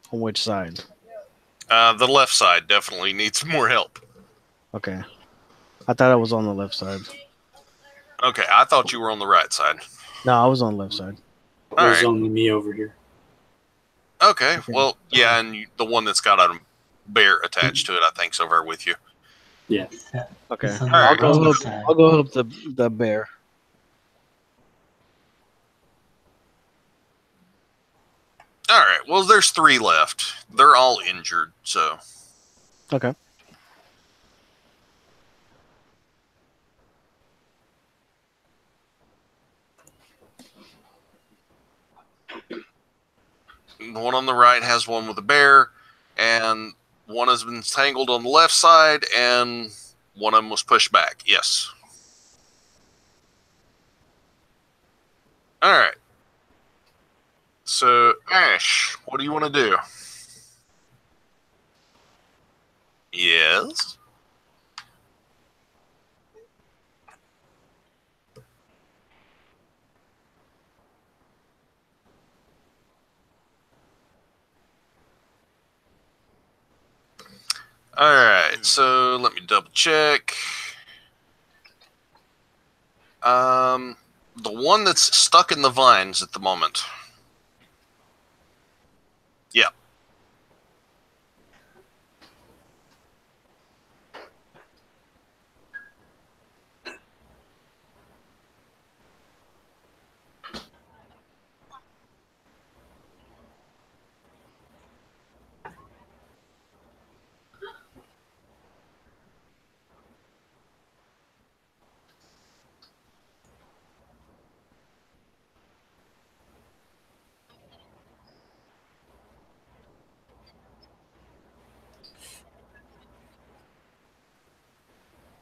which side? The left side definitely needs more help. Okay, I thought I was on the left side. Okay, I thought you were on the right side. No, I was on the left side. All There's right. only me over here. Okay. Okay. Well, yeah, and the one that's got a bear attached to it, I think's over with you. Yeah. Okay. It's on Alright. the I'll wrong side. go help the bear. All right. Well, there's 3 left. They're all injured, so. Okay. The one on the right has one with a bear, and one has been tangled on the left side, and one of them was pushed back. Yes. All right. So, Ash, what do you want to do? Yes. All right. So let me double check. The one that's stuck in the vines at the moment. Yeah.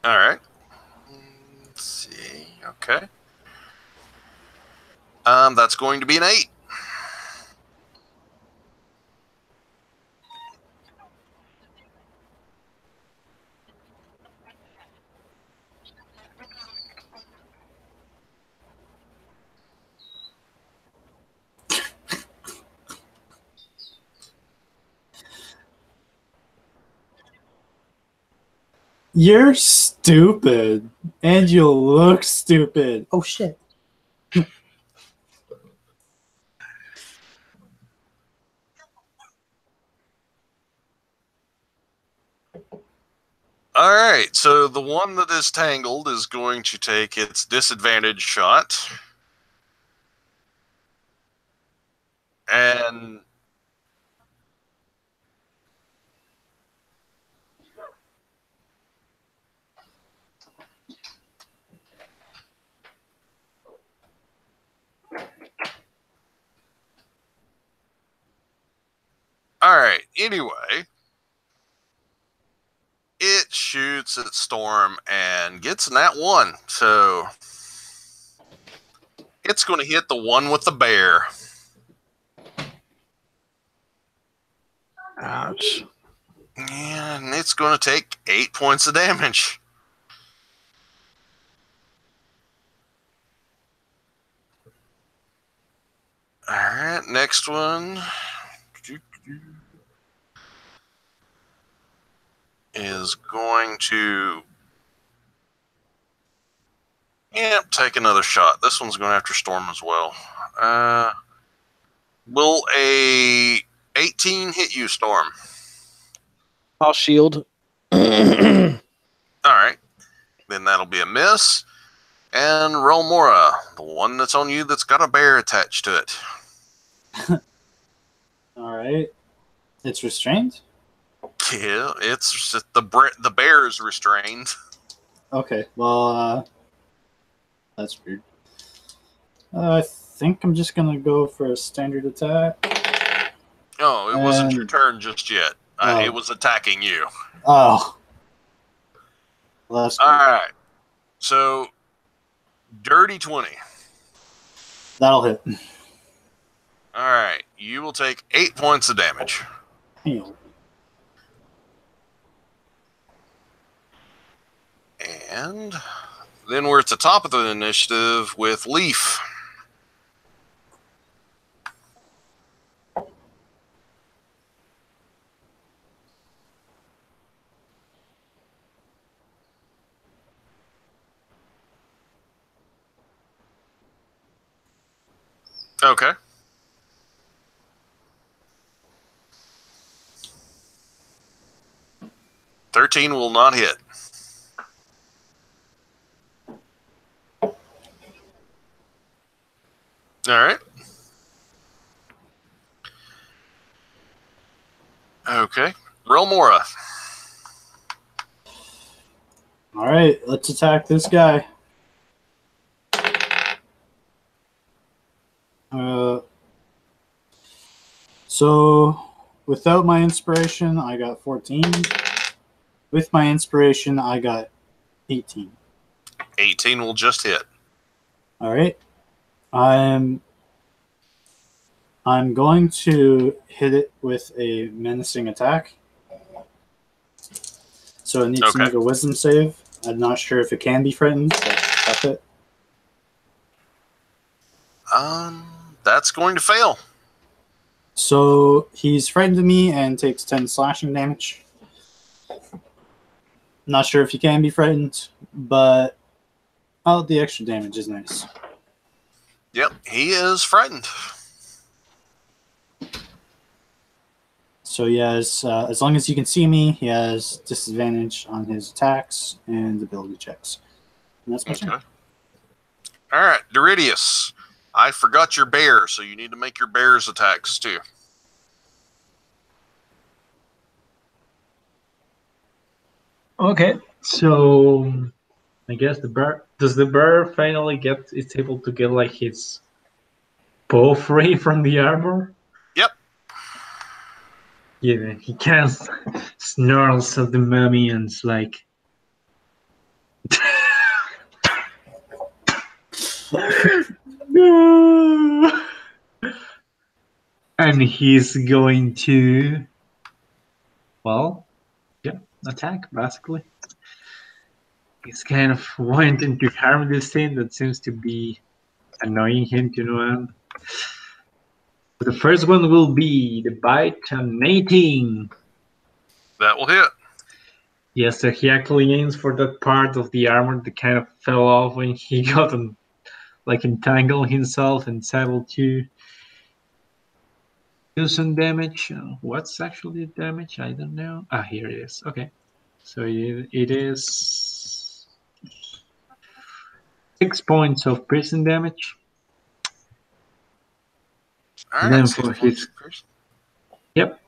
All right. Let's see. Okay. That's going to be an 8. You're stupid, and you look stupid. Oh shit! All right. So the one that is tangled is going to take its disadvantage shot. And all right. Anyway, it shoots at Storm and gets in that one. So it's going to hit the one with the bear. Ouch. And it's going to take 8 points of damage. All right, next one is going to take another shot. This one's going after Storm as well. Will a 18 hit you, Storm? I'll shield. All right, then that'll be a miss. And Relmora, the one that's on you that's got a bear attached to it. All right, it's restrained. Yeah, it's just the bear is restrained. Okay, well, that's weird. I think I'm just gonna go for a standard attack. Oh, it wasn't your turn just yet. Oh. It was attacking you. Oh, well, that's All cool. right. So, dirty 20. That'll hit. All right. You will take 8 points of damage. Heal. And then we're at the top of the initiative with Leaf. Okay. 13 will not hit. All right. Okay. Relmora. All right, let's attack this guy. So without my inspiration, I got 14. With my inspiration, I got 18. 18 will just hit. All right. I'm going to hit it with a menacing attack. So it needs to make a wisdom save. I'm not sure if it can be frightened, so that's it. That's going to fail. So he's frightened of me and takes 10 slashing damage. Not sure if he can be frightened, but the extra damage is nice. Yep, he is frightened. So he has, as long as he can see me, he has disadvantage on his attacks and ability checks. And that's my turn. All right, Doridius. I forgot your bear, so you need to make your bear's attacks too. Okay, so I guess the bear. Does the bear finally get? It's able to get like his paw free from the armor? Yep. Yeah, he kind of snarls at the mummy and it's like. No. And he's going to, well, yeah, attack basically. He's kind of wanting to harm this thing that seems to be annoying him to no end. The first one will be the bite on 18. That will hit. Yes, so he actually aims for that part of the armor that kind of fell off when he got entangled himself and is able to do some damage. What's actually the damage? I don't know. Here it is. Okay. So it is 6 points of piercing damage. All And right, then for his... Yep.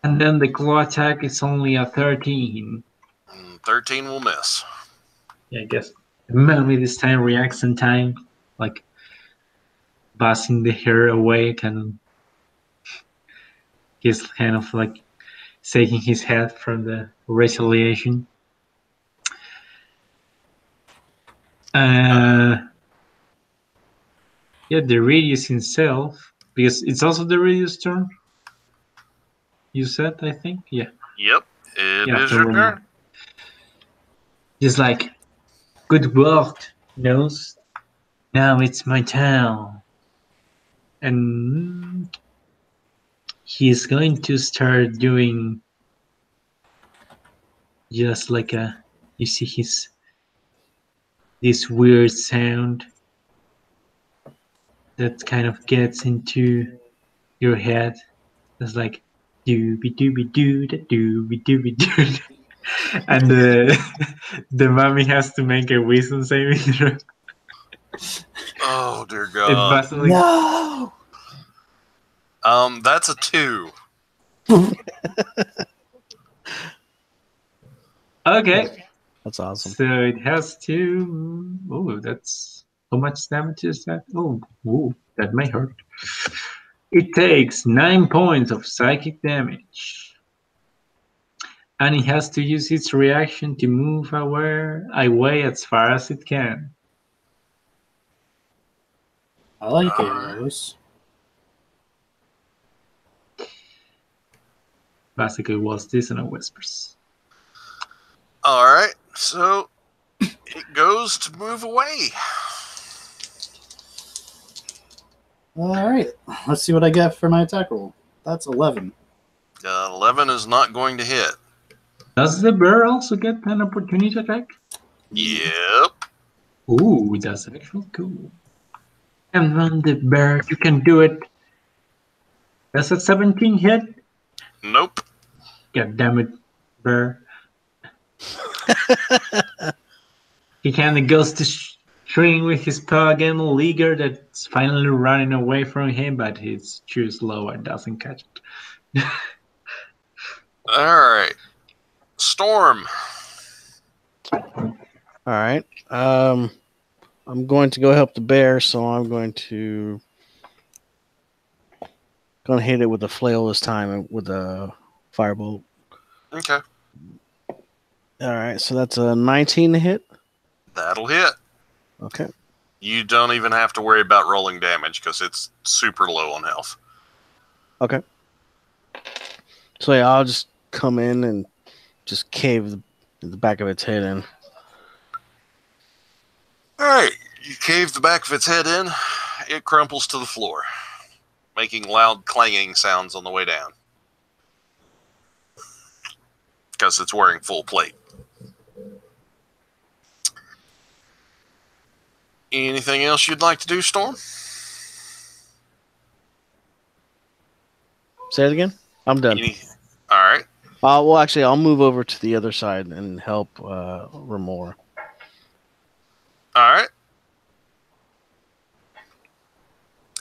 And then the claw attack is only a 13. 13 will miss. Yeah, I guess the mummy this time reacts in time, like buzzing the hair away, and he's kind of like shaking his head from the retaliation. Yeah, the Doridius himself, because it's also the Doridius' turn. You said, I think, yeah. Yep, it is your turn. He's like, good work, Nose. Now it's my turn. And he's going to start doing just like you see this weird sound that kind of gets into your head. It's like dooby dooby doo da dooby dooby doo. And the mummy has to make a wisdom saving throw. Oh dear God! No. That's a 2. Okay. That's awesome. So it has to. Oh, that's how much damage is that? Oh, that may hurt. It takes 9 points of psychic damage. And it has to use its reaction to move away as far as it can. I like arrows. Basically, was this in a whispers? All right, so it goes to move away. All right, let's see what I get for my attack roll. That's 11. 11 is not going to hit. Does the bear also get an opportunity attack? Yep. Ooh, that's actually cool. And then the bear, you can do it. That's a 17 hit. Nope. God damn it, bear. He kind of goes to string with his paw again, Liger that's finally running away from him, but he's too slow and doesn't catch it. All right. Storm. All right. I'm going to go help the bear, so I'm going to hit it with a flail this time with a firebolt. Okay. All right, so that's a 19 to hit. That'll hit. Okay. You don't even have to worry about rolling damage because it's super low on health. Okay. So yeah, I'll just come in and just cave the back of its head in. All right. You cave the back of its head in. It crumples to the floor, making loud clanging sounds on the way down. Because it's wearing full plate. Anything else you'd like to do, Storm? Say it again. I'm done. All right. Well, actually, I'll move over to the other side and help Remor. All right.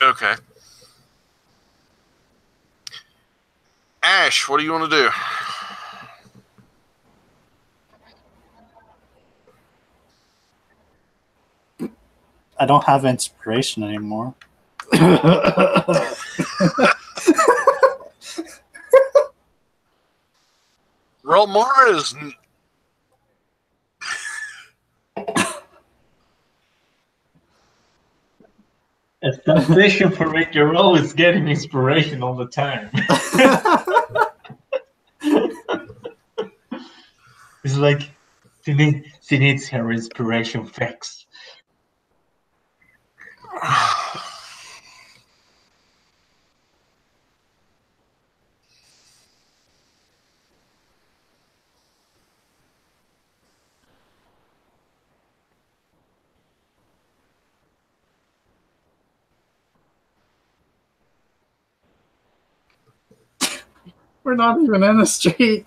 Okay. Ash, what do you want to do? I don't have inspiration anymore. Relmar is... A temptation for me to roll is getting inspiration all the time. It's like she needs her inspiration fix. We're not even in the street.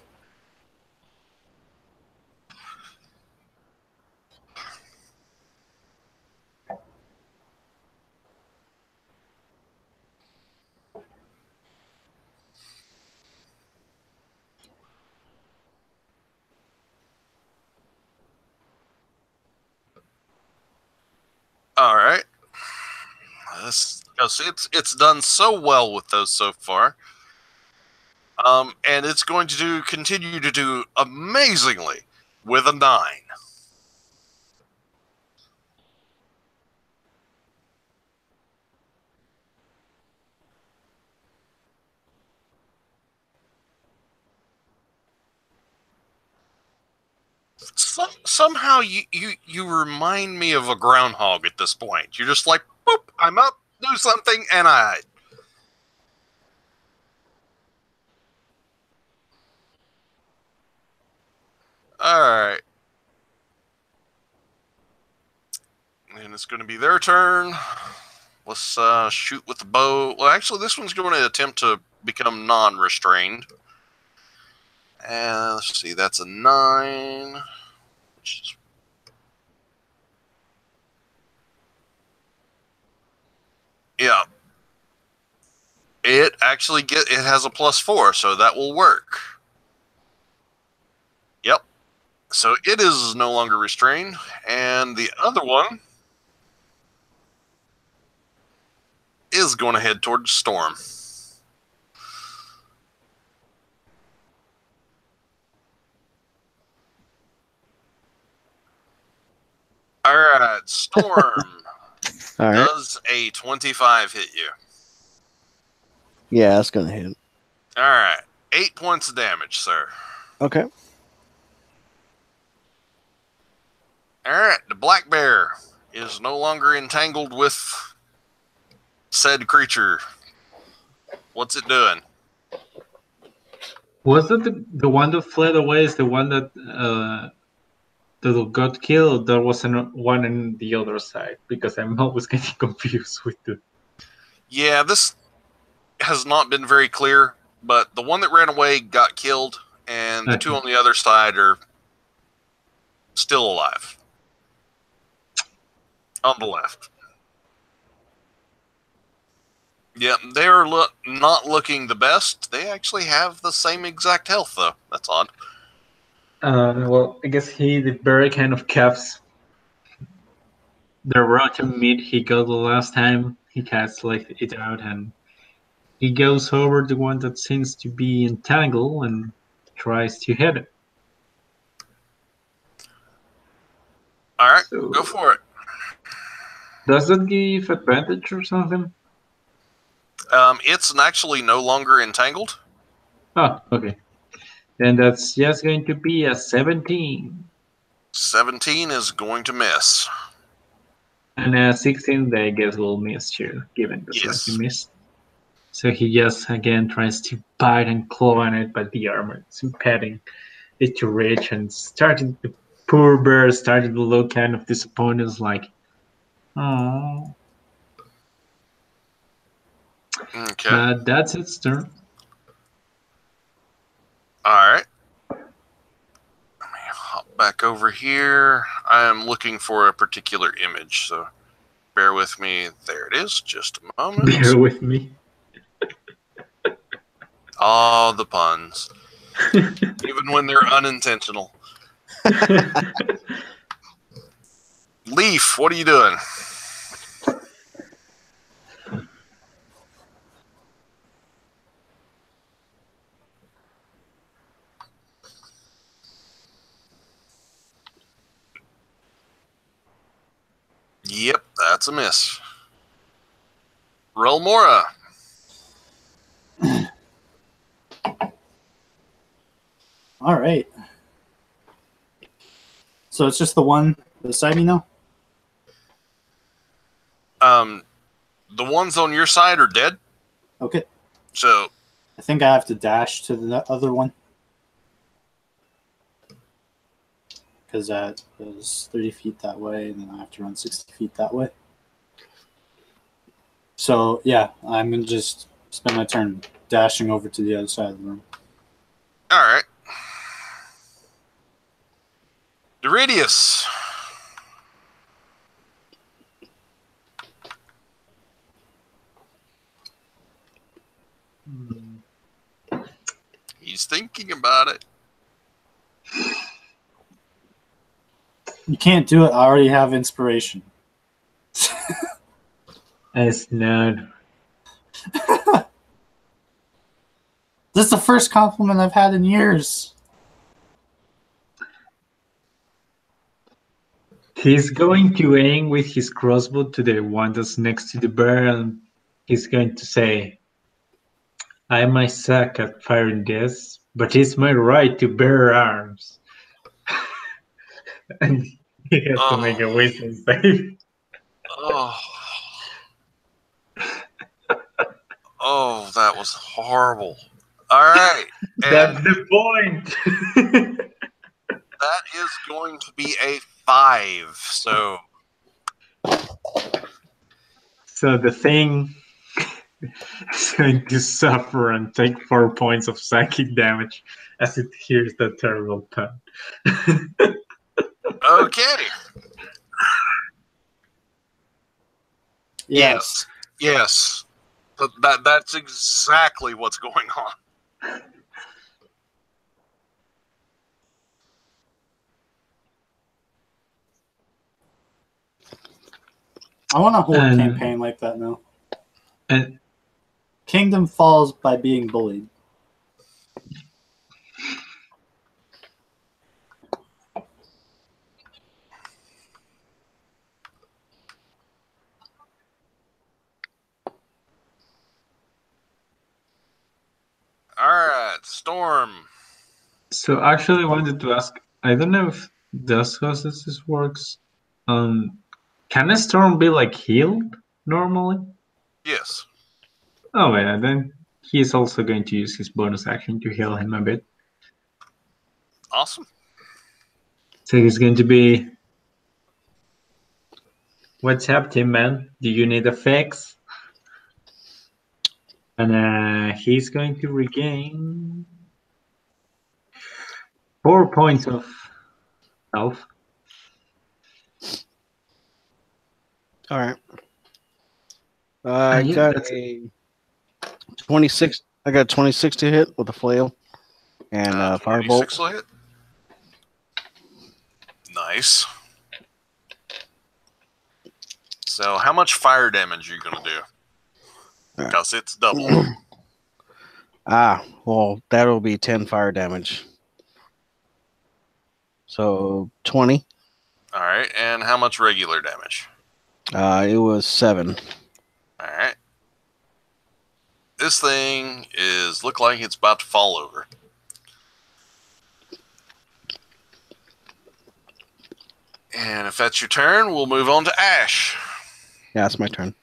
All right. It's done so well with those so far. And it's going to continue to do amazingly with a 9. Somehow you remind me of a groundhog at this point. You're just like, boop, I'm up, do something, and I hide. Alright. And it's going to be their turn. Let's shoot with the bow. Well, actually, this one's going to attempt to become non-restrained. And let's see, that's a 9. Which is... Yeah. It actually it has a +4, so that will work. Yep. So it is no longer restrained. And the other one is going to head towards Storm. All right, Storm. All right. Does a 25 hit you? Yeah, that's going to hit. All right. 8 points of damage, sir. Okay. All right. The black bear is no longer entangled with said creature. What's it doing? Was it the one that fled away? Is the one that got killed? There was one on the other side, because I'm always getting confused with the. Yeah, this has not been very clear, but the one that ran away got killed, and the two on the other side are still alive. On the left. Yeah, they're not looking the best. They actually have the same exact health, though. That's odd. Well, I guess the bear kind of caps the rotten meat he got the last time he casts like it out, and he goes over the one that seems to be entangled and tries to hit it. All right, So, go for it. does that give advantage or something? It's actually no longer entangled. Oh, okay. Then that's just going to be a 17. 17 is going to miss. And a 16, I guess, will miss too, given the fact he missed. So he just again tries to bite and claw on it, but the armor is impeding it to reach, and the poor bear started to look kind of disappointed, like, oh. Okay. But that's its turn. All right. Let me hop back over here. I am looking for a particular image, so bear with me. There it is. Just a moment. Bear with me. Oh, the puns. Even when they're unintentional. Leaf, what are you doing? Yep, that's a miss. Relmora. All right. So it's just the one beside me now? The ones on your side are dead. Okay. So I think I have to dash to the other one. Because that is 30 feet that way, and then I have to run 60 feet that way. So, yeah, I'm going to just spend my turn dashing over to the other side of the room. all right. Doridius. He's thinking about it. You can't do it. I already have inspiration. It's not. This is the first compliment I've had in years. He's going to aim with his crossbow to the one that's next to the bear, and he's going to say, I might suck at firing this, but it's my right to bear arms. And he has to make a wisdom save. Oh, that was horrible. All right. That's the point. That is going to be a 5. So the thing is going to suffer and take 4 points of psychic damage as it hears that terrible pun. okay. Yes. Yes. That's exactly what's going on. I want a whole campaign like that now. And Kingdom falls by being bullied. All right, Storm. So actually I wanted to ask, I don't know if this works. Can a storm be like healed normally? Yes. Oh yeah, then he's also going to use his bonus action to heal him a bit. Awesome. So he's going to be, what's up, Tim Man? Do you need a fix? And he's going to regain 4 points of health. All right. I yeah, got that's a 26. I got 26 to hit with a flail and firebolt. 26 will hit. Nice. So, how much fire damage are you going to do? Because it's double. Well, that'll be 10 fire damage. So 20. All right. And how much regular damage? It was 7. All right. This thing look like it's about to fall over. And if that's your turn, we'll move on to Ash. Yeah, it's my turn.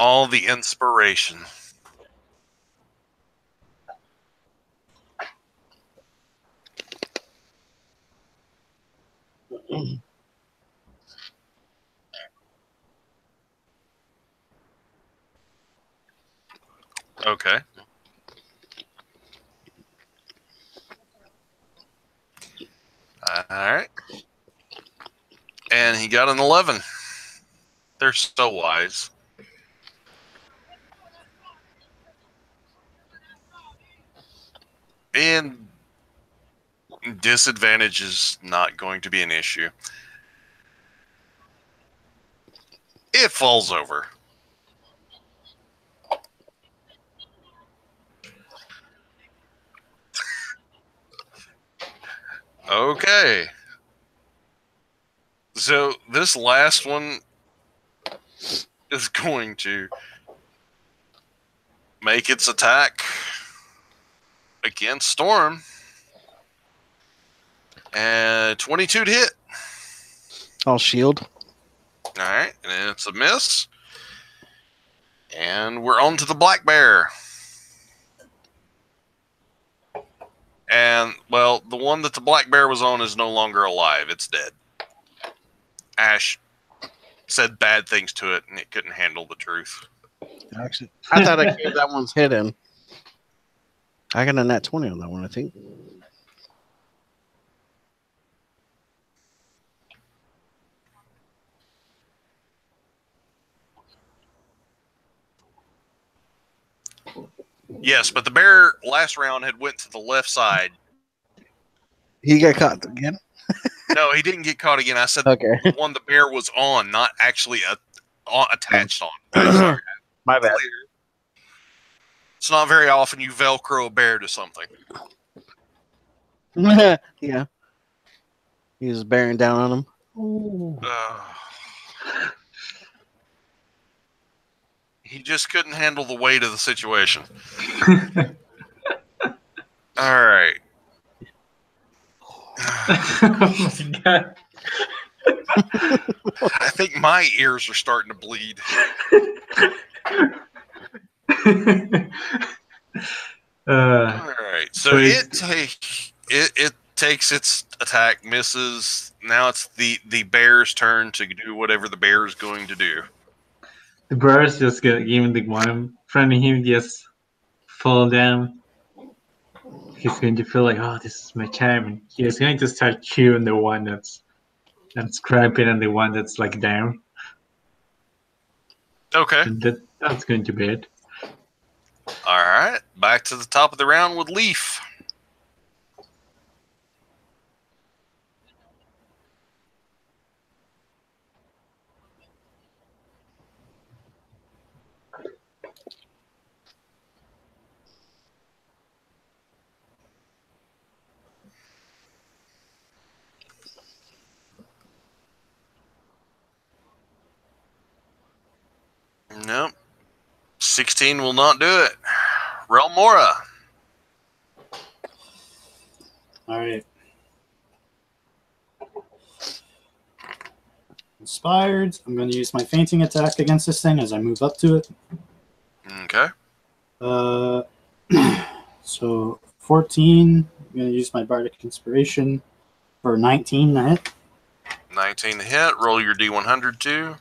All the inspiration. Okay. All right. And he got an 11. They're so wise. And disadvantage is not going to be an issue. It falls over. Okay. So this last one is going to make its attack against Storm. And 22 to hit. I'll shield. All right. And it's a miss. And we're on to the black bear. And, well, the one that the black bear was on is no longer alive. It's dead. Ash said bad things to it, and it couldn't handle the truth. Actually, I thought I gave that one's hit in. I got a nat 20 on that one, I think. Yes, but the bear last round had went to the left side. He got caught again? No, he didn't get caught again. I said Okay. the one the bear was on, not actually attached on. Sorry. My bad. Clear. It's not very often you Velcro a bear to something. Yeah. He was bearing down on him. He just couldn't handle the weight of the situation. All right. Oh my god. I think my ears are starting to bleed. All right. So it takes its attack, misses. Now it's the bear's turn to do whatever the bear is going to do. The bear's just gonna give the one in front of him just fall down. He's going to feel like, oh, this is my time, and he's going to start chewing the one that's cramping and the one that's like down. Okay. And that's going to be it. All right. Back to the top of the round with Leaf. Nope. 16 will not do it. Relmora. All right. Inspired. I'm going to use my fainting attack against this thing as I move up to it. Okay. So 14. I'm going to use my bardic inspiration for 19 to hit. 19 to hit. Roll your D100 too.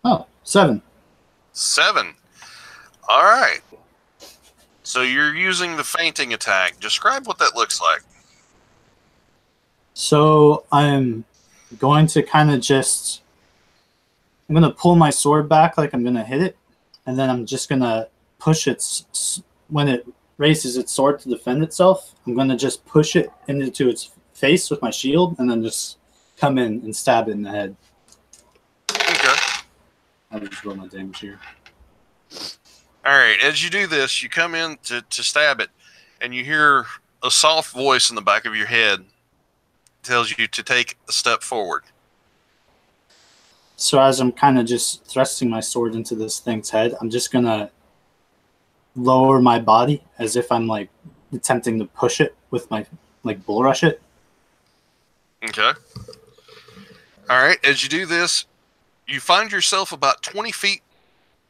Oh, 7. 7. All right. So you're using the fainting attack. Describe what that looks like. So I'm going to kind of just... I'm going to pull my sword back like I'm going to hit it. And then I'm just going to push it... When it raises its sword to defend itself, I'm going to just push it into its face with my shield and then just come in and stab it in the head. Okay. I'll just roll my damage here. All right. As you do this, you come in to stab it, and you hear a soft voice in the back of your head tells you to take a step forward. So as I'm kind of just thrusting my sword into this thing's head, I'm just going to lower my body as if I'm like attempting to push it with my, like, bull rush it. Okay. All right. As you do this, you find yourself about 20 feet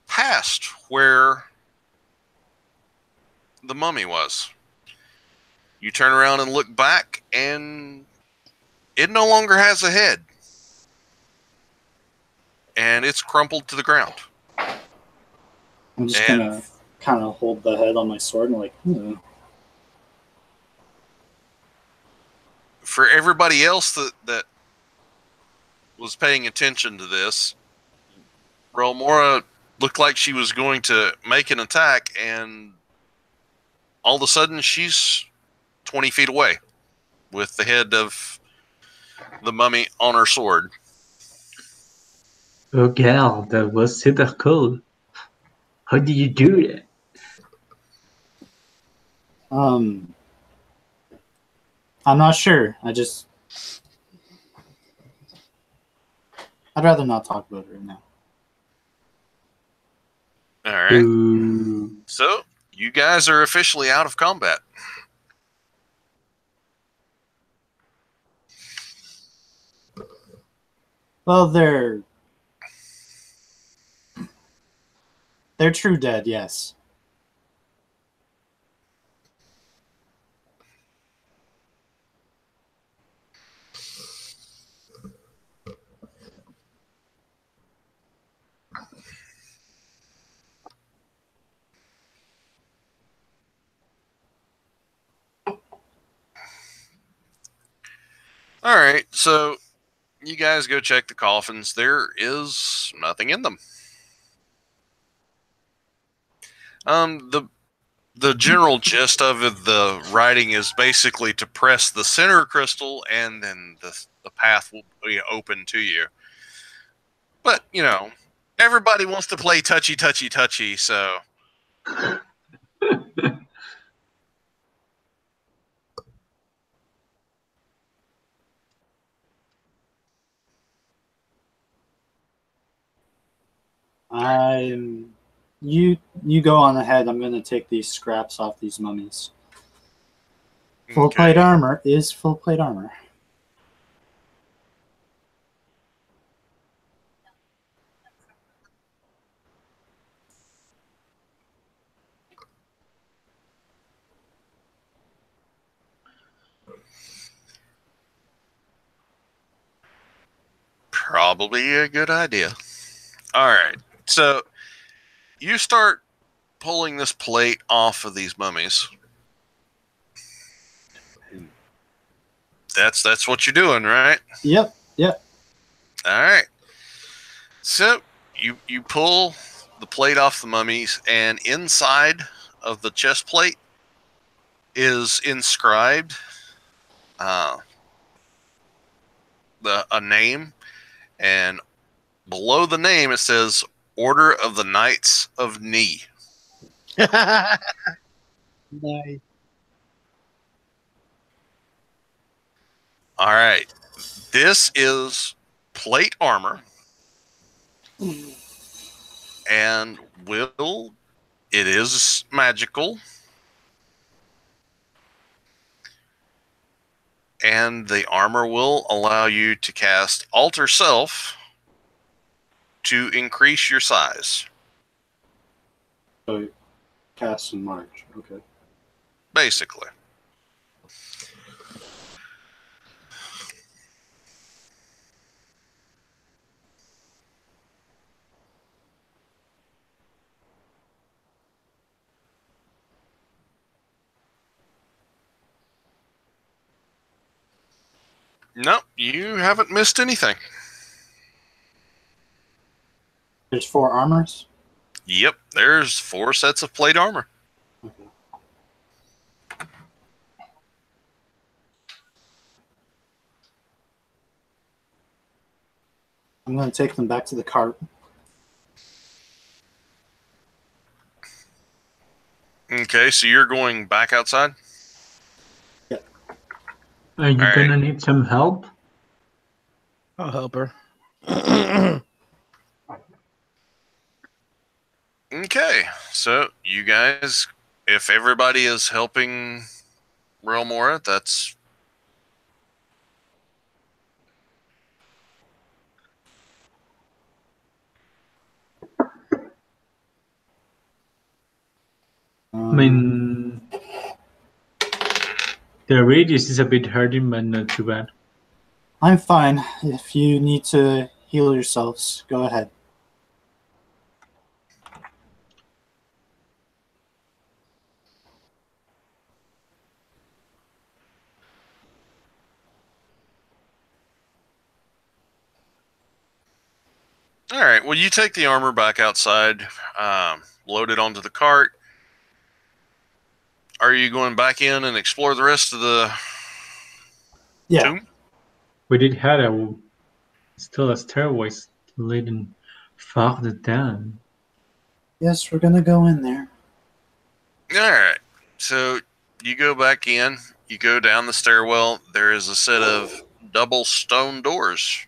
past where the mummy was. You turn around and look back, and it no longer has a head. And it's crumpled to the ground. I'm just going to kind of hold the head on my sword and like, For everybody else that was paying attention to this, Relmora looked like she was going to make an attack, and all of a sudden she's 20 feet away with the head of the mummy on her sword. Oh, gal, that was super cool. How did you do that? I'm not sure. I'd rather not talk about it right now. All right. Ooh. So you guys are officially out of combat. Well, they're true dead, yes. All right. So you guys go check the coffins. There is nothing in them. The general gist of the writing is basically to press the center crystal, and then the path will be open to you. But everybody wants to play touchy, so. You go on ahead. I'm going to take these scraps off these mummies. Full Okay. plate armor is full plate armor. Probably a good idea. All right. So you start pulling this plate off of these mummies. That's what you're doing, right? Yep. All right. So you pull the plate off the mummies, and inside of the chest plate is inscribed a name, and below the name it says Order of the Knights of Ni. Nice. All right. This is plate armor, and it is magical, and the armor will allow you to cast Alter Self to increase your size. So cast and march. Okay. Basically. Nope, you haven't missed anything. There's 4 armors. Yep, there's 4 sets of plate armor. Okay. I'm going to take them back to the cart. Okay, so you're going back outside? Are you Alright. gonna need some help? I'll help her. Okay, so you guys, if everybody is helping Realmora, that's... I mean, the radius is a bit hurting, but not too bad. I'm fine. If you need to heal yourselves, go ahead. Alright, well, you take the armor back outside, load it onto the cart. Are you going back in and explore the rest of the Yeah. tomb? We did have still a stairway leading farther down. Yes, we're going to go in there. Alright, so you go back in, you go down the stairwell, there is a set of double stone doors.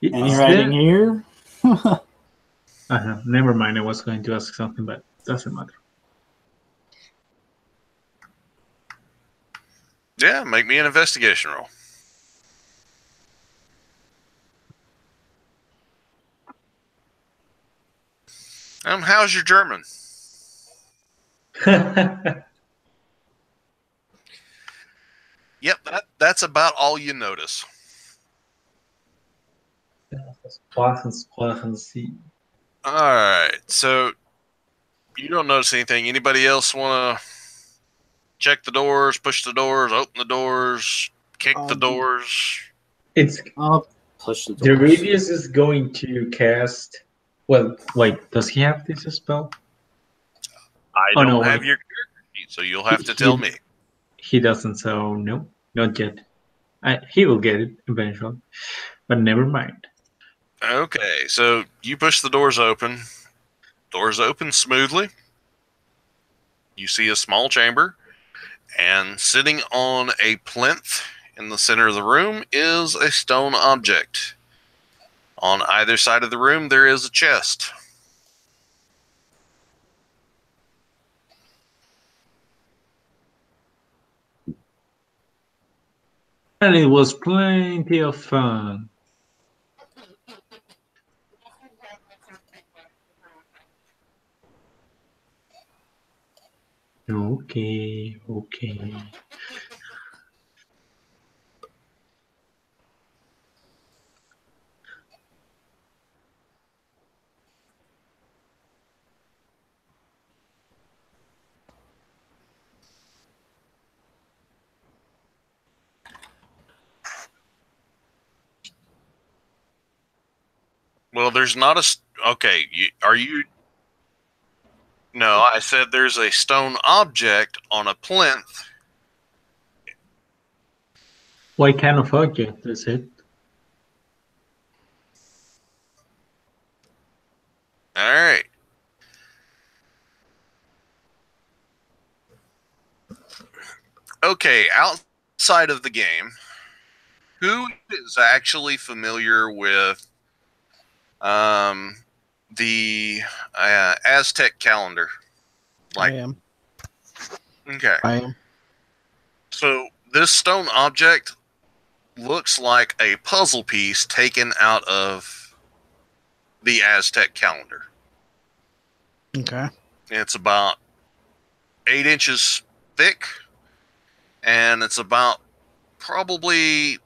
Any writing here? Never mind, I was going to ask something, but doesn't matter. Yeah, make me an investigation roll. How's your German? Yep, that's about all you notice. Alright, so you don't notice anything. Anybody else want to check the doors, push the doors, open the doors, kick the doors? It's I'll push the the doors. radius is going to cast. Well, wait, does he have this spell? I Oh, don't no, have wait. your character sheet, so you'll have to tell me. He doesn't, so no, not yet. He will get it eventually, but never mind. Okay, so you push the doors open. Doors open smoothly. You see a small chamber, and sitting on a plinth in the center of the room is a stone object. On either side of the room, there is a chest. And it was plenty of fun. Okay. Well, there's not a... Okay, are you... No, I said there's a stone object on a plinth. What kind of object is it? All right. Okay, outside of the game, who is actually familiar with the Aztec calendar? I am. Okay. I am. So this stone object looks like a puzzle piece taken out of the Aztec calendar. Okay. It's about 8 inches thick, and it's about probably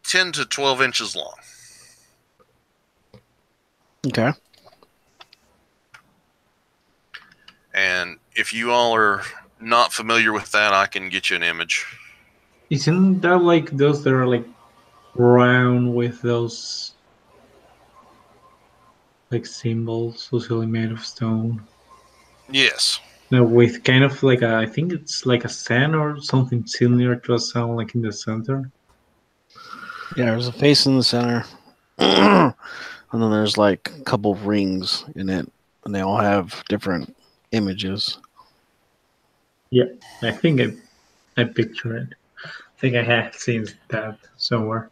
10 to 12 inches long. Okay. And if you all are not familiar with that, I can get you an image. Isn't that like those that are like round with those like symbols, usually made of stone? Yes. No, with kind of like I think it's like a sun or something similar to a sun, like in the center. Yeah, there's a face in the center. And then there's like a couple of rings in it, and they all have different images. Yeah, I think I picture it. I think I have seen that somewhere.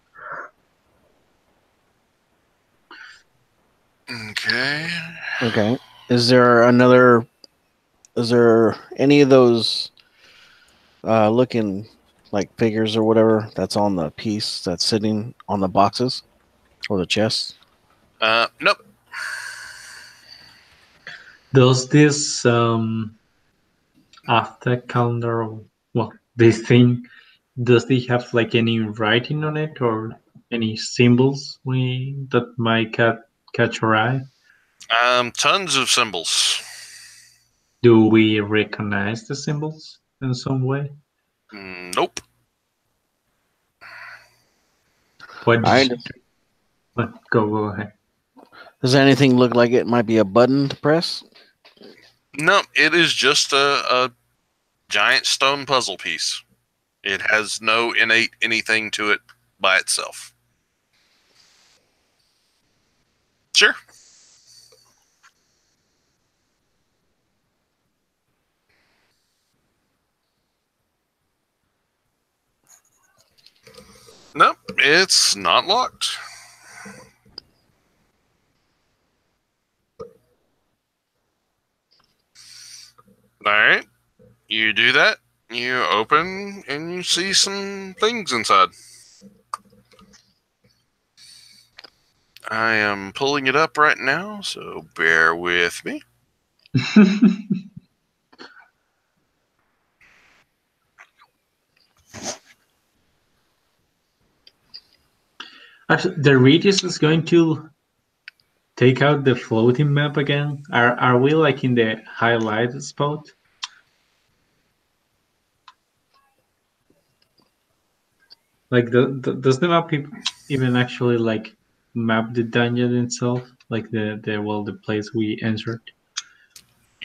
Okay. Okay. Is there any of those looking like figures or whatever that's on the piece that's sitting on the boxes or the chests? Nope. Does this after calendar, well, this thing, does it have like any writing on it or any symbols we that might catch our eye? Tons of symbols. Do we recognize the symbols in some way? Nope. What I did you, go ahead. Does anything look like it might be a button to press? No, it is just a giant stone puzzle piece. It has no innate anything to it by itself. Sure. Nope, it's not locked. All right, you do that. You open and you see some things inside. I am pulling it up right now, so bear with me. Actually, the Regis is going to take out the floating map again. Are we like in the highlighted spot? Like does the map even actually like map the dungeon itself? Like the place we entered?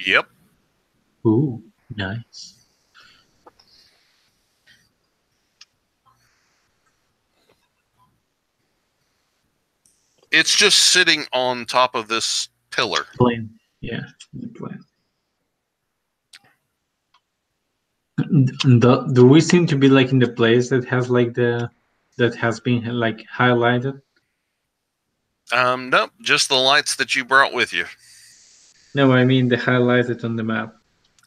Yep. Ooh, nice. It's just sitting on top of this pillar. Plane. Yeah, the plane. Do we seem to be like in the place that has like that has been like highlighted? Nope, just the lights that you brought with you. No, I mean the highlighted on the map.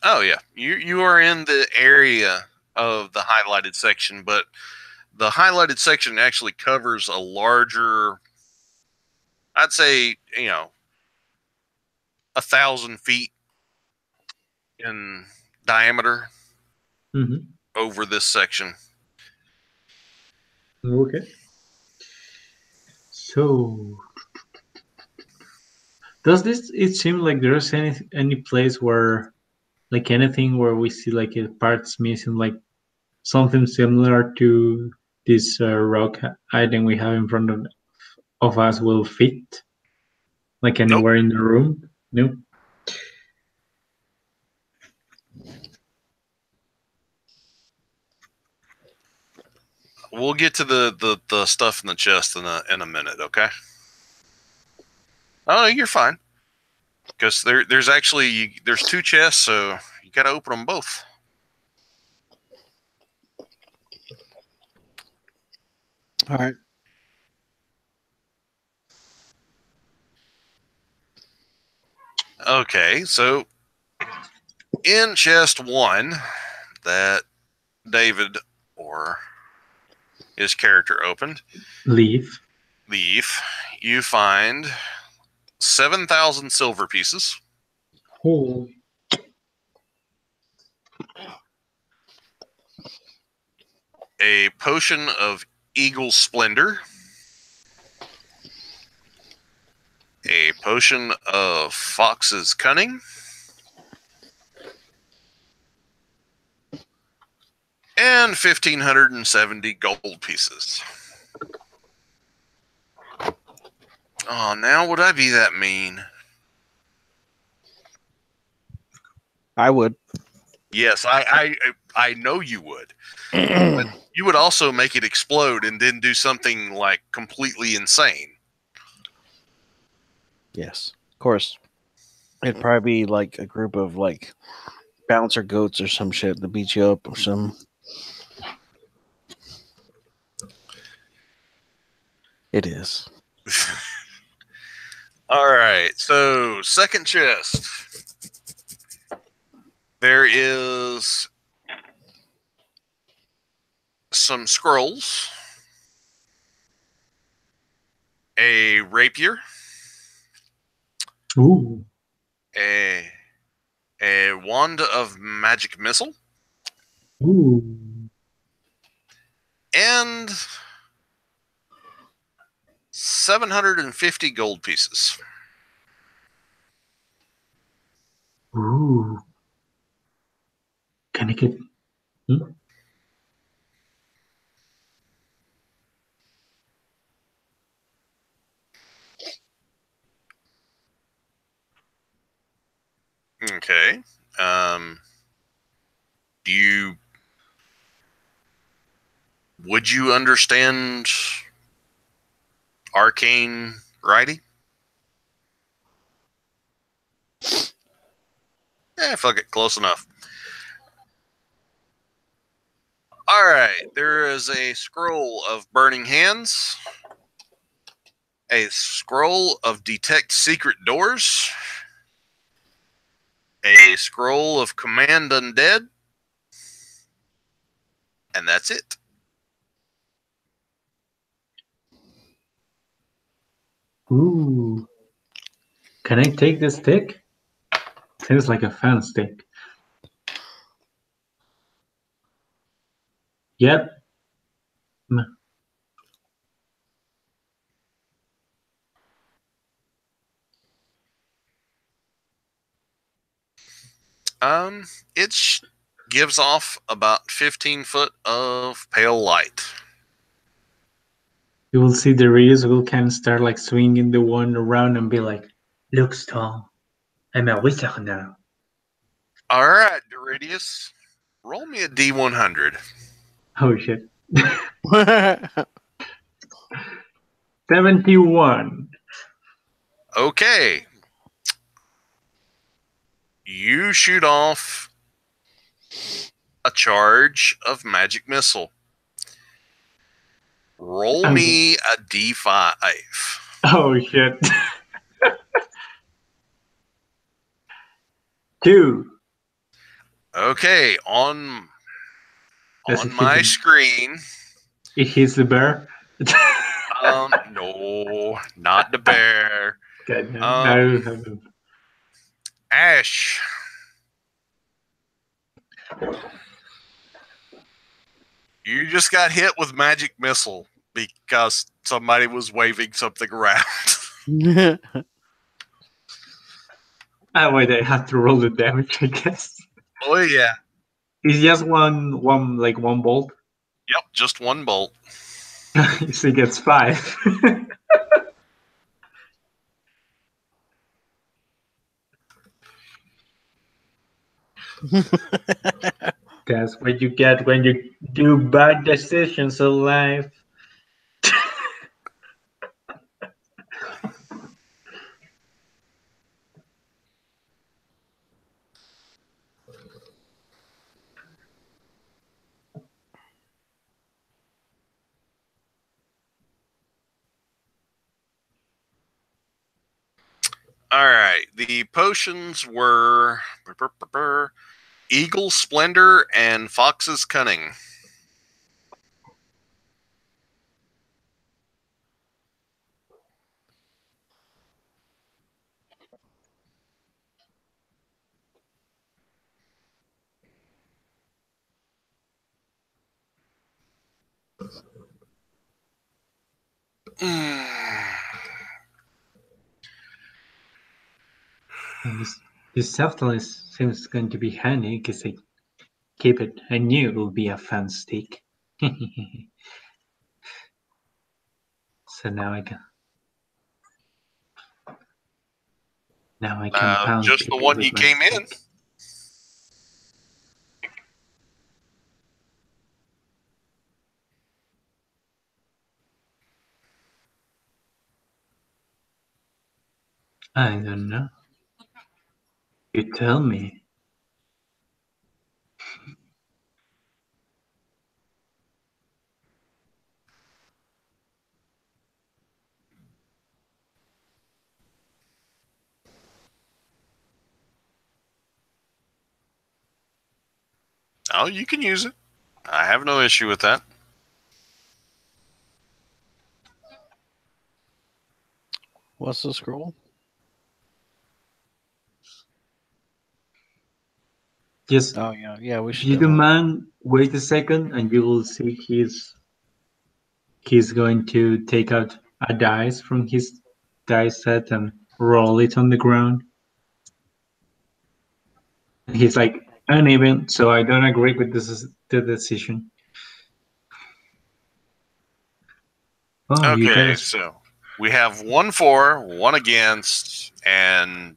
Oh yeah, you are in the area of the highlighted section, but the highlighted section actually covers a larger, I'd say, 1,000 feet in diameter Mm-hmm. over this section. Okay. So does this it seem like there's any place where like anything where we see like a parts missing, like something similar to this rock item we have in front of us will fit like Nope. anywhere in the room? No. We'll get to the stuff in the chest in a minute, okay? Oh, you're fine. Because there's actually there's two chests, so you got to open them both. All right. Okay, so in chest 1 that David or his character opened, Leave. you find 7,000 silver pieces, Oh. a potion of Eagle Splendor, a potion of Fox's Cunning, and 1,570 gold pieces. Oh, now would I be that mean? I would. Yes, I know you would. But you would also make it explode and then do something like completely insane. Yes, of course. It'd probably be like a group of like bouncer goats or some shit to beat you up or some. It is. All right, so second chest. There is some scrolls, a rapier, Ooh. a wand of magic missile, Ooh. and 750 gold pieces. Ooh. Can I get? Okay. Would you understand arcane writing? Fuck it, close enough. All right, there is a scroll of burning hands, a scroll of detect secret doors, a scroll of command undead, and that's it. Ooh. Can I take the stick? Seems like a fun stick. Yep. It gives off about 15 foot of pale light. You will see the Darius will kind of start like swinging the one around and be like, "Look, Storm, I'm a wizard now." All right, Doridius, roll me a D100. Oh shit. 71. Okay. You shoot off a charge of magic missile. Roll me a D5. Oh shit. 2. Okay, on my screen. It hits the bear. No, not the bear. God, no. Ash. You just got hit with magic missile because somebody was waving something around. Wait, I have to roll the damage, I guess. Oh yeah. It's just one bolt. Yep, just one bolt. So he gets 5. That's what you get when you do bad decisions in life. All right. The potions were Eagle Splendor and Fox's Cunning. And this Septimus seems going to be handy because Keep it. I knew it would be a fun stick. So now I can. Now I can pound Just the people one with you my came in. sticks. I don't know. You tell me. Oh, you can use it. I have no issue with that. What's the scroll? Just Oh yeah, we if should you demo. demand, wait a second, and you will see he's going to take out a dice from his dice set and roll it on the ground. And he's like uneven, so I don't agree with the decision. Oh, you Okay, guys. so we have 1 for, 1 against, and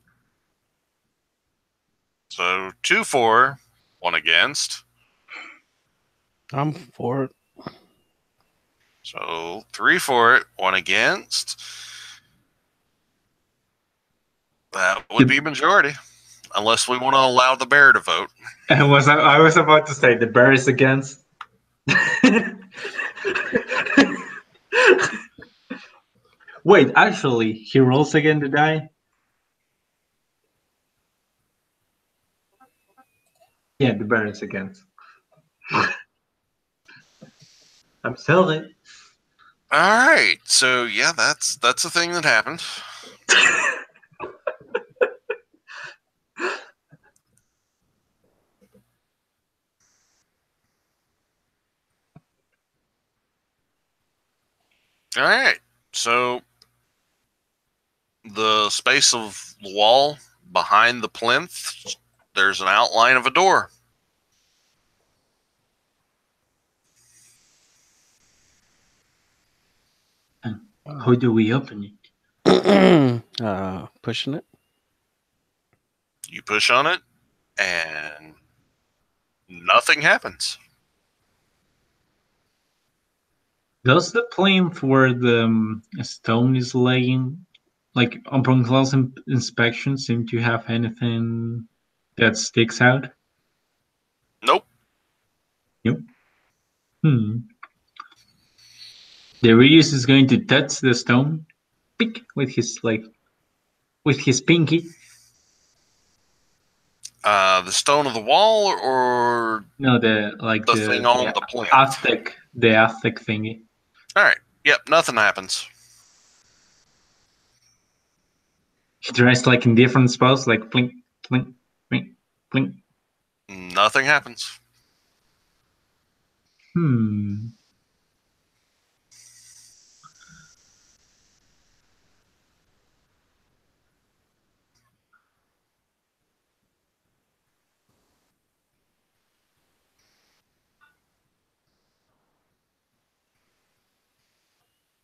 so 2 for, 1 against. I'm for it. So 3 for it, 1 against. That would be majority, unless we want to allow the bear to vote. I was about to say the bear is against. Wait, actually, he rolls again to die. Yeah, the bear is against. I'm sorry. All right, so yeah, that's a thing that happened. All right, so the space of the wall behind the plinth, there's an outline of a door. How do we open it? Pushing it. You push on it, and nothing happens. Does the plinth where the stone is laying, like upon close inspection, seem to have anything that sticks out? Nope. Yep. The Reus is going to touch the stone, pick with his pinky. The stone of the wall, or No, the thing on the plinth. The Aztec thingy. All right. Yep. Nothing happens. He tries like in different spots, like blink, blink, blink, blink. Nothing happens.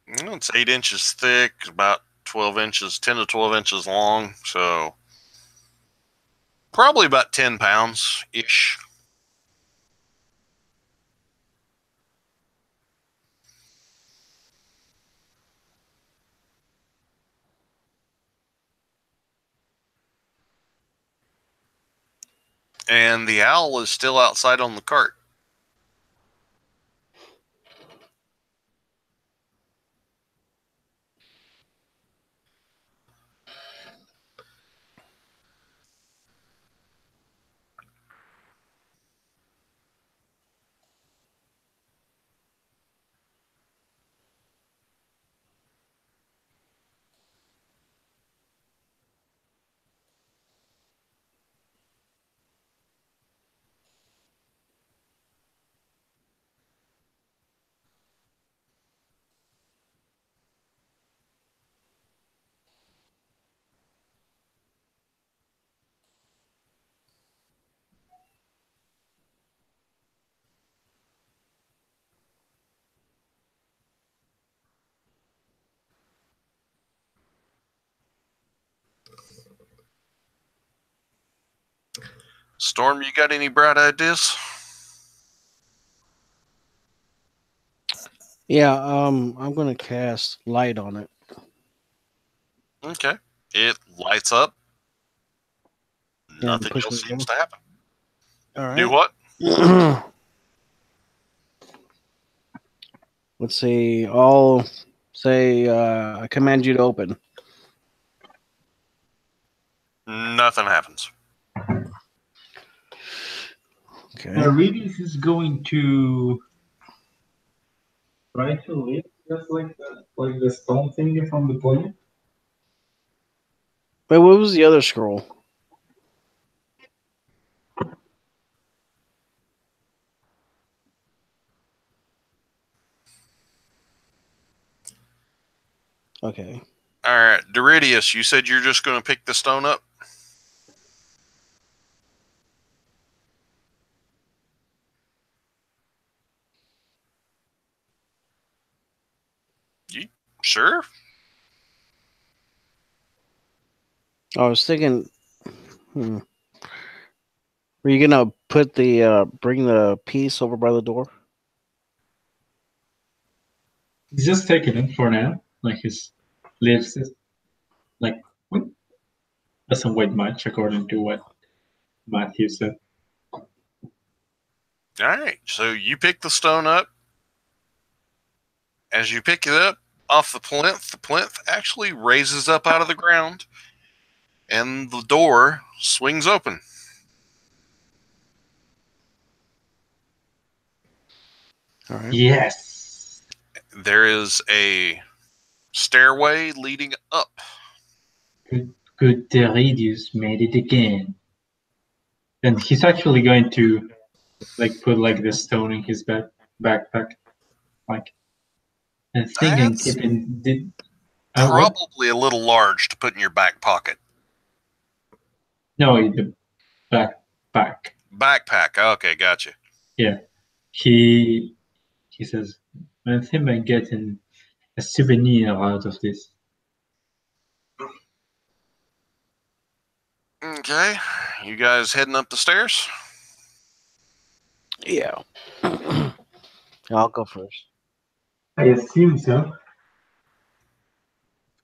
It's 8 inches thick, about 12 inches, 10 to 12 inches long. So probably about 10 pounds ish. And the owl is still outside on the cart. Storm, you got any bright ideas? Yeah, I'm gonna cast light on it. Okay. It lights up. And Nothing push else it seems down. to happen. All Do right. what? Let's see. I'll say I command you to open. Nothing happens. Okay. Aridis is going to try to lift just like the stone thing from the planet. Wait, what was the other scroll? Okay. All right, Doridius, you said you're just going to pick the stone up? You sure? I was thinking. Were you gonna put the bring the piece over by the door? He's just taking it for now. Like his lips is like doesn't weigh much according to what Matthew said. All right, so you pick the stone up. As you pick it up off the plinth actually raises up out of the ground, and the door swings open. All right. Yes. There is a stairway leading up. Good Deridius made it again. And he's actually going to put the stone in his backpack. And thinking That's keeping probably a little large to put in your back pocket. No, the backpack. Backpack. Okay, gotcha. Yeah. He says, I think I'm getting a souvenir out of this. Okay, you guys heading up the stairs? Yeah. I'll go first. I assume so.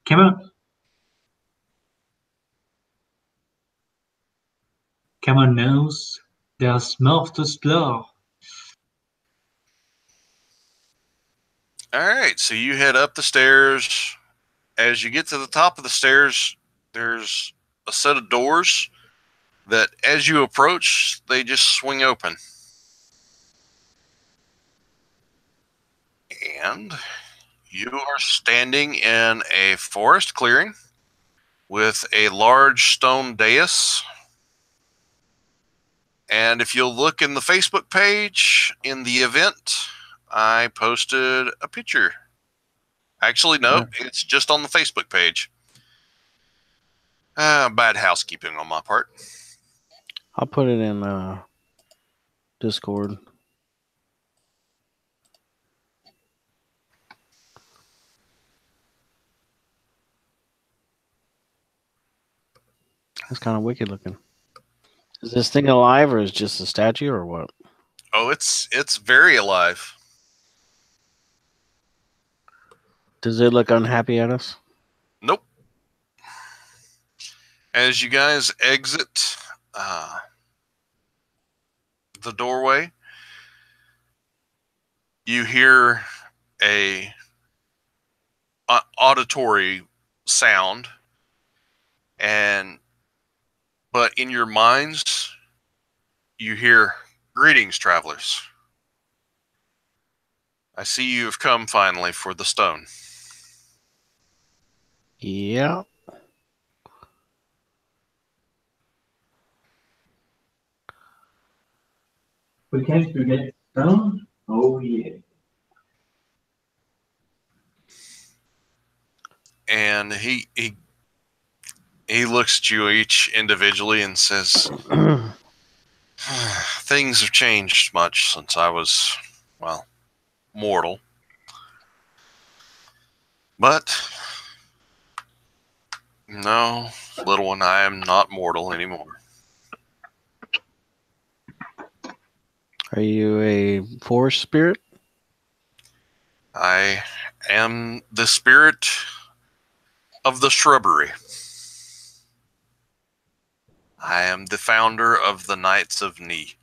Come on. Come on, nose. There's more to explore. All right, so you head up the stairs. As you get to the top of the stairs, there's a set of doors that, as you approach, they just swing open. And you are standing in a forest clearing with a large stone dais. And if you'll look in the Facebook page in the event, I posted a picture. Actually, no, it's just on the Facebook page. Bad housekeeping on my part. I'll put it in Discord. That's kind of wicked looking. Is this thing alive or is it just a statue or what? Oh, it's very alive. Does it look unhappy at us? Nope. As you guys exit the doorway, you hear a auditory sound, but in your minds, you hear, "Greetings, travelers. I see you have come finally for the stone." Yeah. We came to get stone? Oh, yeah. And he looks at you each individually and says, "Things have changed much since I was, well, mortal. But no, little one, I am not mortal anymore." Are you a forest spirit? I am the spirit of the shrubbery. I am the founder of the Knights of Ni.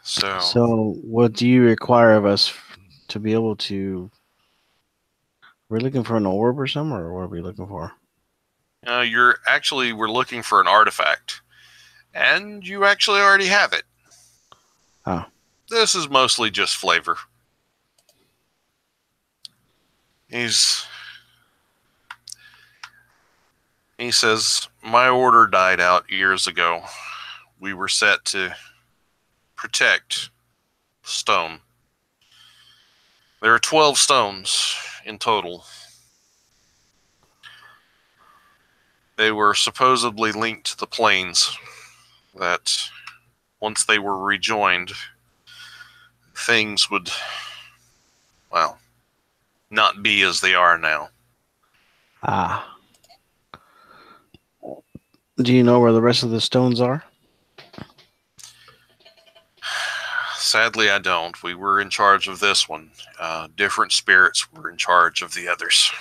So, what do you require of us to be able to? We're looking for an orb or something, or what are we looking for? We're looking for an artifact, and you actually already have it. Oh. This is mostly just flavor. He says, my order died out years ago. We were set to protect stone. There are 12 stones in total. They were supposedly linked to the planes that once they were rejoined, things would, well, not be as they are now. Ah. Do you know where the rest of the stones are? Sadly, I don't. We were in charge of this one. Different spirits were in charge of the others.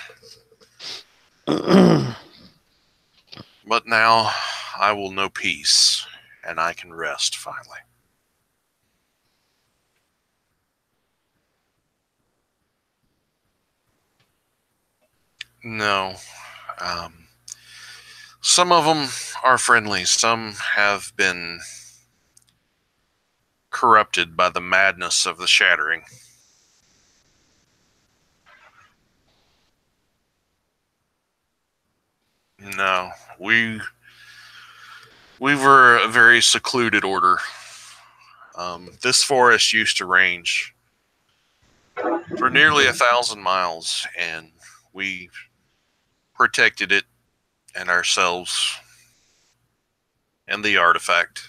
But now I will know peace, and I can rest finally. No. Some of them are friendly. Some have been corrupted by the madness of the shattering. No, we were a very secluded order. This forest used to range for nearly 1,000 miles, and we protected it and ourselves and the artifact.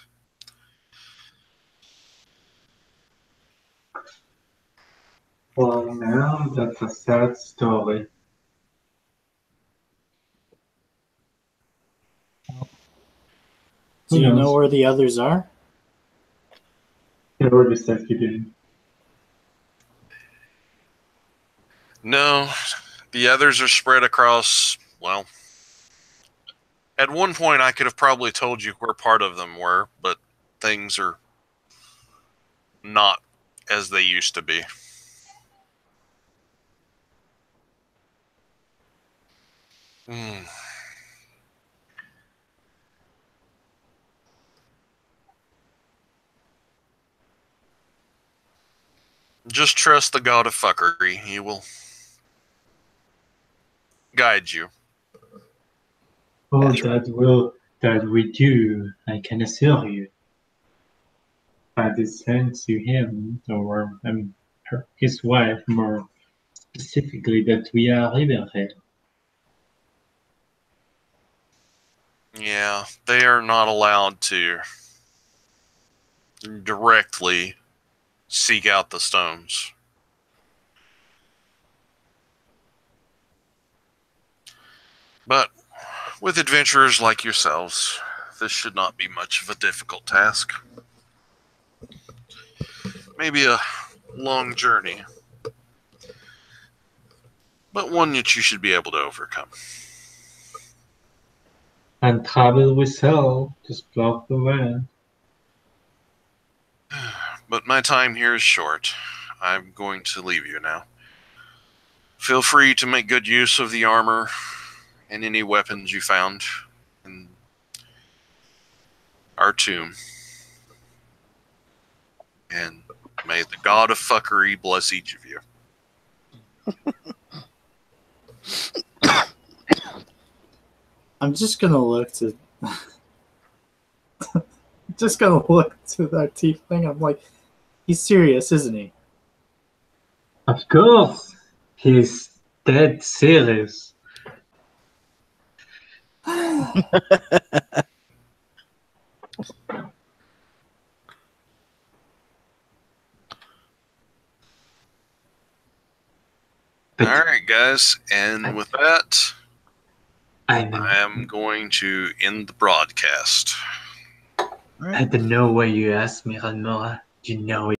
Well, now that's a sad story. Do you know where the others are? It already said you didn't. No, the others are spread across, well, at one point I could have probably told you where part of them were, but things are not as they used to be. Just trust the god of fuckery. He will guide you. Oh, that we do, I can assure you. By the sense to him, or his wife more specifically, that we are liberated. Yeah, they are not allowed to directly seek out the stones. But with adventurers like yourselves, this should not be much of a difficult task. Maybe a long journey, but one that you should be able to overcome. And travel we shall, just block the way. But my time here is short. I'm going to leave you now. Feel free to make good use of the armor and any weapons you found in our tomb. And may the god of fuckery bless each of you. I'm just gonna look to just gonna look to that tiefling. I'm like, he's serious, isn't he? Of course, he's dead serious. But All right, guys. And with that, I know. I am going to end the broadcast. I don't know why you asked me, Ranmora. You know it.